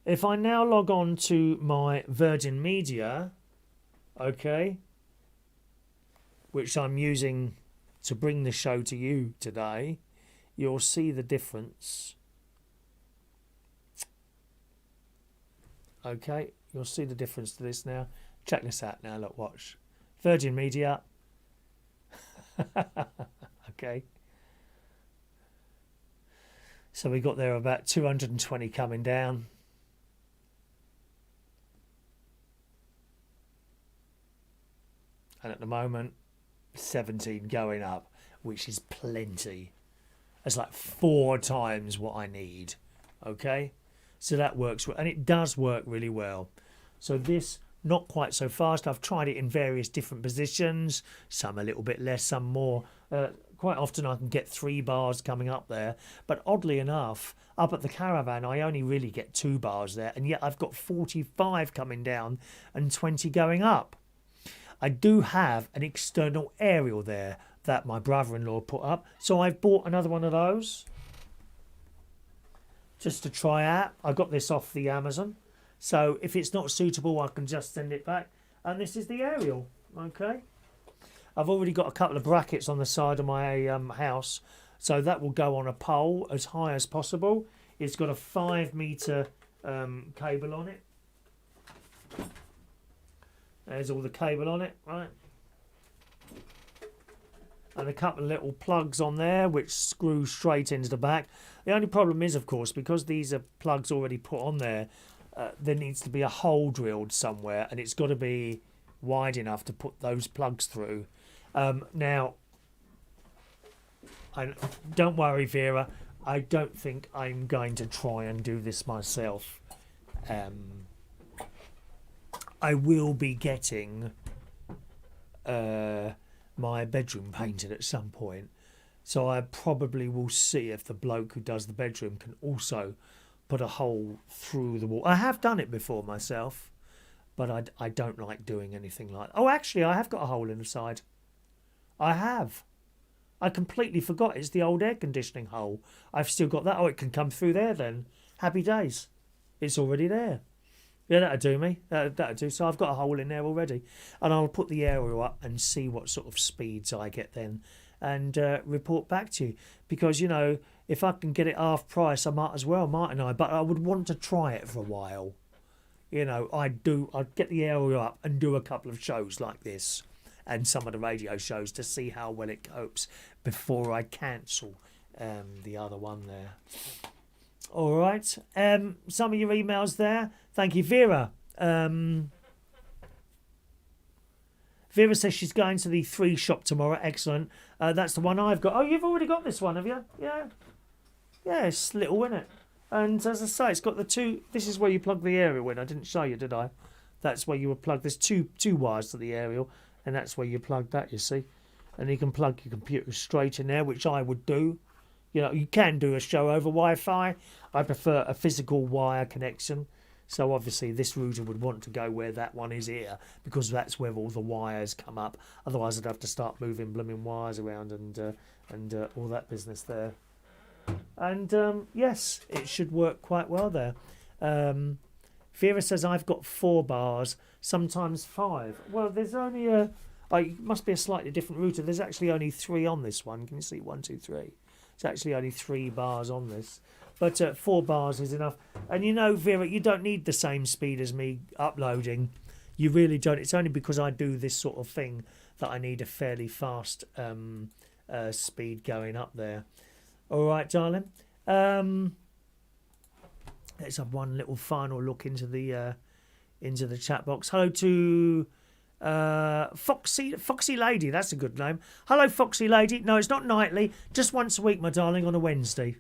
A: If I now log on to my Virgin Media, okay, which I'm using to bring the show to you today, you'll see the difference. Okay, you'll see the difference to this now. Check this out now, look, watch. Virgin Media. Okay. So we got there about 220 coming down. And at the moment, 17 going up, which is plenty. That's like 4 times what I need. Okay? So that works, and it does work really well. So this, not quite so fast. I've tried it in various different positions, some a little bit less, some more. Quite often I can get 3 bars coming up there, but oddly enough, up at the caravan I only really get 2 bars there, and yet I've got 45 coming down and 20 going up. I do have an external aerial there that my brother-in-law put up, so I've bought another one of those just to try out. I got this off the Amazon, so if it's not suitable I can just send it back. And this is the aerial, okay? I've already got a couple of brackets on the side of my house, so that will go on a pole as high as possible. It's got a 5-metre cable on it. There's all the cable on it, right? And a couple of little plugs on there which screw straight into the back. The only problem is, of course, because these are plugs already put on there, there needs to be a hole drilled somewhere, and it's got to be wide enough to put those plugs through. Now, don't worry, Vera, I don't think I'm going to try and do this myself. I will be getting my bedroom painted at some point, so I probably will see if the bloke who does the bedroom can also put a hole through the wall. I have done it before myself, but I don't like doing anything like that. Oh, actually, I have got a hole in the side. I have. I completely forgot. It's the old air conditioning hole. I've still got that. Oh, it can come through there then. Happy days. It's already there. Yeah, that'll do me. That'll do. So I've got a hole in there already. And I'll put the aerial up and see what sort of speeds I get then, and report back to you. Because, you know, if I can get it half price, I might as well, mightn't I? But I would want to try it for a while. You know, I'd get the aerial up and do a couple of shows like this and some of the radio shows to see how well it copes before I cancel the other one there. All right. Some of your emails there. Thank you, Vera. Vera says she's going to the 3 shop tomorrow. Excellent. That's the one I've got. Oh, you've already got this one, have you? Yeah. Yeah, it's little, isn't it? And as I say, it's got the 2... This is where you plug the aerial in. I didn't show you, did I? That's where you would plug... There's two wires to the aerial, and that's where you plug that, you see. And you can plug your computer straight in there, which I would do. You know, you can do a show over Wi-Fi. I prefer a physical wire connection. So obviously this router would want to go where that one is here, because that's where all the wires come up. Otherwise I'd have to start moving blooming wires around and all that business there. And yes, it should work quite well there. Vera says I've got 4 bars, sometimes 5. Well, there's only it must be a slightly different router. There's actually only 3 on this one. Can you see 1, 2, 3? It's actually only 3 bars on this. But 4 bars is enough. And you know, Vera, you don't need the same speed as me uploading. You really don't. It's only because I do this sort of thing that I need a fairly fast speed going up there. All right, darling. Let's have one little final look into the chat box. Hello to Foxy Lady. That's a good name. Hello, Foxy Lady. No, it's not nightly. Just once a week, my darling, on a Wednesday.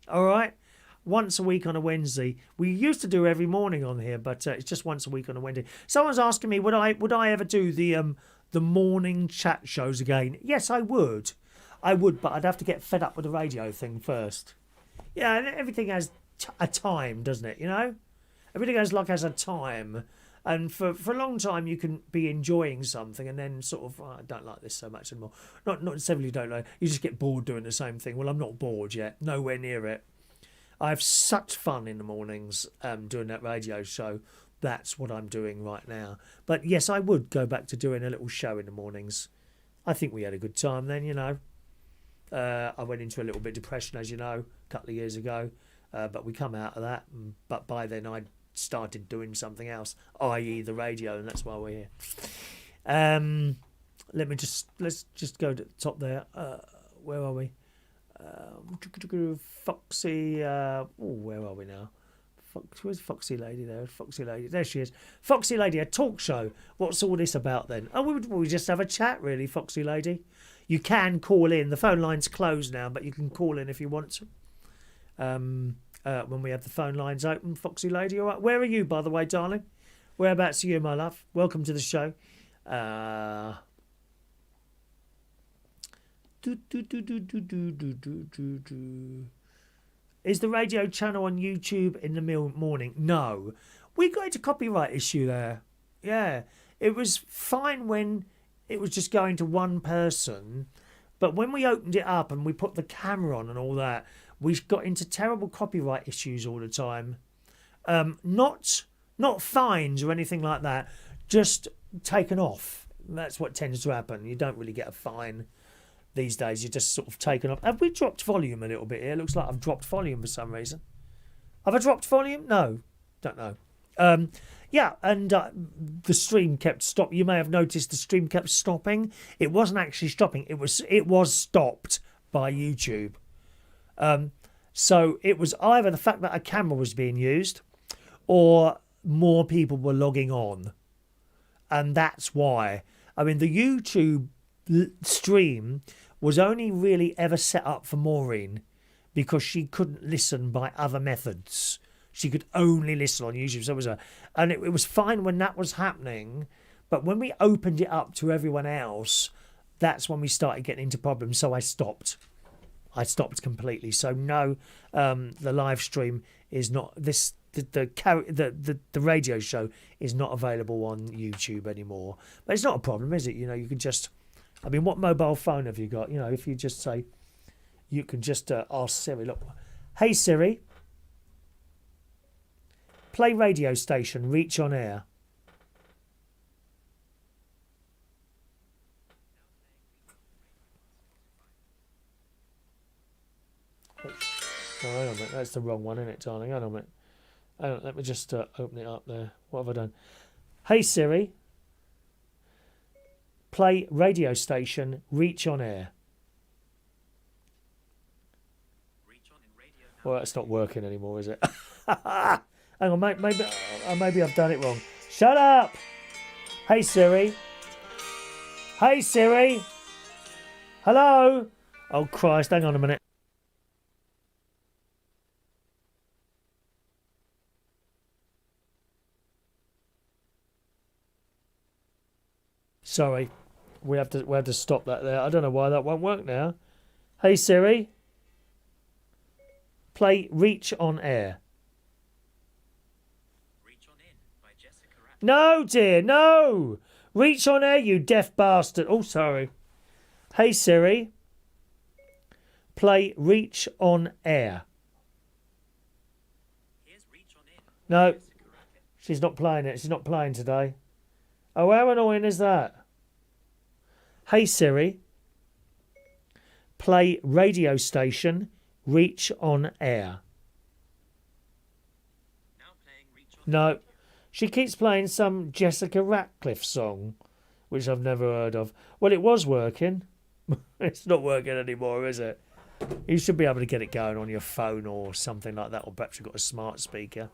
A: All right, once a week on a Wednesday. We used to do every morning on here, but it's just once a week on a Wednesday. Someone's asking me, would I ever do the morning chat shows again? Yes, I would. I would, but I'd have to get fed up with the radio thing first. Yeah, everything has a time, doesn't it? You know, everything has a time. And for a long time, you can be enjoying something and then sort of, I don't like this so much anymore. Not necessarily don't like, you just get bored doing the same thing. Well, I'm not bored yet. Nowhere near it. I have such fun in the mornings doing that radio show. That's what I'm doing right now. But yes, I would go back to doing a little show in the mornings. I think we had a good time then, you know. I went into a little bit of depression, as you know, a couple of years ago. But we come out of that. But by then I'd started doing something else, i.e. the radio, and that's why we're here. Let's just go to the top there. Where are we? Foxy. Where are we now? Where's Foxy Lady there? Foxy Lady. There she is. Foxy Lady, a talk show. What's all this about then? Oh, we just have a chat, really, Foxy Lady. You can call in. The phone line's closed now, but you can call in if you want to. When we have the phone lines open, Foxy Lady. All right. Where are you, by the way, darling? Whereabouts are you, my love? Welcome to the show. Is the radio channel on YouTube in the morning? No. We got into copyright issue there. Yeah. It was fine when it was just going to one person, but when we opened it up and we put the camera on and all that, we got into terrible copyright issues all the time. Not fines or anything like that, just taken off. That's what tends to happen. You don't really get a fine these days. You're just sort of taken off. Have we dropped volume a little bit here? Looks like I've dropped volume for some reason. Have I dropped volume? No, don't know. Yeah, and the stream kept stop. You may have noticed the stream kept stopping. It wasn't actually stopping. It was stopped by YouTube. So it was either the fact that a camera was being used, or more people were logging on, and that's why. I mean, the YouTube stream was only really ever set up for Maureen because she couldn't listen by other methods. She could only listen on YouTube. So it was fine when that was happening, but when we opened it up to everyone else, that's when we started getting into problems. So I stopped. I stopped completely. So no, the live stream is not this. The radio show is not available on YouTube anymore. But it's not a problem, is it? You know, you can just. I mean, what mobile phone have you got? You know, if you just say, you can just ask Siri. Look, hey Siri, play radio station. Reach on air. Oh, hang on a minute. That's the wrong one, isn't it, darling? Hang on a minute. Hang on, let me just open it up there. What have I done? Hey Siri, play radio station. Reach on air. Well, that's not working anymore, is it? Hang on, mate. Maybe I've done it wrong. Shut up! Hey Siri. Hey Siri. Hello. Oh Christ! Hang on a minute. Sorry, we have to stop that there. I don't know why that won't work now. Hey Siri, play Reach on Air. Reach on In by Jessica Rapp. No, dear, no. Reach on Air, you deaf bastard. Oh, sorry. Hey Siri, play Reach on Air. Here's Reach on In. No, she's not playing it. She's not playing today. Oh, how annoying is that? Hey Siri, play radio station Reach on Air. Now playing Reach on No, she keeps playing some Jessica Ratcliffe song, which I've never heard of. Well, it was working. It's not working anymore, is it? You should be able to get it going on your phone or something like that, or perhaps you've got a smart speaker,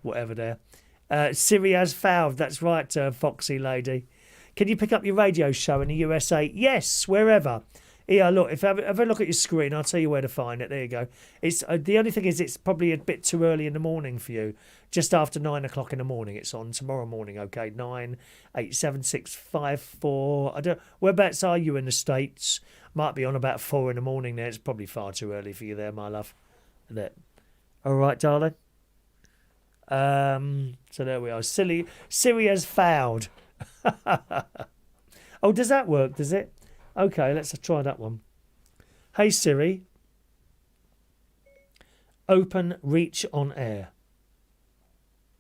A: whatever there. Siri has fouled, that's right, Foxy lady. Can you pick up your radio show in the USA? Yes, wherever. Yeah, look, if I have a look at your screen, I'll tell you where to find it. There you go. It's the only thing is it's probably a bit too early in the morning for you. Just after 9 o'clock in the morning. It's on tomorrow morning, okay? 9, 8, 7, 6, 5, 4. I don't. Whereabouts are you in the States? Might be on about 4 in the morning there. It's probably far too early for you there, my love. There. All right, darling. So there we are. Siri has fouled. Oh, does that work? Does it? Okay, let's try that one. Hey Siri, open Reach on Air.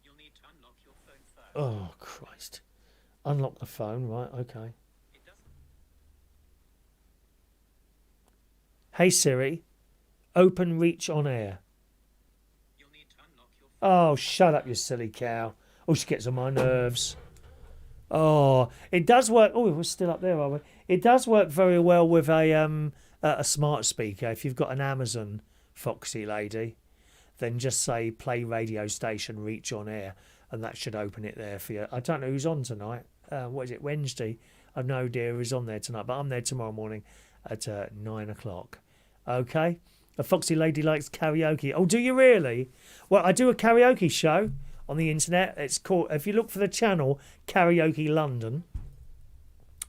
A: You'll need to unlock your phone first. Oh Christ! Unlock the phone, right? Okay. It doesn't. Hey Siri, open Reach on Air. You'll need to unlock your phone. Oh, shut up, you silly cow! Oh, she gets on my nerves. Oh, it does work. Oh, we're still up there, are we? It does work very well with a smart speaker. If you've got an Amazon Foxy lady, then just say play radio station Reach on Air, and that should open it there for you. I don't know who's on tonight. What is it, Wednesday? I've no idea who's on there tonight, but I'm there tomorrow morning at 9 o'clock. Okay? A Foxy lady likes karaoke. Oh, do you really? Well, I do a karaoke show on the internet. It's called, if you look for the channel, Karaoke London.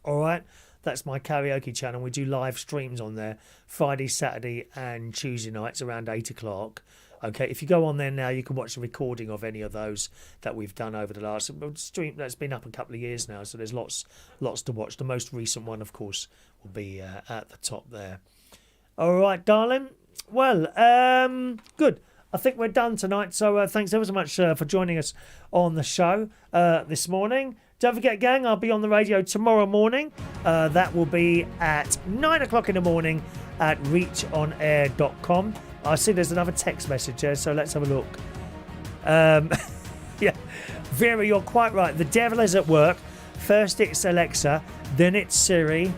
A: All right, that's my karaoke channel. We do live streams on there Friday, Saturday and Tuesday nights around 8 o'clock. Okay, if you go on there now, you can watch the recording of any of those that we've done over the last stream. That's been up a couple of years now, so there's lots to watch. The most recent one, of course, will be at the top there. All right, darling. Well, good. I think we're done tonight. So thanks ever so much for joining us on the show this morning. Don't forget, gang, I'll be on the radio tomorrow morning. That will be at 9 o'clock in the morning at reachonair.com. I see there's another text message there, so let's have a look. Yeah, Vera, you're quite right. The devil is at work. First it's Alexa, then it's Siri.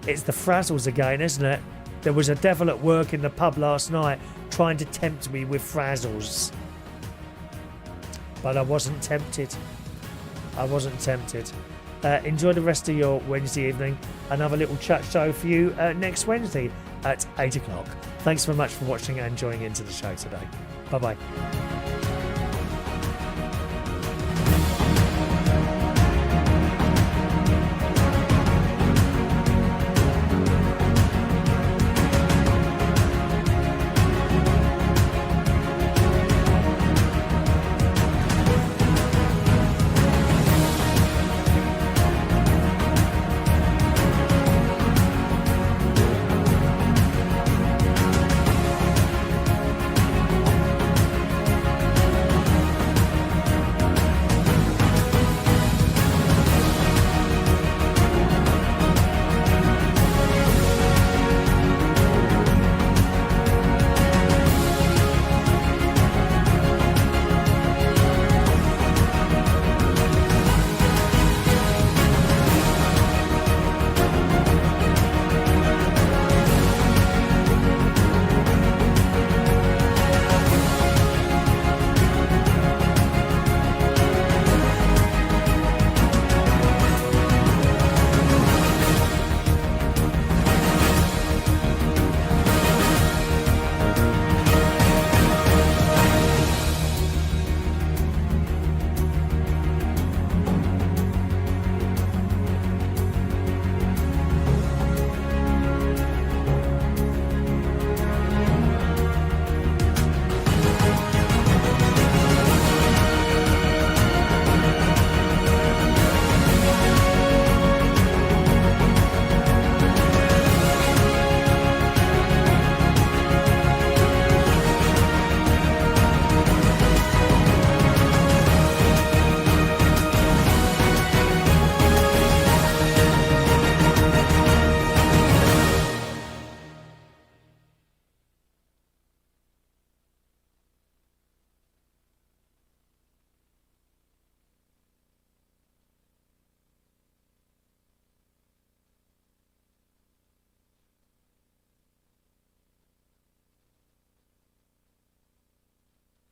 A: It's the frazzles again, isn't it? There was a devil at work in the pub last night trying to tempt me with frazzles. But I wasn't tempted. Enjoy the rest of your Wednesday evening. Another little chat show for you next Wednesday at 8 o'clock. Thanks very much for watching and joining into the show today. Bye-bye.